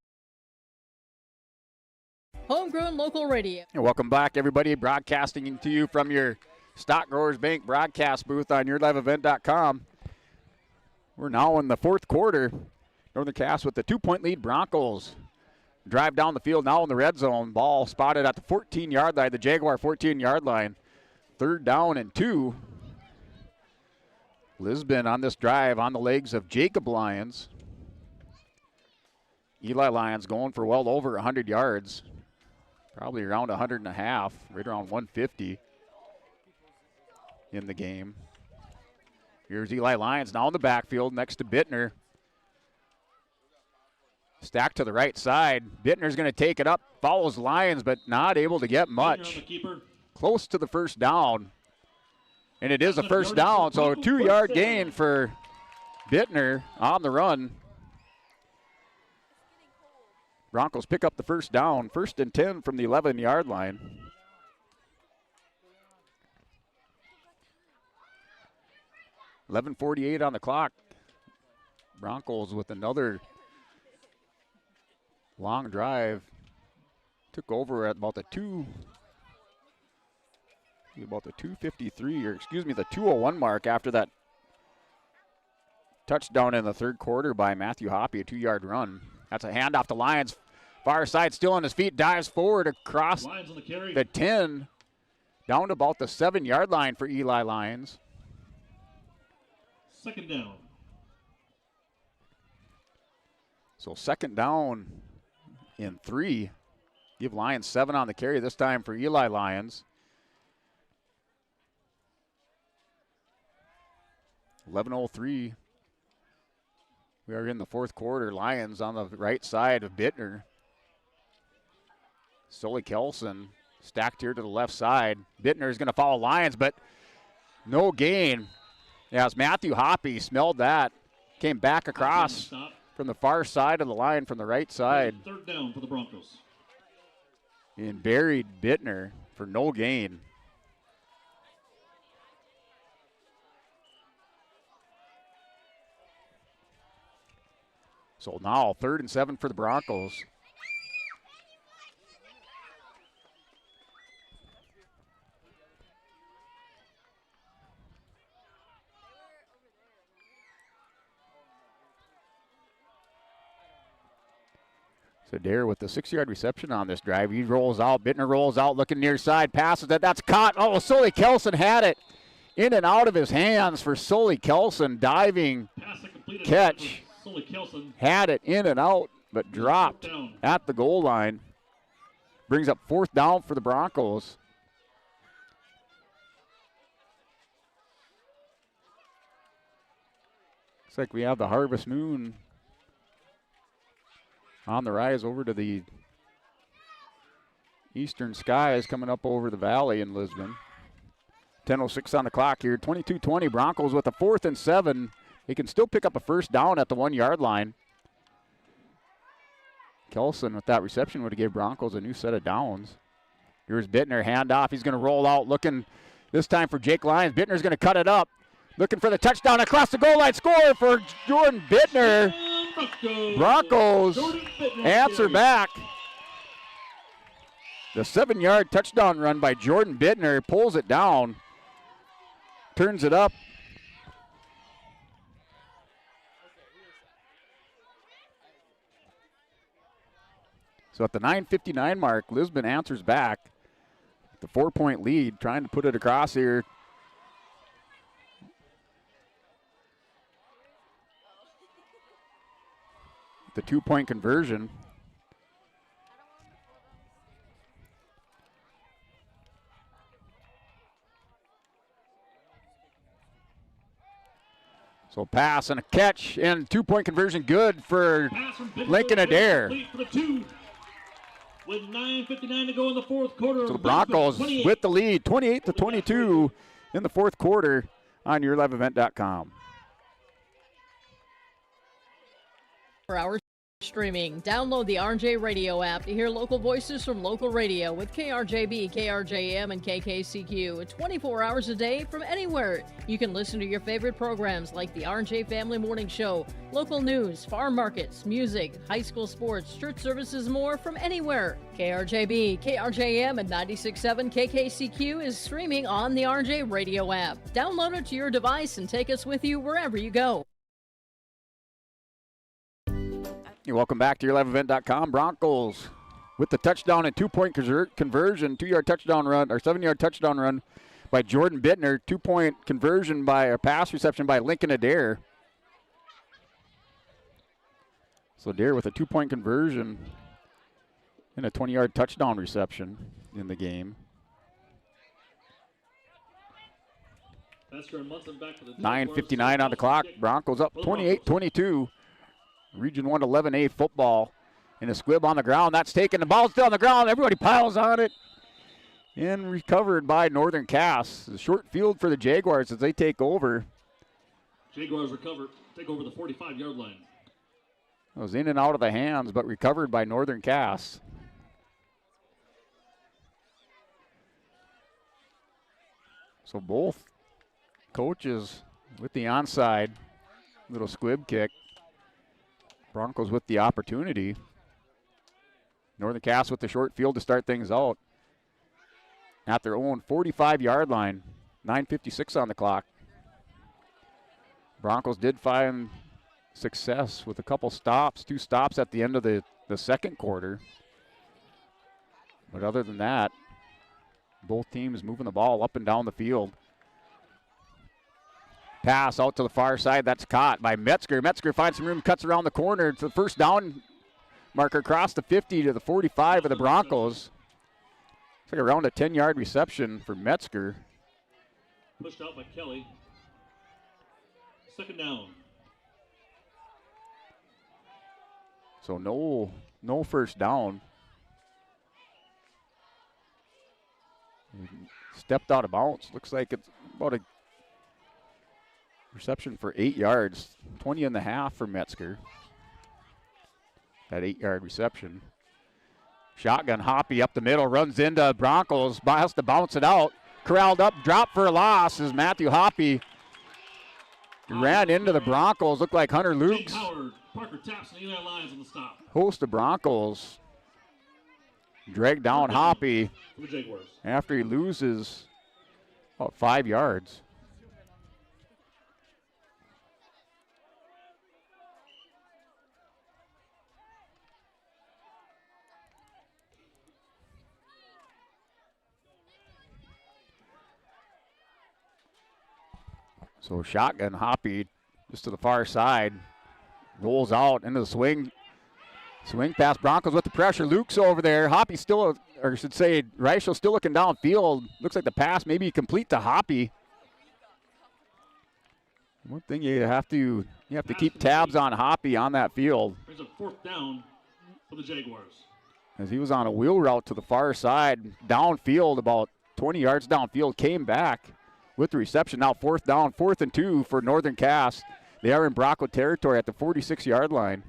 Homegrown local radio. And welcome back, everybody. Broadcasting to you from your Stock Growers Bank broadcast booth on yourliveevent.com. We're now in the fourth quarter. Northern Cass with the 2-point lead. Broncos drive down the field now in the red zone. Ball spotted at the 14-yard line, the Jaguar 14-yard line. Third down and 2. Lisbon on this drive on the legs of Jacob Lyons. Eli Lyons going for well over 100 yards. Probably around 100.5, right around 150 in the game. Here's Eli Lyons now in the backfield next to Bittner. Stacked to the right side. Bittner's going to take it up, follows Lyons, but not able to get much. Close to the first down. And it is a first down, so a 2-yard gain for Bittner on the run. Broncos pick up the first down, 1st and 10 from the 11-yard line. .48 on the clock. Broncos with another long drive. Took over at about the 2:53, or excuse me, the 2:01 mark after that touchdown in the third quarter by Matthew Hoppy, a 2-yard run. That's a handoff to Lyons. Far side still on his feet, dives forward across the 10, down to about the 7-yard line for Eli Lyons. Second down. So second down in 3. Give Lyons 7 on the carry this time for Eli Lyons. 11:03. We are in the fourth quarter. Lyons on the right side of Bittner. Sully Kelson stacked here to the left side. Bittner is going to follow Lyons, but no gain. As Matthew Hoppy smelled that, came back across from the far side of the line from the right side. Third down for the Broncos. And buried Bittner for no gain. So now 3rd and 7 for the Broncos. So Dare with the 6-yard reception on this drive. He rolls out. Bittner rolls out, looking near side, passes it. That's caught. Oh, Sully Kelson had it. in and out of his hands for Sully Kelson. Diving catch. Had it in and out, but dropped at the goal line. Brings up 4th down for the Broncos. Looks like we have the Harvest Moon on the rise over to the eastern skies, coming up over the valley in Lisbon. 10:06 on the clock here. 22-20 Broncos with a 4th and 7. They can still pick up a 1st down at the 1-yard line. Kelson with that reception would have gave Broncos a new set of downs. Here's Bittner, handoff. He's going to roll out, looking this time for Jake Lyons. Bittner's going to cut it up. Looking for the touchdown across the goal line. Score for Jordan Bittner. Broncos answer back. The 7-yard touchdown run by Jordan Bittner pulls it down. Turns it up. So at the 9:59 mark, Lisbon answers back. The 4-point lead, trying to put it across here. The 2-point conversion. So pass and a catch and 2-point conversion good for Lincoln Adair. With 9:59 to go in the 4th quarter. So the Broncos with the lead, 28-22 in the 4th quarter on yourliveevent.com. For our streaming, download the RJ Radio app to hear local voices from local radio with KRJB, KRJM, and KKCQ 24 hours a day from anywhere. You can listen to your favorite programs like the RJ Family Morning Show, local news, farm markets, music, high school sports, church services, more from anywhere. KRJB, KRJM, and 96.7 KKCQ is streaming on the RJ Radio app. Download it to your device and take us with you wherever you go. Welcome back to yourliveevent.com. Broncos with the touchdown and 2-point conversion, 2-yard touchdown run, or 7-yard touchdown run by Jordan Bittner. 2-point conversion by a pass reception by Lincoln Adair. So Adair with a 2-point conversion and a 20-yard touchdown reception in the game. 9:59 on the clock. Broncos up 28-22. Region 1 11A football. And a squib on the ground. That's taken. The ball's still on the ground. Everybody piles on it. And recovered by Northern Cass. A short field for the Jaguars as they take over. Jaguars take over the 45-yard line. It was in and out of the hands, but recovered by Northern Cass. So both coaches with the onside. Little squib kick. Broncos with the opportunity. Northern Cass with the short field to start things out. At their own 45-yard line. 9:56 on the clock. Broncos did find success with a couple stops, 2 stops at the end of the second quarter. But other than that, both teams moving the ball up and down the field. Pass out to the far side. That's caught by Metzger. Metzger finds some room, cuts around the corner to the first down marker across the 50 to the 45 of the Broncos. It's like around a 10-yard reception for Metzger. Pushed out by Kelly. 2nd down. So no first down. Stepped out of bounds. Looks like it's about a reception for 8 yards. 20 and a half for Metzger. That 8-yard reception. Shotgun Hoppy up the middle, runs into Broncos, has to bounce it out. Corralled up, drop for a loss as Matthew Hoppy ran into the Broncos. Looked like Hunter Lukes. Howard, Parker taps and Eli Lyons on the stop. Host of Broncos dragged down Hoppy For the Jaguars. after he loses about 5 yards. So shotgun Hoppy just to the far side. Rolls out into the swing. Swing past Broncos with the pressure. Luke's over there. Hoppy still, or I should say, Reichel still looking downfield. Looks like the pass maybe complete to Hoppy. One thing you have to keep tabs on Hoppy on that field. There's a 4th down for the Jaguars. As he was on a wheel route to the far side, downfield, about 20 yards downfield, came back with the reception. Now 4th down, 4th and 2 for Northern Cass. They are in Bronco territory at the 46-yard line.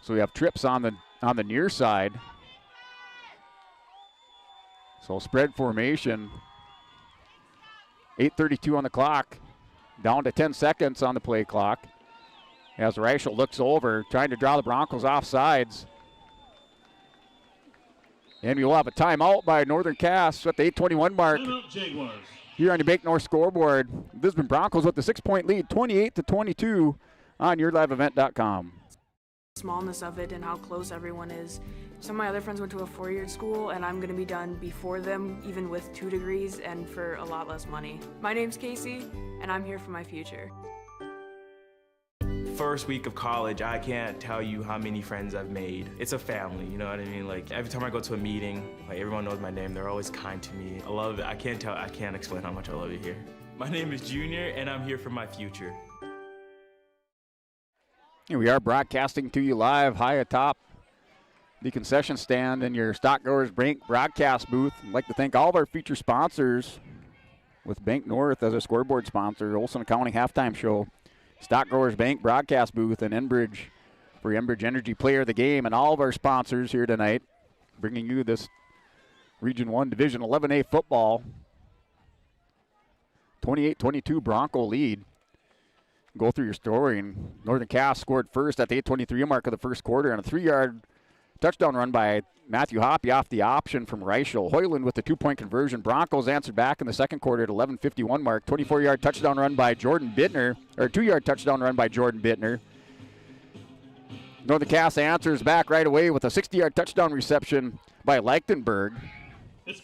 So we have trips on the near side. So spread formation. 8:32 on the clock. Down to 10 seconds on the play clock. As Reichel looks over, trying to draw the Broncos off sides. And we will have a timeout by Northern Cass at the 8:21 mark. Timeout Jaguars. Here on your Bank North scoreboard, Lisbon Broncos with the 6-point lead, 28-22 on yourliveevent.com. Smallness of it and how close everyone is. Some of my other friends went to a 4-year school, and I'm going to be done before them, even with 2 degrees and for a lot less money. My name's Casey, and I'm here for my future. First week of college, I can't tell you how many friends I've made. It's a family, you know what I mean? Like every time I go to a meeting, like everyone knows my name. They're always kind to me. I love it. I can't explain how much I love it here. My name is Junior, and I'm here for my future. Here we are broadcasting to you live high atop the concession stand in your Stock Growers Bank broadcast booth. I'd like to thank all of our feature sponsors with Bank North as a scoreboard sponsor, Olson County Halftime Show, Stock Growers Bank broadcast booth, and Enbridge for Enbridge Energy Player of the Game, and all of our sponsors here tonight bringing you this Region 1 Division 11A football. 28-22 Bronco lead. Go through your story, and Northern Cass scored first at the 8:23 mark of the first quarter on a 3-yard touchdown run by Matthew Hoppy off the option from Reichel. Hoyland with the 2-point conversion. Broncos answered back in the second quarter at 11:51 mark. 24-yard touchdown run by Jordan Bittner, or 2-yard touchdown run by Jordan Bittner. Northern Cass answers back right away with a 60-yard touchdown reception by Leichtenberg.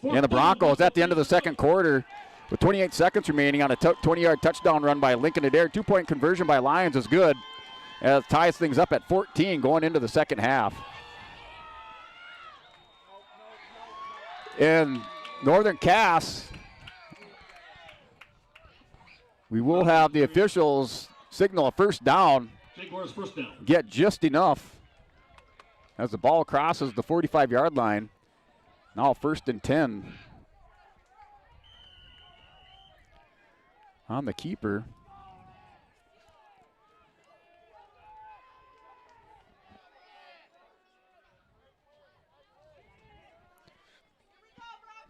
And the Broncos at the end of the second quarter, with 28 seconds remaining, on a 20-yard touchdown run by Lincoln Adair. 2-point conversion by Lions is good, as it ties things up at 14 going into the second half. In Northern Cass, we will have the officials signal a first down. Jaguars first down. Get just enough as the ball crosses the 45-yard line. Now 1st and 10 on the keeper.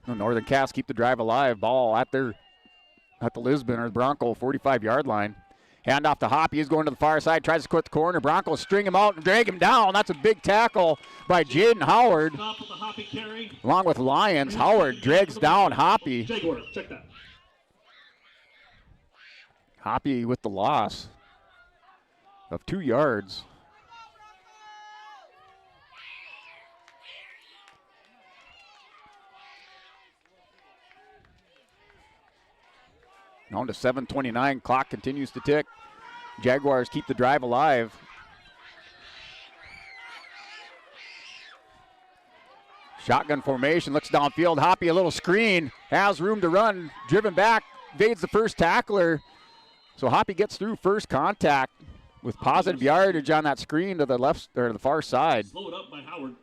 Northern Cass keep the drive alive. Ball at the Lisbon or the Bronco 45-yard line. Hand off to Hoppy. He's going to the far side. Tries to quit the corner. Broncos string him out and drag him down. That's a big tackle by Jaden Howard. Stop with the Hoppy carry. Along with Lions, Howard drags down Hoppy. Jaguars, check that. Hoppy with the loss of 2 yards. On to 7:29. Clock continues to tick. Jaguars keep the drive alive. Shotgun formation, looks downfield. Hoppy, a little screen, has room to run. Driven back, evades the first tackler. So Hoppy gets through first contact with positive yardage on that screen to the left or the far side. Slow it up by Howard.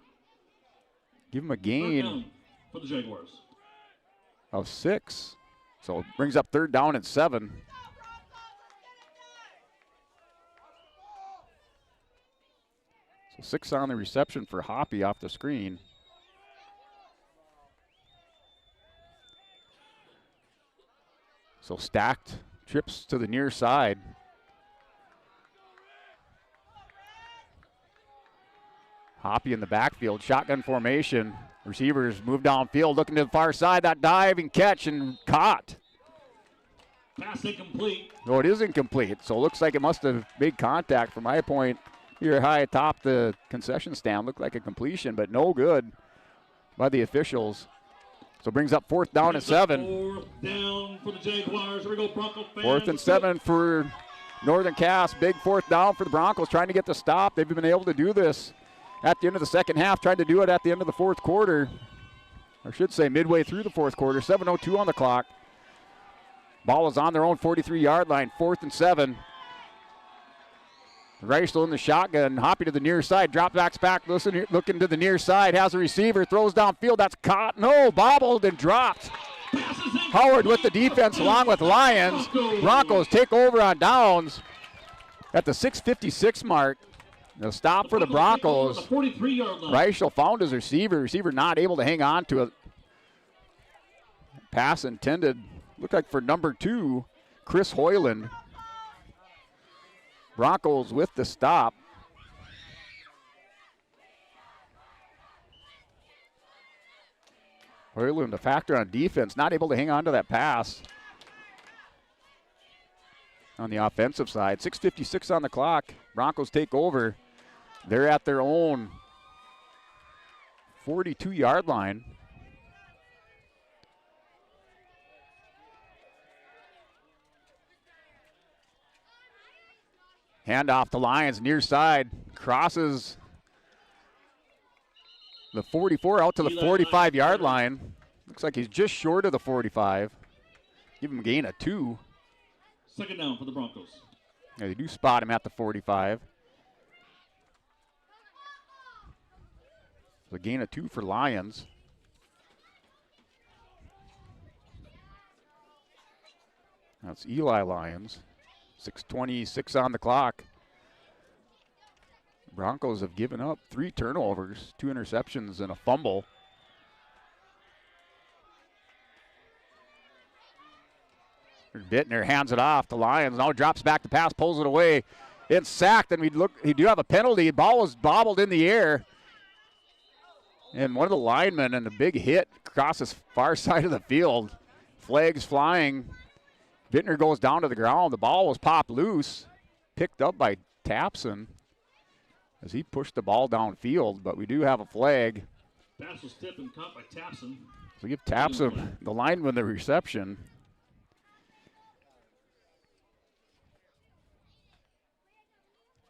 Give him a Third gain down for the Jaguars. of 6. So it brings up 3rd down and 7. So 6 on the reception for Hoppy off the screen. So stacked trips to the near side. Hoppy in the backfield, shotgun formation. Receivers move downfield, looking to the far side. That dive and catch and caught. Pass incomplete. No, it is incomplete. So it looks like it must have made contact from my point here high atop the concession stand. Looked like a completion, but no good by the officials. So brings up 4th down and 7. 4th down for the Jaguars. Here we go, Bronco fans. 4th and 7 for Northern Cass. Big 4th down for the Broncos, trying to get the stop. They've been able to do this at the end of the second half, tried to do it at the end of the 4th quarter. Or should say midway through the 4th quarter. 7:02 on the clock. Ball is on their own 43-yard line, 4th and 7. Reichel in the shotgun, hopping to the near side, drop backs back, looking to the near side, has a receiver, throws downfield, that's caught, no, bobbled and dropped. Howard with the defense along with Lyons. Broncos take over on downs at the 6:56 mark. The stop for the Broncos. Reichel found his receiver not able to hang on to it. Pass intended, looked like for number 2, Chris Hoyland. Broncos with the stop. Hoyland, a factor on defense, not able to hang on to that pass on the offensive side. 6:56 on the clock. Broncos take over. They're at their own 42-yard line. Handoff to Lyons, near side, crosses the 44 out to the 45-yard line. Looks like he's just short of the 45. Give him a gain of 2. 2nd down for the Broncos. Yeah, they do spot him at the 45. So a gain of 2 for Lyons. That's Eli Lyons. 6:26 on the clock. Broncos have given up 3 turnovers, 2 interceptions, and a fumble. Bittner hands it off to Lyons. Now drops back to pass, pulls it away. It's sacked, and he do have a penalty. Ball was bobbled in the air. And one of the linemen, and a big hit across the far side of the field. Flags flying. Bittner goes down to the ground. The ball was popped loose, picked up by Tapson as he pushed the ball downfield, but we do have a flag. Pass was tipped and caught by Tapson. So give Tapson, the lineman, the reception.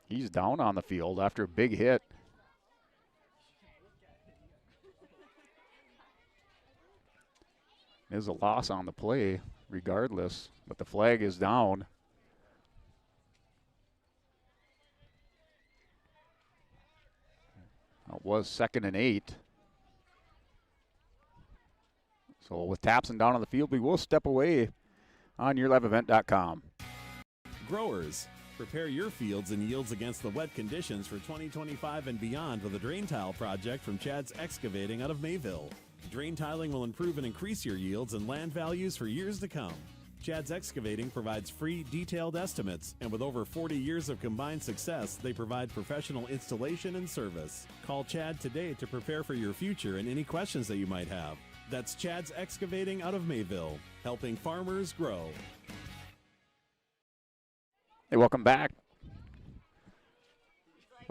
He's down on the field after a big hit. There's a loss on the play regardless, but the flag is down. It was 2nd and 8. So with Tapson down on the field, we will step away on yourliveevent.com. Growers, prepare your fields and yields against the wet conditions for 2025 and beyond with a drain tile project from Chad's Excavating out of Mayville. Drain tiling will improve and increase your yields and land values for years to come. Chad's Excavating provides free, detailed estimates, and with over 40 years of combined success, they provide professional installation and service. Call Chad today to prepare for your future and any questions that you might have. That's Chad's Excavating out of Mayville, helping farmers grow. Hey, welcome back.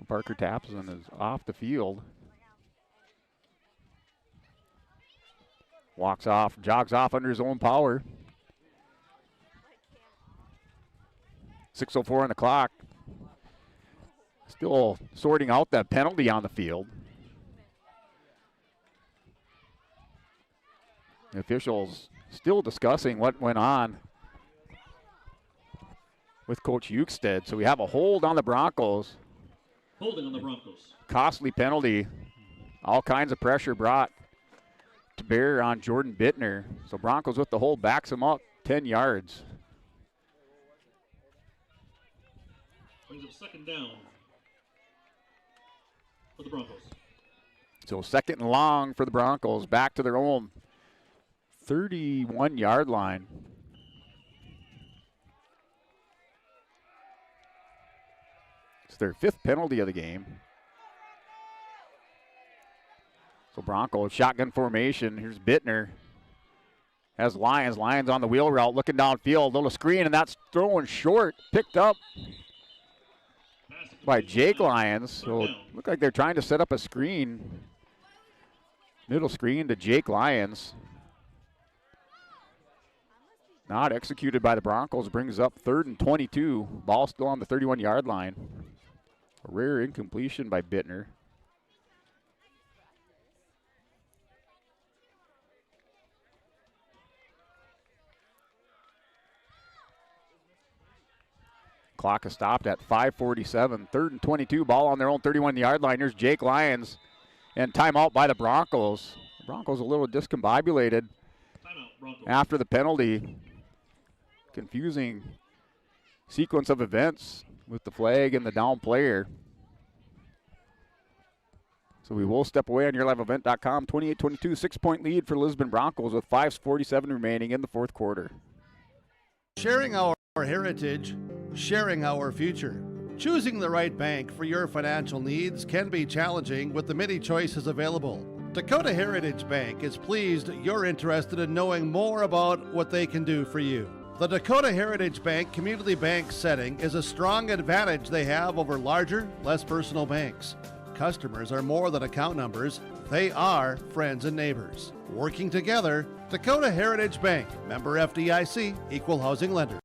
Parker Tapson is off the field. Walks off, jogs off under his own power. 6:04 on the clock. Still sorting out that penalty on the field. The officials still discussing what went on with Coach Euchstead. So we have a hold on the Broncos. Holding on the Broncos. Costly penalty. All kinds of pressure brought to bear on Jordan Bittner. So Broncos with the hold backs him up 10 yards. Brings up 2nd down for the Broncos. So 2nd and long for the Broncos, back to their own 31-yard line. It's their 5th penalty of the game. So Broncos, shotgun formation. Here's Bittner. Has Lyons. Lyons on the wheel route, looking downfield. Little screen, and that's throwing short. Picked up by Jake Lyons. So look like they're trying to set up a screen. Middle screen to Jake Lyons. Not executed by the Broncos. Brings up 3rd and 22. Ball still on the 31-yard line. A rare incompletion by Bittner. Clock is stopped at 5:47. 3rd and 22. Ball on their own 31-yard line. Here's Jake Lyons. And timeout by the Broncos. The Broncos a little discombobulated after the penalty. Confusing sequence of events with the flag and the down player. So we will step away on yourliveevent.com. 28-22, 6-point lead for Lisbon Broncos with 5:47 remaining in the fourth quarter. Sharing our heritage, sharing our future. Choosing the right bank for your financial needs can be challenging with the many choices available. Dakota Heritage Bank is pleased you're interested in knowing more about what they can do for you. The Dakota Heritage Bank community bank setting is a strong advantage they have over larger, less personal banks. Customers are more than account numbers, they are friends and neighbors. Working together, Dakota Heritage Bank, member FDIC, equal housing lender.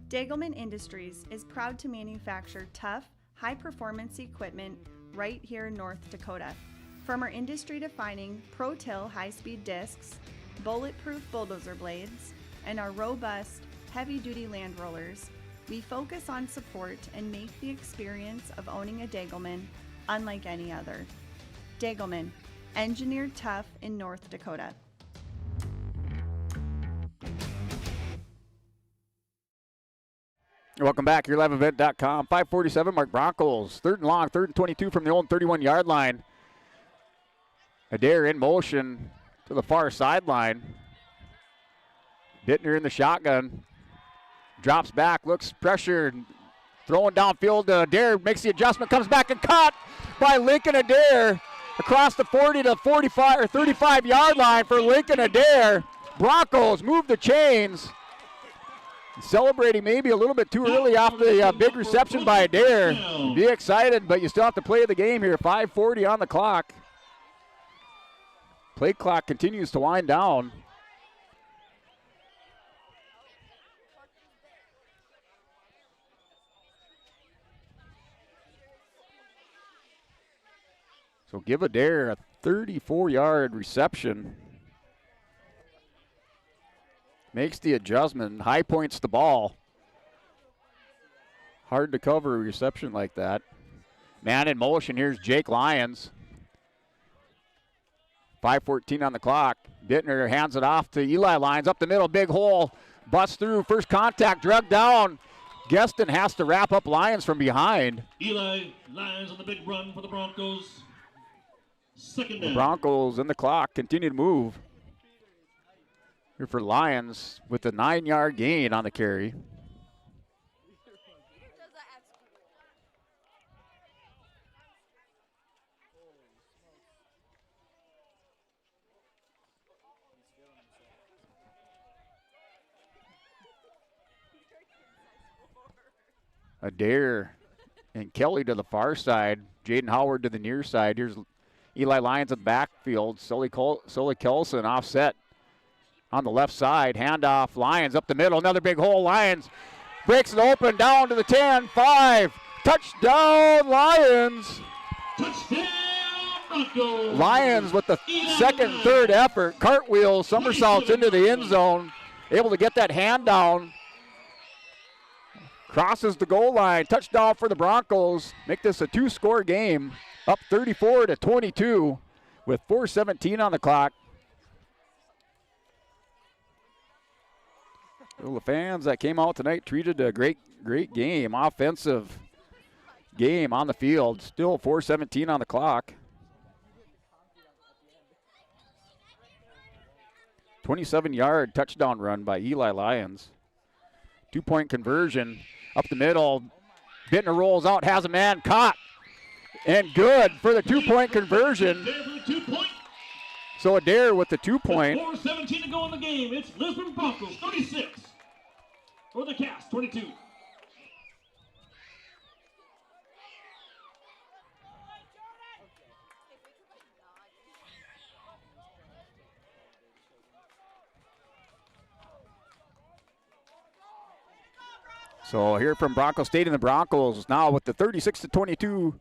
Dagelman Industries is proud to manufacture tough, high-performance equipment right here in North Dakota. From our industry-defining Pro-Till high-speed discs, bulletproof bulldozer blades, and our robust, heavy-duty land rollers, we focus on support and make the experience of owning a Dagelman unlike any other. Dagelman, engineered tough in North Dakota. Welcome back. yourliveevent.com. 5:47. Mark Broncos. 3rd and long. 3rd and 22 from the own 31-yard line. Adair in motion to the far sideline. Bittner in the shotgun. Drops back. Looks pressured. Throwing downfield. Adair makes the adjustment. Comes back and caught by Lincoln Adair. Across the 40 to 45 or 35-yard line for Lincoln Adair. Broncos move the chains. Celebrating maybe a little bit too early off the big reception by Adair. Be excited, but you still have to play the game here. 5:40 on the clock. Play clock continues to wind down. So give Adair a 34-yard reception. Makes the adjustment, high points the ball. Hard to cover a reception like that. Man in motion, here's Jake Lyons. 5:14 on the clock. Bittner hands it off to Eli Lyons, up the middle, big hole. Busts through, first contact, drug down. Geston has to wrap up Lyons from behind. Eli Lyons on the big run for the Broncos. 2nd down. The Broncos in the clock continue to move. Here for Lyons with a 9-yard gain on the carry. Adair and Kelly to the far side. Jaden Howard to the near side. Here's Eli Lyons in the backfield. Sully Kelson offset on the left side. Handoff. Lyons up the middle. Another big hole. Lyons breaks it open down to the 10. 5. Touchdown Lions. Touchdown Broncos. Lions with the second, third effort. Cartwheel somersaults into the end zone. Able to get that hand down. Crosses the goal line. Touchdown for the Broncos. Make this a 2-score game. Up 34-22 with 4:17 on the clock. Well, the fans that came out tonight treated a great game. Offensive game on the field. Still 4:17 on the clock. 27-yard touchdown run by Eli Lyons. 2-point conversion up the middle. Bittner rolls out, has a man caught. And good for the 2-point conversion. So Adair with the 2-point. 4:17 to go in the game. It's Lisbon Broncos 36 for the Cast 22. So here from Bronco State, and the Broncos now with the 36-22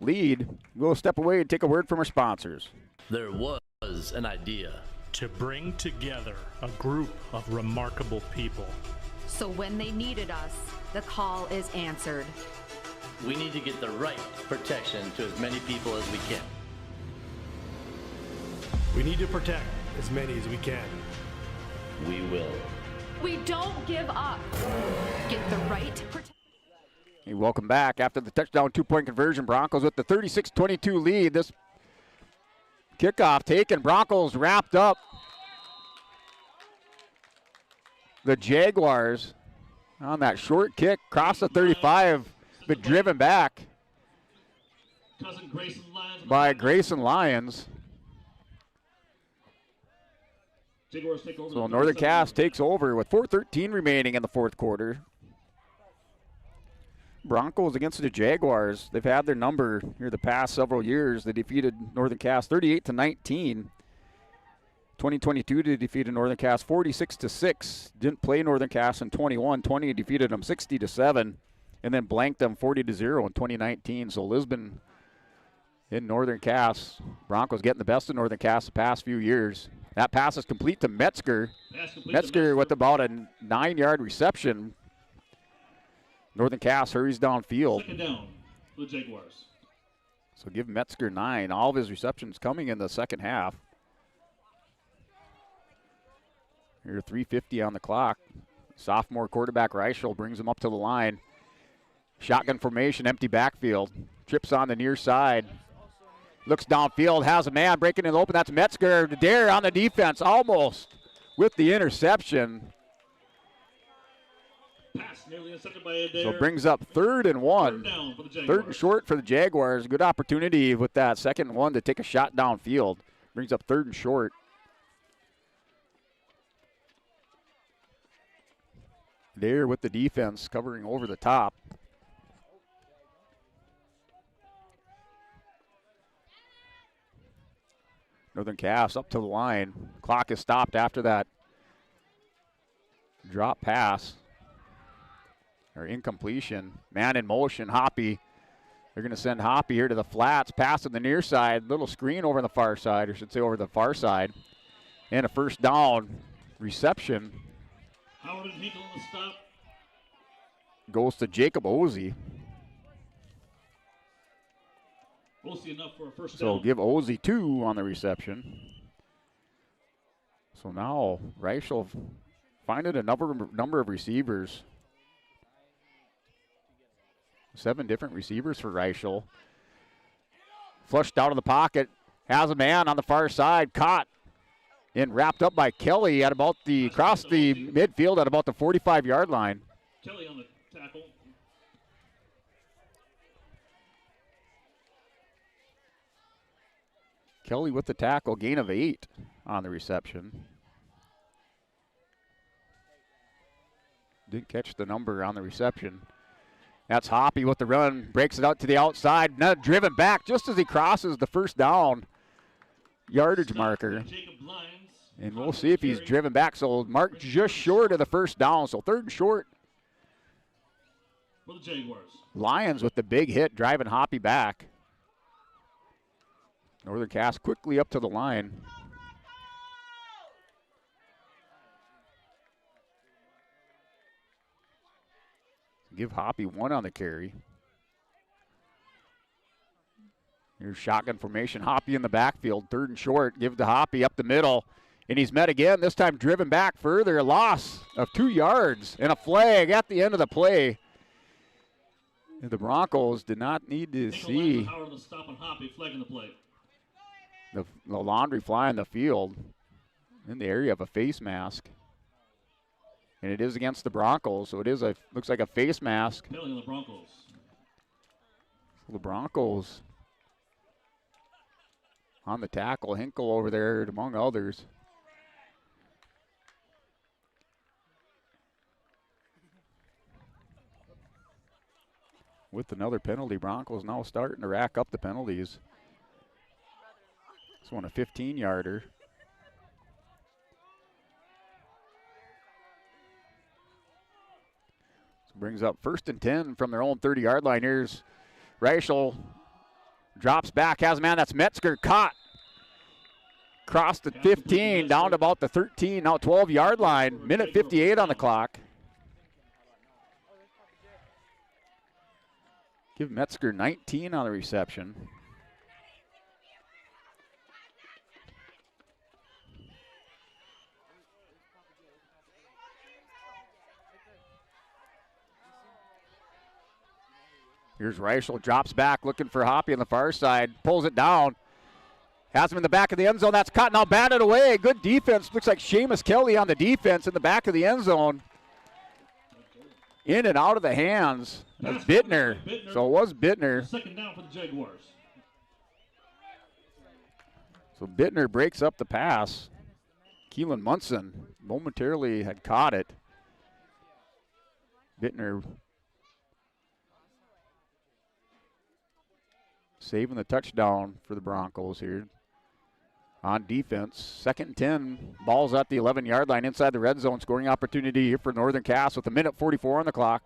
lead. We'll step away and take a word from our sponsors. There was an idea to bring together a group of remarkable people. So when they needed us, the call is answered. We need to get the right protection to as many people as we can. We need to protect as many as we can. We will. We don't give up. Get the right protection. Hey, welcome back. After the touchdown two-point conversion, Broncos with the 36-22 lead. This kickoff taken. Broncos wrapped up the Jaguars on that short kick. Cross the 35, but driven back by Grayson Lyons. So Northern Cass takes over with 4:13 remaining in the fourth quarter. Broncos against the Jaguars. They've had their number here the past several years. They defeated Northern Cass 38-19. 2022 they defeated Northern Cass 46-6. Didn't play Northern Cass in 21-20, defeated them 60-7, and then blanked them 40-0 in 2019. So Lisbon in Northern Cass. Broncos getting the best of Northern Cass the past few years. That pass is complete to Metzger. Metzger with about a 9-yard reception. Northern Cass hurries downfield. Second down for the Jaguars. So give Metzger 9. All of his receptions coming in the second half. Here, 3:50 on the clock. Sophomore quarterback Reichel brings him up to the line. Shotgun formation, empty backfield. Trips on the near side. Looks downfield, has a man breaking it open. That's Metzger. Dare on the defense, almost with the interception. Pass nearly intercepted by Adair. So it brings up 3rd and 1. Third down for the Jaguars. 3rd and short for the Jaguars. Good opportunity with that 2nd and 1 to take a shot downfield. Brings up 3rd and short. There with the defense covering over the top. Northern Cass up to the line. Clock is stopped after that drop pass or incompletion. Man in motion, Hoppy. They're going to send Hoppy here to the flats. Pass on the near side. Little screen over on the far side, or should say over the far side. And a first down reception. Howard and Hinkle on the stop. Goes to Jacob Ozzie. Ozzie enough for a first So down. give Ozzie 2 on the reception. So now Reichel finding a number of receivers. 7 different receivers for Reichel. Flushed out of the pocket. Has a man on the far side. Caught and wrapped up by Kelly at about the across the midfield at about the 45-yard line. Kelly on the tackle. Kelly with the tackle, gain of 8 on the reception. Didn't catch the number on the reception. That's Hoppy with the run, breaks it out to the outside, now driven back just as he crosses the first down yardage marker. And we'll see if he's driven back. So marked just short of the first down, so 3rd and short. For the Jaguars. Lions with the big hit, driving Hoppy back. Northern Cass quickly up to the line. Give Hoppy 1 on the carry. Here's shotgun formation. Hoppy in the backfield, 3rd and short. Give to Hoppy up the middle. And he's met again, this time driven back further. A loss of 2 yards and a flag at the end of the play. The Broncos did not need to see the laundry fly in the field in the area of a face mask. And it is against the Broncos, so it is looks like a face mask. Penalty on the Broncos. So the Broncos on the tackle. Hinkle over there, among others. With another penalty, Broncos now starting to rack up the penalties. This one a 15-yarder. Brings up 1st and 10 from their own 30-yard line. Here's Reichel. Drops back, has a man. That's Metzger, caught. Across the 15, down to about the 13, now 12-yard line. Minute 58 on the clock. Give Metzger 19 on the reception. Here's Reichel, drops back, looking for Hoppy on the far side, pulls it down. Has him in the back of the end zone. That's caught, now batted away. Good defense. Looks like Seamus Kelly on the defense in the back of the end zone. In and out of the hands of Bittner. So it was Bittner. Second down for the Jaguars. So Bittner breaks up the pass. Keelan Munson momentarily had caught it. Bittner saving the touchdown for the Broncos here. On defense, 2nd and 10, ball's at the 11-yard line inside the red zone. Scoring opportunity here for Northern Cass with a minute 44 on the clock.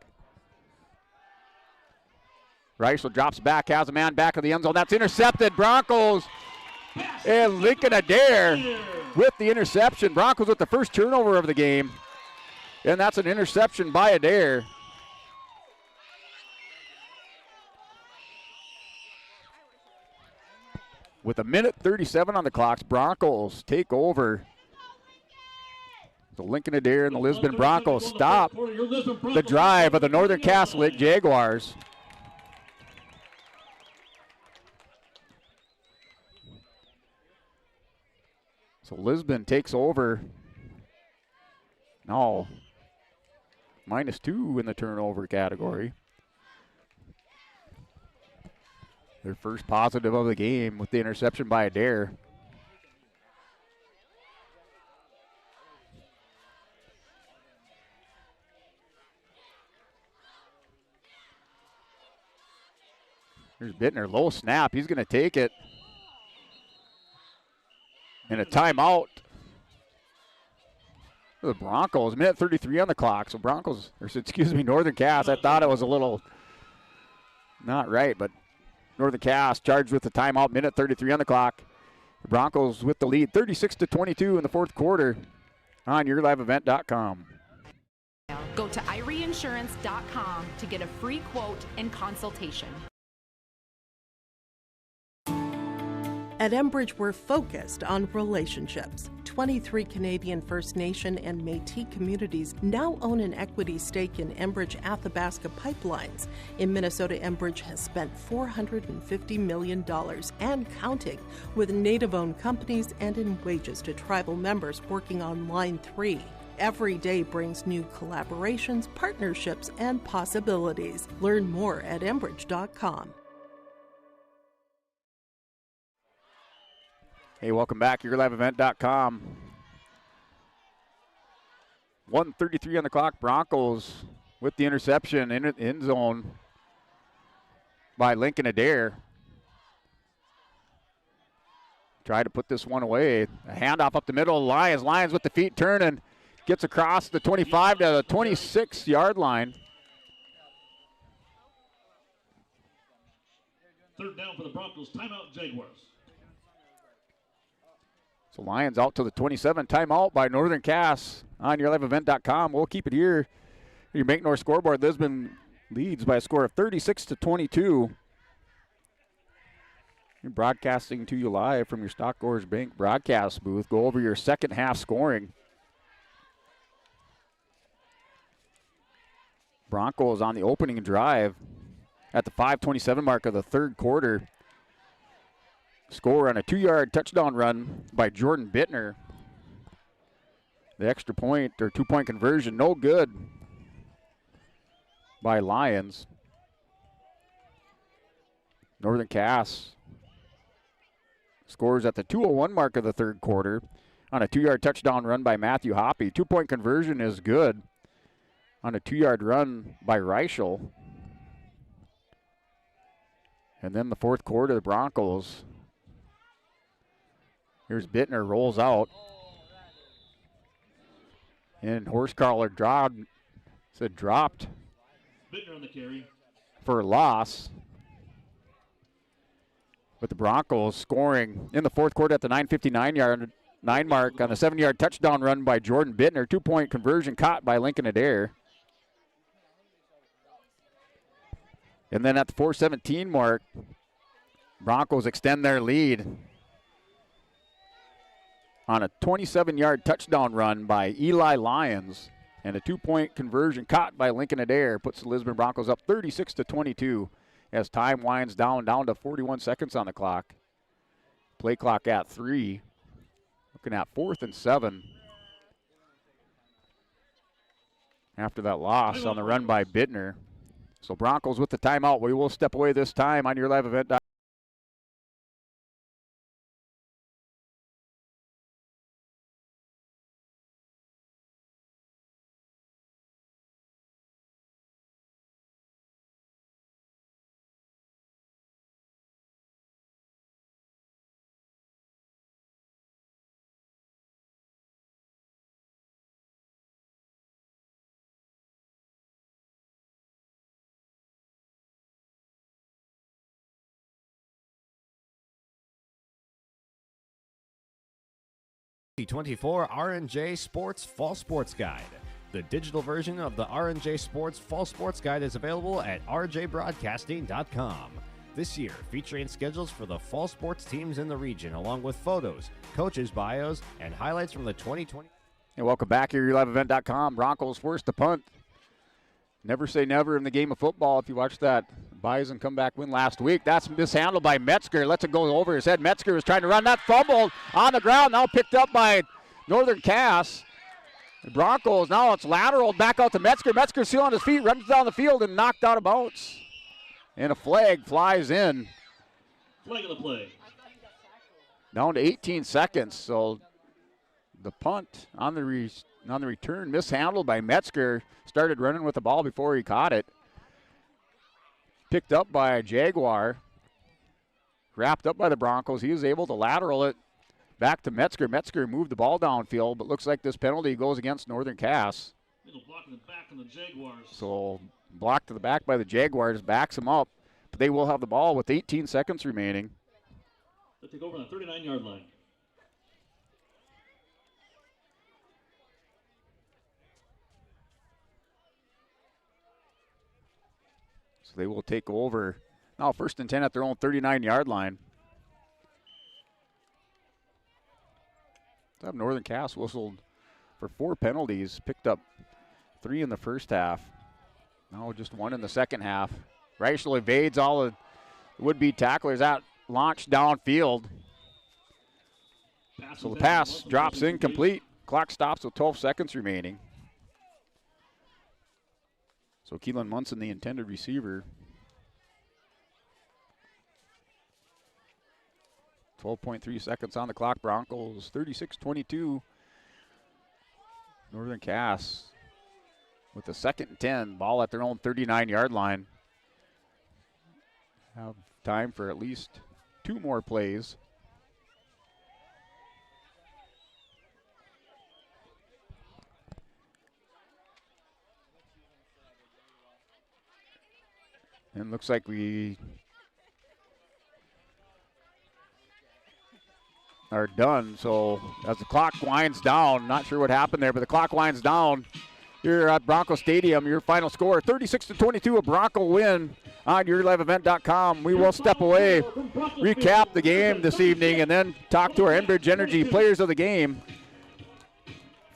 Reichel drops back, has a man back of the end zone. That's intercepted. Broncos and Lincoln Adair with the interception. Broncos with the first turnover of the game. And that's an interception by Adair. With a minute 37 on the clock, Broncos take over. The Lincoln Adair and the Lisbon Broncos stop the drive of the Northern Catholic Jaguars. So Lisbon takes over. Now, -2 in the turnover category. Their first positive of the game with the interception by Adair. Here's Bittner, low snap. He's going to take it. And a timeout. The Broncos, minute 33 on the clock. So Broncos, or excuse me, Northern Cass. I thought it was a little not right, but Northern Cass charged with the timeout, minute 33 on the clock. The Broncos with the lead, 36-22 in the fourth quarter on yourliveevent.com. Go to ireinsurance.com to get a free quote and consultation. At Enbridge, we're focused on relationships. 23 Canadian First Nation and Métis communities now own an equity stake in Enbridge Athabasca Pipelines. In Minnesota, Enbridge has spent $450 million and counting with Native-owned companies and in wages to tribal members working on Line 3. Every day brings new collaborations, partnerships, and possibilities. Learn more at Enbridge.com. Hey, welcome back. YourLiveEvent.com. 1:33 on the clock. Broncos with the interception in end zone by Lincoln Adair. Try to put this one away. A handoff up the middle. Lions. Lions with the feet turning. Gets across the 25 to the 26-yard line. Third down for the Broncos. Timeout, Jaguars. So Lions out to the 27. Timeout by Northern Cass on yourliveevent.com. We'll keep it here. Your Make North scoreboard. Lisbon leads by a score of 36-22. You're broadcasting to you live from your Stockgorge Bank broadcast booth. Go over your second half scoring. Broncos on the opening drive at the 5:27 mark of the third quarter. Score on a 2-yard touchdown run by Jordan Bittner. The extra point or 2-point conversion, no good by Lions. Northern Cass scores at the 2:01 mark of the third quarter on a 2-yard touchdown run by Matthew Hoppy. 2-point conversion is good on a 2-yard run by Reichel. And then the fourth quarter, the Broncos. Here's Bittner, rolls out. And Horsecaller dropped. Bittner on the carry. For a loss. With the Broncos scoring in the fourth quarter at the 9:59 mark on a 7-yard touchdown run by Jordan Bittner. 2-point conversion caught by Lincoln Adair. And then at the 4:17 mark, Broncos extend their lead on a 27-yard touchdown run by Eli Lyons. And a 2-point conversion caught by Lincoln Adair puts the Lisbon Broncos up 36-22 as time winds down to 41 seconds on the clock. Play clock at 3. Looking at 4th and 7. After that loss on the run by Bittner. So Broncos with the timeout. We will step away this time on your live event. The 24 R&J Sports Fall Sports Guide. The digital version of the R&J Sports Fall Sports Guide is available at rjbroadcasting.com. This year, featuring schedules for the fall sports teams in the region, along with photos, coaches' bios, and highlights from the 2020. And welcome back here, YourLiveEvent.com. Broncos forced to punt. Never say never in the game of football. If you watched that Bison comeback win last week, that's mishandled by Metzger. Lets it go over his head. Metzger was trying to run that fumble on the ground. Now picked up by Northern Cass. The Broncos, now it's lateral back out to Metzger. Metzger still on his feet, runs down the field and knocked out of bounds. And a flag flies in. Flag of the play. Down to 18 seconds. So the punt on the return mishandled by Metzger. Started running with the ball before he caught it. Picked up by a Jaguar. Wrapped up by the Broncos. He was able to lateral it back to Metzger. Metzger moved the ball downfield, but looks like this penalty goes against Northern Cass. Little block in the back on the Jaguars. So blocked to the back by the Jaguars, backs him up. But they will have the ball with 18 seconds remaining. They take over on the 39-yard line. So they will take over. Now 1st and 10 at their own 39-yard line. Have Northern Cass whistled for 4 penalties, picked up 3 in the first half. Now just 1 in the second half. Reichel evades all the would-be tacklers that launch downfield. So the pass drops incomplete. Clock stops with 12 seconds remaining. So Keelan Munson, the intended receiver. 12.3 seconds on the clock. Broncos 36-22. Northern Cass with the 2nd and 10. Ball at their own 39-yard line. Have time for at least 2 more plays. And looks like we are done. So as the clock winds down, not sure what happened there, but the clock winds down here at Bronco Stadium. Your final score, 36-22, a Bronco win on YourLiveEvent.com. We will step away, recap the game this evening, and then talk to our Enbridge Energy players of the game.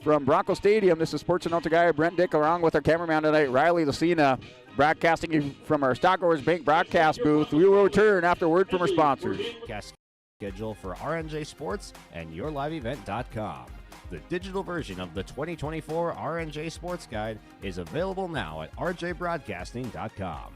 From Bronco Stadium, this is Sports Announcer guy Brent Dick, along with our cameraman tonight, Riley Lucina, broadcasting you from our Stockgrowers Bank broadcast booth. We will return after word from our sponsors. Schedule for RNJ Sports and YourLiveEvent.com. The digital version of the 2024 RNJ Sports Guide is available now at rjbroadcasting.com.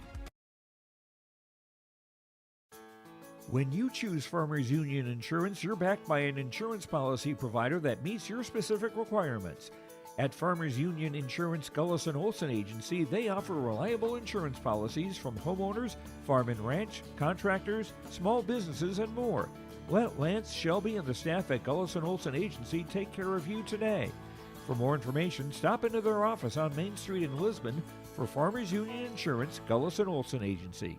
When you choose Farmers Union Insurance, you're backed by an insurance policy provider that meets your specific requirements. At Farmers Union Insurance Gullison Olson Agency, they offer reliable insurance policies from homeowners, farm and ranch, contractors, small businesses, and more. Let Lance, Shelby, and the staff at Gullison Olson Agency take care of you today. For more information, stop into their office on Main Street in Lisbon, For Farmers Union Insurance, Gullis & Olson Agency.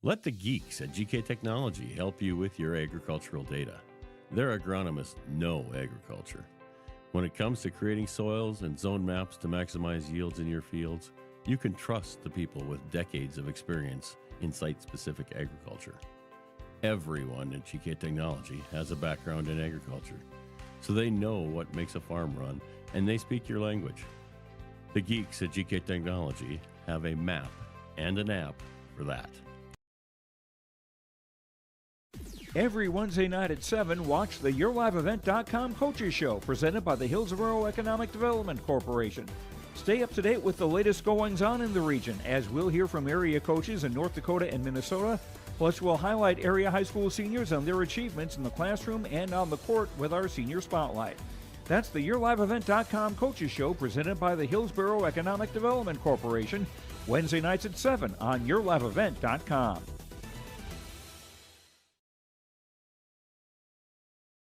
Let the geeks at GK Technology help you with your agricultural data. Their agronomists know agriculture. When it comes to creating soils and zone maps to maximize yields in your fields, you can trust the people with decades of experience in site-specific agriculture. Everyone at GK Technology has a background in agriculture, so they know what makes a farm run, and they speak your language. The geeks at GK Technology have a map and an app for that. Every Wednesday night at 7, watch the YourLiveEvent.com Coaches Show, presented by the Hillsborough Economic Development Corporation. Stay up to date with the latest goings-on in the region, as we'll hear from area coaches in North Dakota and Minnesota. Plus, we'll highlight area high school seniors and their achievements in the classroom and on the court with our Senior Spotlight. That's the YourLiveEvent.com Coaches Show, presented by the Hillsborough Economic Development Corporation, Wednesday nights at 7 on YourLiveEvent.com.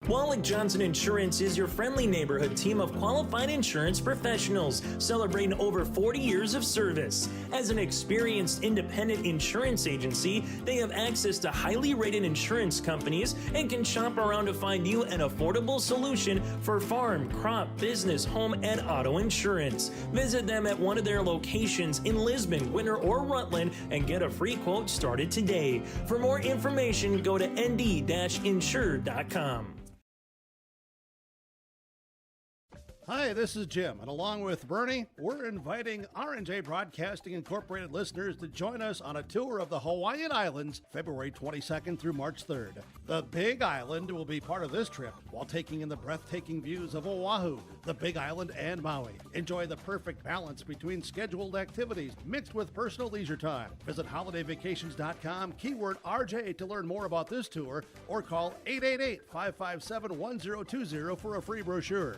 Wallach Johnson Insurance is your friendly neighborhood team of qualified insurance professionals celebrating over 40 years of service. As an experienced independent insurance agency, they have access to highly rated insurance companies and can shop around to find you an affordable solution for farm, crop, business, home, and auto insurance. Visit them at one of their locations in Lisbon, Winter, or Rutland and get a free quote started today. For more information, go to nd-insure.com. Hi, this is Jim, and along with Bernie, we're inviting R&J Broadcasting Incorporated listeners to join us on a tour of the Hawaiian Islands, February 22nd through March 3rd. The Big Island will be part of this trip while taking in the breathtaking views of Oahu, the Big Island, and Maui. Enjoy the perfect balance between scheduled activities mixed with personal leisure time. Visit holidayvacations.com, keyword RJ to learn more about this tour, or call 888-557-1020 for a free brochure.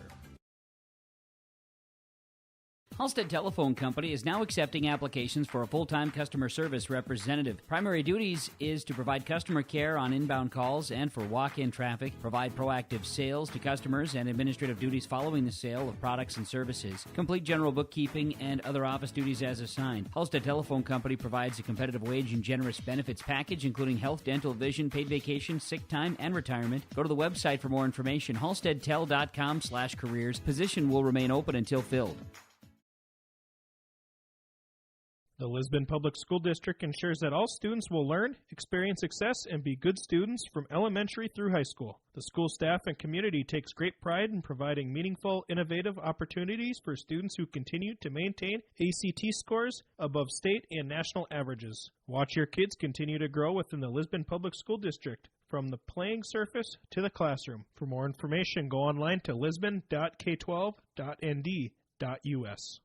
Halstead Telephone Company is now accepting applications for a full-time customer service representative. Primary duties is to provide customer care on inbound calls and for walk-in traffic, provide proactive sales to customers and administrative duties following the sale of products and services, complete general bookkeeping and other office duties as assigned. Halstead Telephone Company provides a competitive wage and generous benefits package, including health, dental, vision, paid vacation, sick time, and retirement. Go to the website for more information, halsteadtel.com/careers. Position will remain open until filled. The Lisbon Public School District ensures that all students will learn, experience success, and be good students from elementary through high school. The school staff and community takes great pride in providing meaningful, innovative opportunities for students who continue to maintain ACT scores above state and national averages. Watch your kids continue to grow within the Lisbon Public School District, from the playing surface to the classroom. For more information, go online to lisbon.k12.nd.us.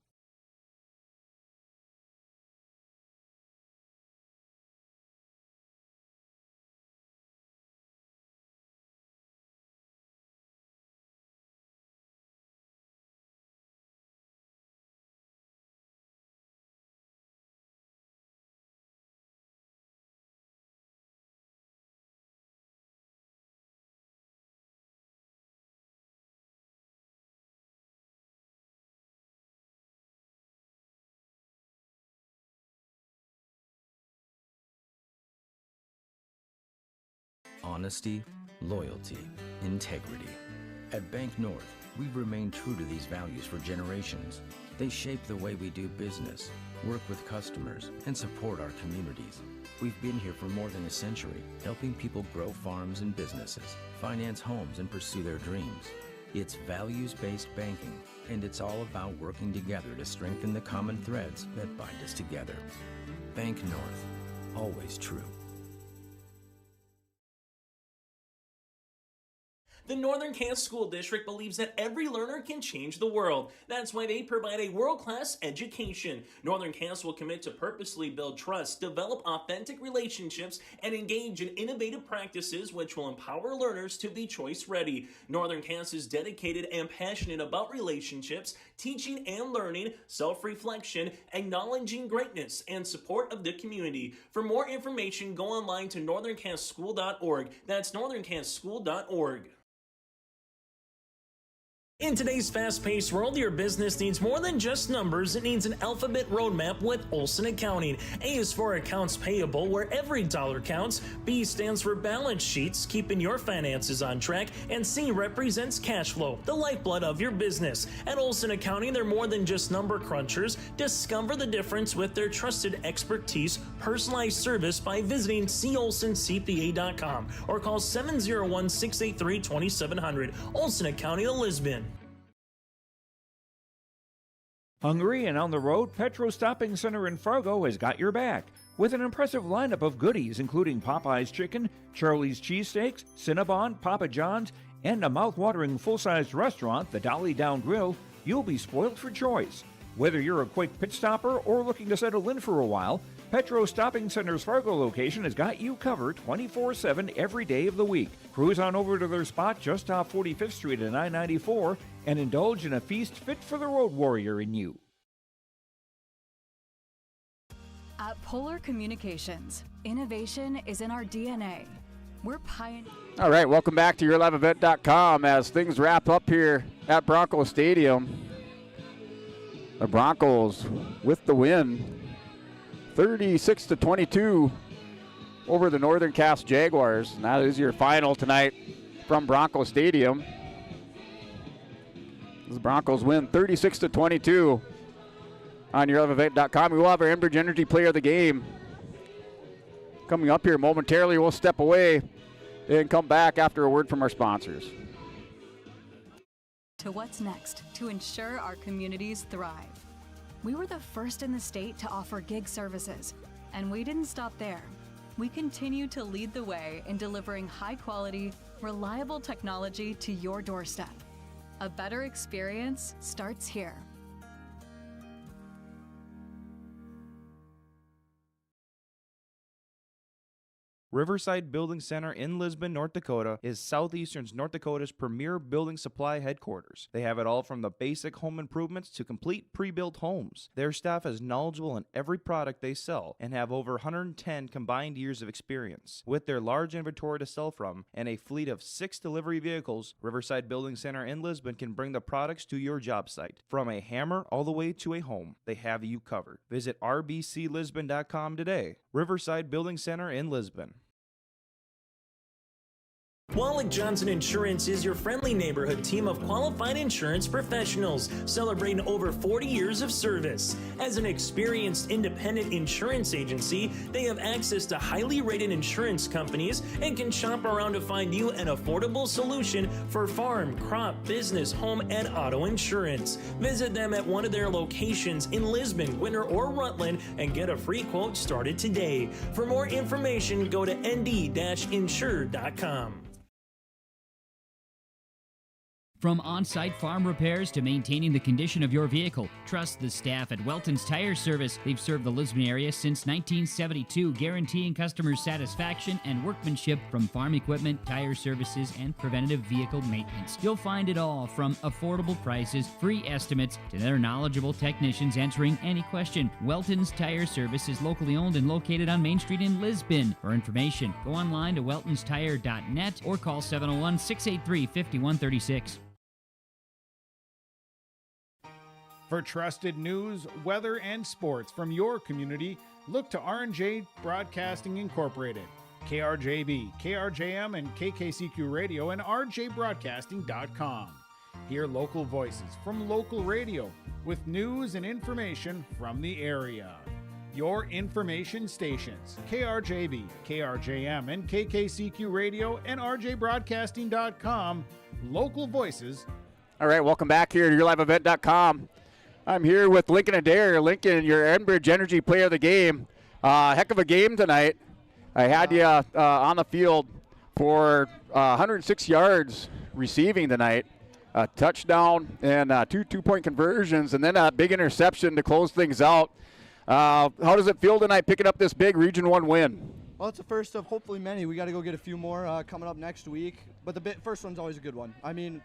Honesty, loyalty, integrity. At Bank North, we've remained true to these values for generations. They shape the way we do business, work with customers, and support our communities. We've been here for more than a century, helping people grow farms and businesses, finance homes, and pursue their dreams. It's values-based banking, and it's all about working together to strengthen the common threads that bind us together. Bank North, always true. The Northern Kansas School District believes that every learner can change the world. That's why they provide a world-class education. Northern Kansas will commit to purposely build trust, develop authentic relationships, and engage in innovative practices which will empower learners to be choice-ready. Northern Kansas is dedicated and passionate about relationships, teaching and learning, self-reflection, acknowledging greatness, and support of the community. For more information, go online to northernkansasschool.org. That's northernkansasschool.org. In today's fast-paced world, your business needs more than just numbers. It needs an alphabet roadmap with Olson Accounting. A is for accounts payable, where every dollar counts. B stands for balance sheets, keeping your finances on track. And C represents cash flow, the lifeblood of your business. At Olson Accounting, they're more than just number crunchers. Discover the difference with their trusted expertise, personalized service by visiting colsoncpa.com or call 701-683-2700. Olson Accounting of Lisbon. Hungry and on the road, Petro Stopping Center in Fargo has got your back. With an impressive lineup of goodies including Popeye's Chicken, Charlie's Cheesesteaks, Cinnabon, Papa John's, and a mouth-watering full-sized restaurant, the Dolly Down Grill, you'll be spoiled for choice. Whether you're a quick pit stopper or looking to settle in for a while, Petro Stopping Center's Fargo location has got you covered 24/7 every day of the week. Cruise on over to their spot just off 45th Street and I-94 and indulge in a feast fit for the road warrior in you. At Polar Communications, innovation is in our DNA. We're pioneers. All right, welcome back to YourLiveEvent.com as things wrap up here at Broncos Stadium. The Broncos with the win, 36-22 over the Northern Cass Jaguars. And that is your final tonight from Broncos Stadium. The Broncos win 36-22 on YourLiveEvent.com. We will have our Enbridge Energy Player of the Game coming up here momentarily. We'll step away and come back after a word from our sponsors. To what's next to ensure our communities thrive. We were the first in the state to offer gig services, and we didn't stop there. We continue to lead the way in delivering high-quality, reliable technology to your doorstep. A better experience starts here. Riverside Building Center in Lisbon, North Dakota is Southeastern North Dakota's premier building supply headquarters. They have it all from the basic home improvements to complete pre-built homes. Their staff is knowledgeable in every product they sell and have over 110 combined years of experience. With their large inventory to sell from and a fleet of 6 delivery vehicles, Riverside Building Center in Lisbon can bring the products to your job site. From a hammer all the way to a home, they have you covered. Visit rbclisbon.com today. Riverside Building Center in Lisbon. Wallach Johnson Insurance is your friendly neighborhood team of qualified insurance professionals celebrating over 40 years of service. As an experienced independent insurance agency, they have access to highly rated insurance companies and can shop around to find you an affordable solution for farm, crop, business, home, and auto insurance. Visit them at one of their locations in Lisbon, Winter, or Rutland and get a free quote started today. For more information, go to nd-insure.com. From on-site farm repairs to maintaining the condition of your vehicle, trust the staff at Welton's Tire Service. They've served the Lisbon area since 1972, guaranteeing customers satisfaction and workmanship from farm equipment, tire services, and preventative vehicle maintenance. You'll find it all from affordable prices, free estimates, to their knowledgeable technicians answering any question. Welton's Tire Service is locally owned and located on Main Street in Lisbon. For information, go online to weltonstire.net or call 701-683-5136. For trusted news, weather, and sports from your community, look to R&J Broadcasting Incorporated, KRJB, KRJM, and KKCQ Radio, and rjbroadcasting.com. Hear local voices from local radio with news and information from the area. Your information stations, KRJB, KRJM, and KKCQ Radio, and rjbroadcasting.com. Local voices. All right, welcome back here to YourLiveEvent.com. I'm here with Lincoln Adair. Lincoln, your Enbridge Energy Player of the Game. Heck of a game tonight. I had you on the field for 106 yards receiving tonight, a touchdown and two two-point conversions, and then a big interception to close things out. How does it feel tonight picking up this big Region 1 win? Well, it's the first of hopefully many. We got to go get a few more coming up next week, but the first one's always a good one. I mean,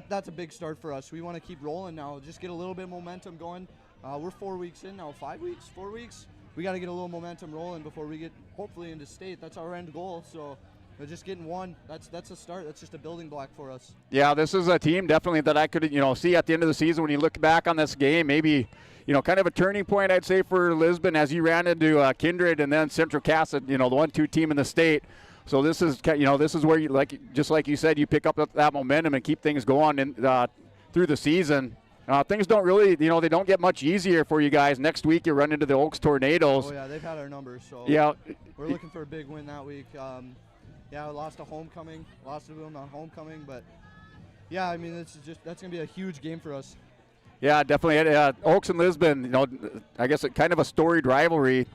that's a big start for us. We want to keep rolling now, just get a little bit of momentum going. We're 4 weeks in now, 5 weeks, 4 weeks. We got to get a little momentum rolling before we get hopefully into state. That's our end goal. So But just getting one, that's a start. That's just a building block for us. Yeah, this is a team definitely that I could, see at the end of the season when you look back on this game, maybe, kind of a turning point, I'd say, for Lisbon as you ran into Kindred and then Central Cass, the 1-2 team in the state. So this is, this is where you just like you said, you pick up that momentum and keep things going through the season. Things don't really, they don't get much easier for you guys. Next week you run into the Oaks Tornadoes. Oh yeah, they've had our numbers. So yeah, we're looking for a big win that week. Yeah, we lost to homecoming, lost to them on homecoming, but yeah, I mean that's gonna be a huge game for us. Yeah, definitely. Oaks and Lisbon, I guess kind of a storied rivalry.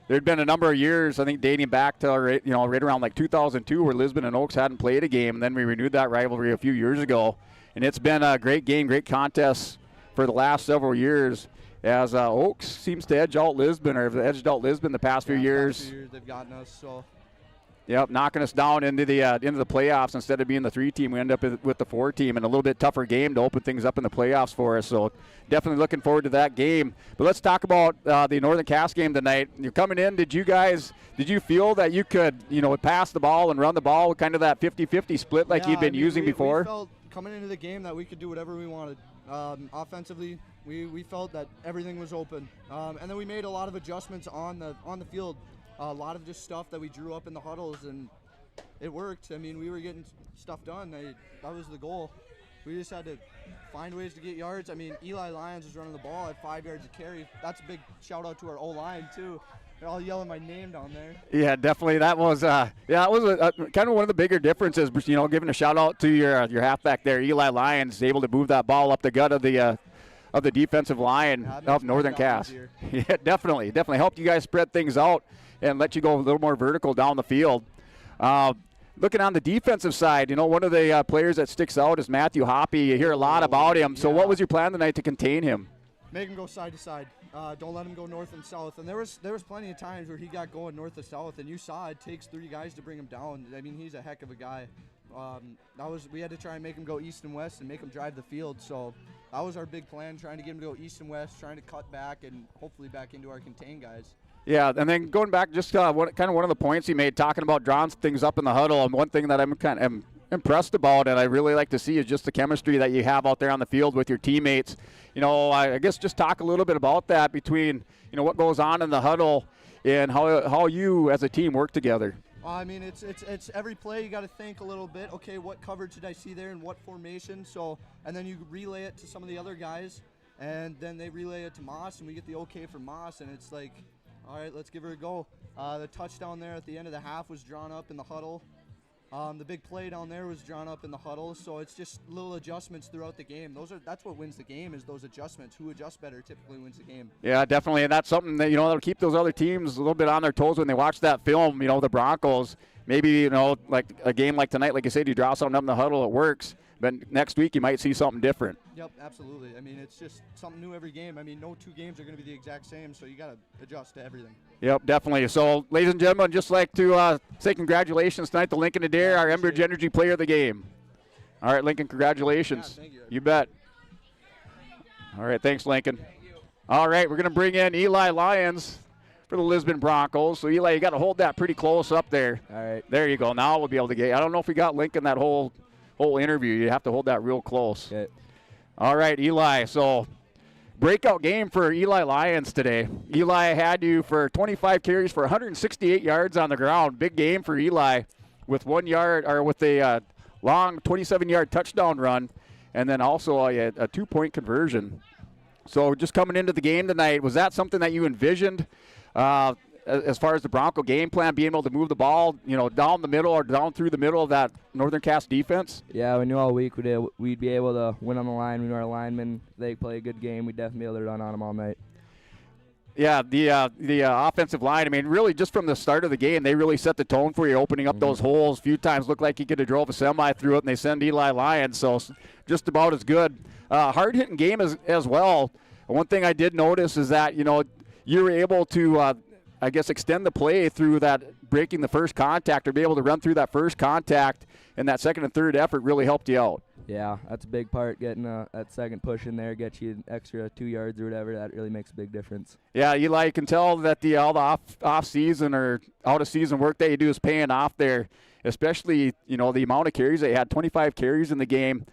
There'd been a number of years, I think, dating back to right around like 2002, where Lisbon and Oaks hadn't played a game, and then we renewed that rivalry a few years ago. And it's been a great game, great contest for the last several years, as Oaks seems to edged out Lisbon the past few years. Past few years they've gotten us. So. Yep, knocking us down into the playoffs instead of being the 3 team. We end up with the 4 team, and a little bit tougher game to open things up in the playoffs for us. So definitely looking forward to that game. But let's talk about the Northern Cass game tonight. You're coming in. Did you feel that you could pass the ball and run the ball with kind of that 50-50 split like you'd been using before? We felt coming into the game that we could do whatever we wanted. Offensively, we felt that everything was open, and then we made a lot of adjustments on the field. A lot of just stuff that we drew up in the huddles, and it worked. I mean, we were getting stuff done. That was the goal. We just had to find ways to get yards. I mean, Eli Lyons was running the ball at 5 yards a carry. That's a big shout-out to our O-line, too. They're all yelling my name down there. Yeah, definitely. That was kind of one of the bigger differences, giving a shout-out to your halfback there, Eli Lyons, able to move that ball up the gut of the defensive line of Northern Cass. Yeah, definitely helped you guys spread things out and let you go a little more vertical down the field. Looking on the defensive side, one of the players that sticks out is Matthew Hoppy. You hear a lot about him. So what was your plan tonight to contain him? Make him go side to side. Don't let him go north and south. And there was plenty of times where he got going north to south, and you saw it takes 3 guys to bring him down. I mean, he's a heck of a guy. We had to try and make him go east and west and make him drive the field. So that was our big plan, trying to get him to go east and west, trying to cut back and hopefully back into our contain guys. Yeah, and then going back, just one of the points he made, talking about drawing things up in the huddle, and one thing that I'm kind of impressed about and I really like to see is just the chemistry that you have out there on the field with your teammates. I guess just talk a little bit about that between, what goes on in the huddle and how you as a team work together. I mean, it's every play you got to think a little bit. Okay, what coverage did I see there and what formation? And then you relay it to some of the other guys, and then they relay it to Moss, and we get the okay from Moss, and it's like, all right, let's give her a go. The touchdown there at the end of the half was drawn up in the huddle. The big play down there was drawn up in the huddle. So it's just little adjustments throughout the game. That's what wins the game, is those adjustments. Who adjusts better typically wins the game. Yeah, definitely, and that's something that that'll keep those other teams a little bit on their toes when they watch that film. The Broncos, maybe like a game like tonight, like you said, you draw something up in the huddle, it works. But next week you might see something different. Yep, absolutely. I mean, it's just something new every game. I mean, no 2 games are going to be the exact same, so you got to adjust to everything. Yep, definitely. So, ladies and gentlemen, I'd just like to say congratulations tonight to Lincoln Adair, our Enbridge Energy Player of the Game. All right, Lincoln, congratulations. Yeah, thank you. You bet. All right, thanks, Lincoln. All right, we're going to bring in Eli Lyons for the Lisbon Broncos. So, Eli, you got to hold that pretty close up there. All right. There you go. Now we'll be able to get – I don't know if we got Lincoln that whole interview. You have to hold that real close. Okay. All right, Eli. So, breakout game for Eli Lyons today. Eli had you for 25 carries for 168 yards on the ground. Big game for Eli with a long 27-yard touchdown run, and then also a 2-point conversion. So, just coming into the game tonight, was that something that you envisioned? As far as the Bronco game plan, being able to move the ball, down the middle or down through the middle of that Northern Cass defense? Yeah, we knew all week we'd be able to win on the line. We knew our linemen, they play a good game. We'd definitely be able to run on them all night. Yeah, the offensive line, I mean, really just from the start of the game, they really set the tone for you, opening up those holes. A few times looked like he could have drove a semi through it, and they send Eli Lyons, so just about as good. Hard-hitting game as well. One thing I did notice is that, you were able to I guess extend the play through that breaking the first contact, or be able to run through that first contact, and that second and third effort really helped you out. Yeah, that's a big part. Getting that second push in there, get you an extra 2 yards or whatever. That really makes a big difference. Yeah, Eli, you can tell that all the off season or out of season work that you do is paying off there, especially the amount of carries. They had 25 carries in the game.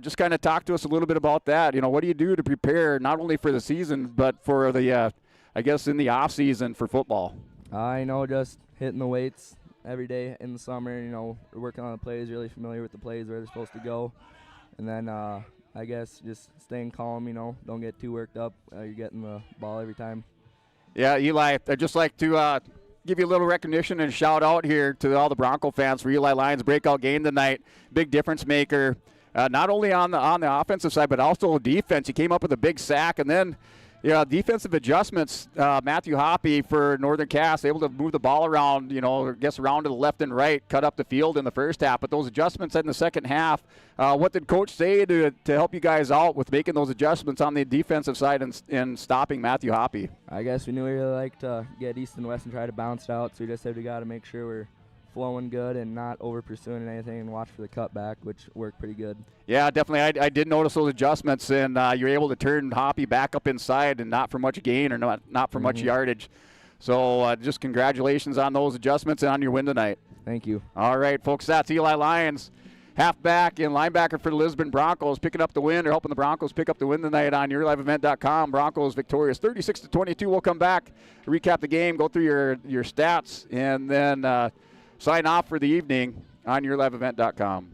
Just kind of talk to us a little bit about that. What do you do to prepare not only for the season but for the I guess in the off season for football? Just hitting the weights every day in the summer. We're working on the plays, really familiar with the plays, where they're supposed to go. And then I guess just staying calm, don't get too worked up. You're getting the ball every time. Yeah, Eli, I'd just like to give you a little recognition and shout out here to all the Bronco fans for Eli Lyons' breakout game tonight. Big difference maker, not only on the offensive side, but also defense. He came up with a big sack, and then defensive adjustments. Matthew Hoppy for Northern Cass able to move the ball around, around to the left and right, cut up the field in the first half. But those adjustments in the second half, what did Coach say to help you guys out with making those adjustments on the defensive side and stopping Matthew Hoppy? I guess we knew we really liked to get east and west and try to bounce it out, so we just said we got to make sure we're flowing good and not over pursuing anything and watch for the cutback, which worked pretty good. Yeah, definitely. I did notice those adjustments, and you're able to turn Hoppy back up inside and not for much gain or not for much yardage. So just congratulations on those adjustments and on your win tonight. Thank you. All right, folks, that's Eli Lyons, halfback and linebacker for the Lisbon Broncos, picking up the win or helping the Broncos pick up the win tonight on yourliveevent.com. Broncos victorious 36-22. We'll come back, recap the game, go through your stats, and then sign off for the evening on yourliveevent.com.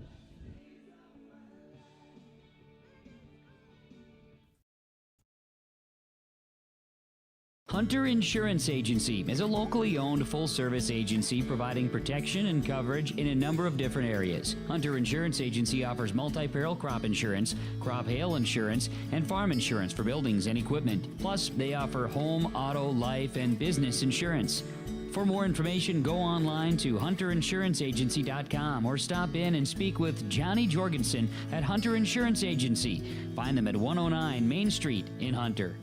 Hunter Insurance Agency is a locally owned full-service agency providing protection and coverage in a number of different areas. Hunter Insurance Agency offers multi-peril crop insurance, crop hail insurance, and farm insurance for buildings and equipment. Plus, they offer home, auto, life, and business insurance. For more information, go online to hunterinsuranceagency.com or stop in and speak with Johnny Jorgensen at Hunter Insurance Agency. Find them at 109 Main Street in Hunter.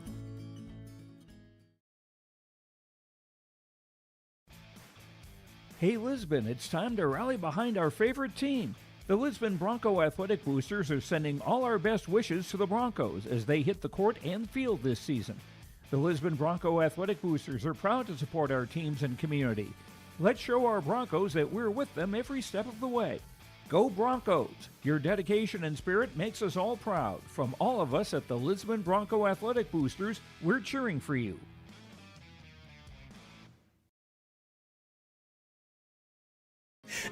Hey Lisbon, it's time to rally behind our favorite team. The Lisbon Bronco Athletic Boosters are sending all our best wishes to the Broncos as they hit the court and field this season. The Lisbon Bronco Athletic Boosters are proud to support our teams and community. Let's show our Broncos that we're with them every step of the way. Go Broncos! Your dedication and spirit makes us all proud. From all of us at the Lisbon Bronco Athletic Boosters, we're cheering for you.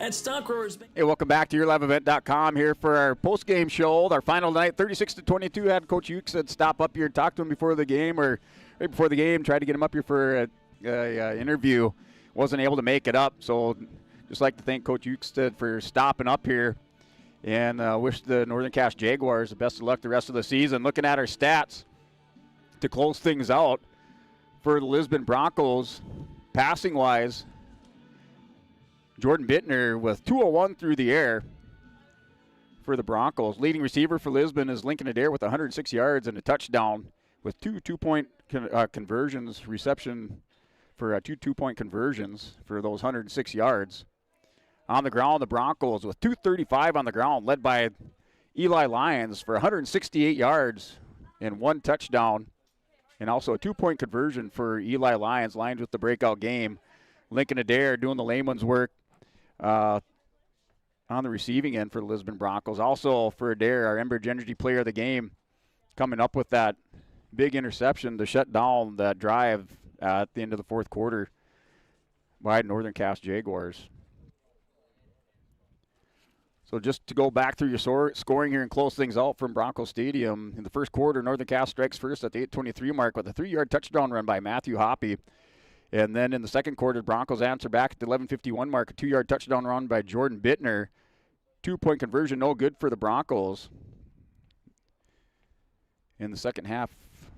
At Stock Growers. Hey, welcome back to yourliveevent.com here for our post-game show. Our final night, 36-22. Had Coach Hughes said stop up here, talk to him before the game or right before the game. Tried to get him up here for an interview. Wasn't able to make it up. So just like to thank Coach Hughes for stopping up here and wish the Northern Cass Jaguars the best of luck the rest of the season. Looking at our stats to close things out for the Lisbon Broncos, passing-wise, Jordan Bittner with 201 through the air for the Broncos. Leading receiver for Lisbon is Lincoln Adair with 106 yards and a touchdown with two two-point conversions, reception for two two-point conversions for those 106 yards. On the ground, the Broncos with 235 on the ground, led by Eli Lyons for 168 yards and one touchdown, and also a two-point conversion for Eli Lyons. Lyons with the breakout game. Lincoln Adair doing the layman's work on the receiving end for the Lisbon Broncos. Also for Adair, our Enbridge Energy player of the game, coming up with that big interception to shut down that drive at the end of the fourth quarter by Northern Cass Jaguars. So just to go back through your scoring here and close things out from Bronco Stadium. In the first quarter, Northern Cass strikes first at the 8:23 mark with a 3-yard touchdown run by Matthew Hoppy. And then in the second quarter, the Broncos answer back at the 11:51 mark, a 2-yard touchdown run by Jordan Bittner. 2-point conversion, no good for the Broncos. In the second half,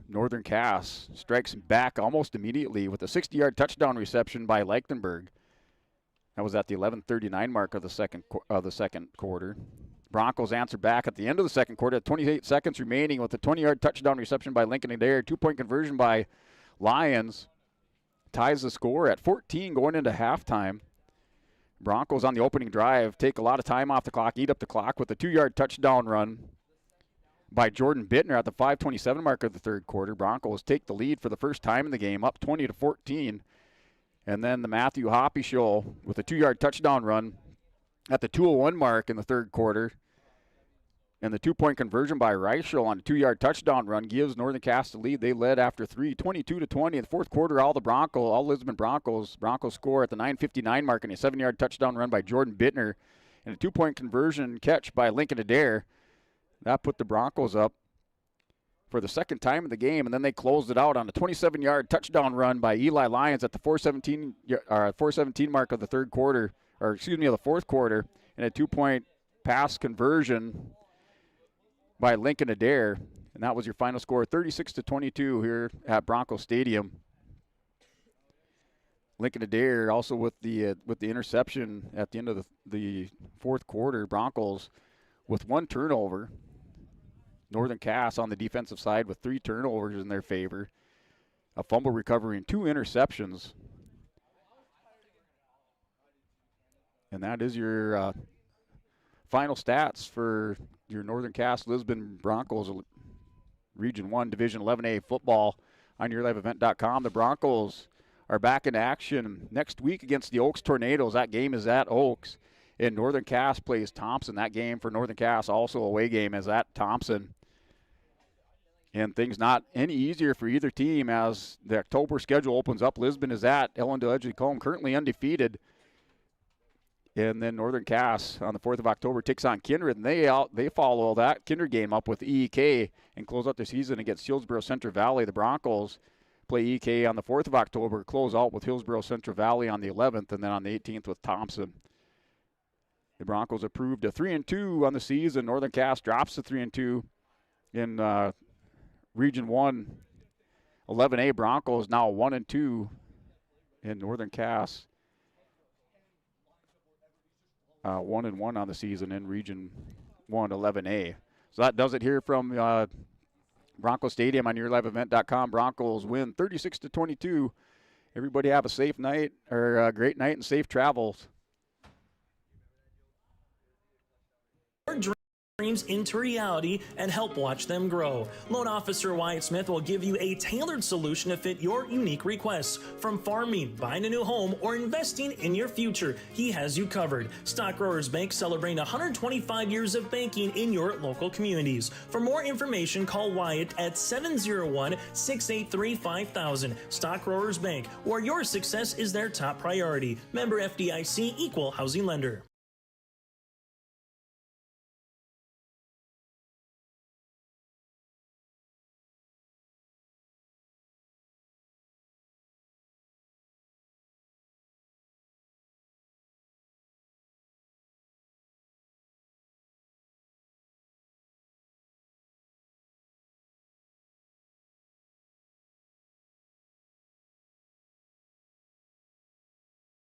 Northern Cass strikes back almost immediately with a 60-yard touchdown reception by Leichtenberg. That was at the 11:39 mark of the second quarter. Broncos answer back at the end of the second quarter at 28 seconds remaining with a 20-yard touchdown reception by Lincoln Adair. 2-point conversion by Lyons. Ties the score at 14 going into halftime. Broncos on the opening drive take a lot of time off the clock, eat up the clock with a 2-yard touchdown run by Jordan Bittner at the 5:27 mark of the third quarter. Broncos take the lead for the first time in the game, up 20-14. And then the Matthew Hoppe show with a 2-yard touchdown run at the 2:01 mark in the third quarter. And the 2-point conversion by Reichel on a 2-yard touchdown run gives Northern Cass the lead. They led after 3, 22-20. In the fourth quarter, all Lisbon Broncos score at the 9:59 mark and a 7-yard touchdown run by Jordan Bittner and a 2-point conversion catch by Lincoln Adair. That put the Broncos up for the second time in the game, and then they closed it out on a 27-yard touchdown run by Eli Lyons at the 4:17 mark of the third quarter, of the fourth quarter, and a 2-point pass conversion by Lincoln Adair, and that was your final score, 36-22 here at Bronco Stadium. Lincoln Adair also with the interception at the end of the fourth quarter. Broncos with 1 turnover. Northern Cass on the defensive side with 3 turnovers in their favor. A fumble recovery and 2 interceptions. And that is your final stats for your Northern Cass Lisbon Broncos Region 1 Division 11A football on yourliveevent.com. The Broncos are back in action next week against the Oaks Tornadoes. That game is at Oaks. And Northern Cass plays Thompson. That game for Northern Cass also away game is at Thompson. And things not any easier for either team as the October schedule opens up. Lisbon is at Ellendale Edgerly-Combe, currently undefeated. And then Northern Cass on the 4th of October takes on Kindred, and they follow that Kindred game up with EEK and close out the season against Hillsborough Central Valley. The Broncos play EEK on the 4th of October, close out with Hillsborough Central Valley on the 11th, and then on the 18th with Thompson. The Broncos approved a 3-2 on the season. Northern Cass drops to 3-2 in Region 1 11A. Broncos now 1-2 in Northern Cass. 1-1 on the season in Region 1 11A. So that does it here from Bronco Stadium on yourliveevent.com. Broncos win 36-22. Everybody have a safe night, or a great night, and safe travels. Dreams into reality and help watch them grow. Loan Officer Wyatt Smith will give you a tailored solution to fit your unique requests. From farming, buying a new home, or investing in your future, he has you covered. Stock Growers Bank celebrating 125 years of banking in your local communities. For more information, call Wyatt at 701-683-5000. Stock Growers Bank, where your success is their top priority. Member FDIC, Equal Housing Lender.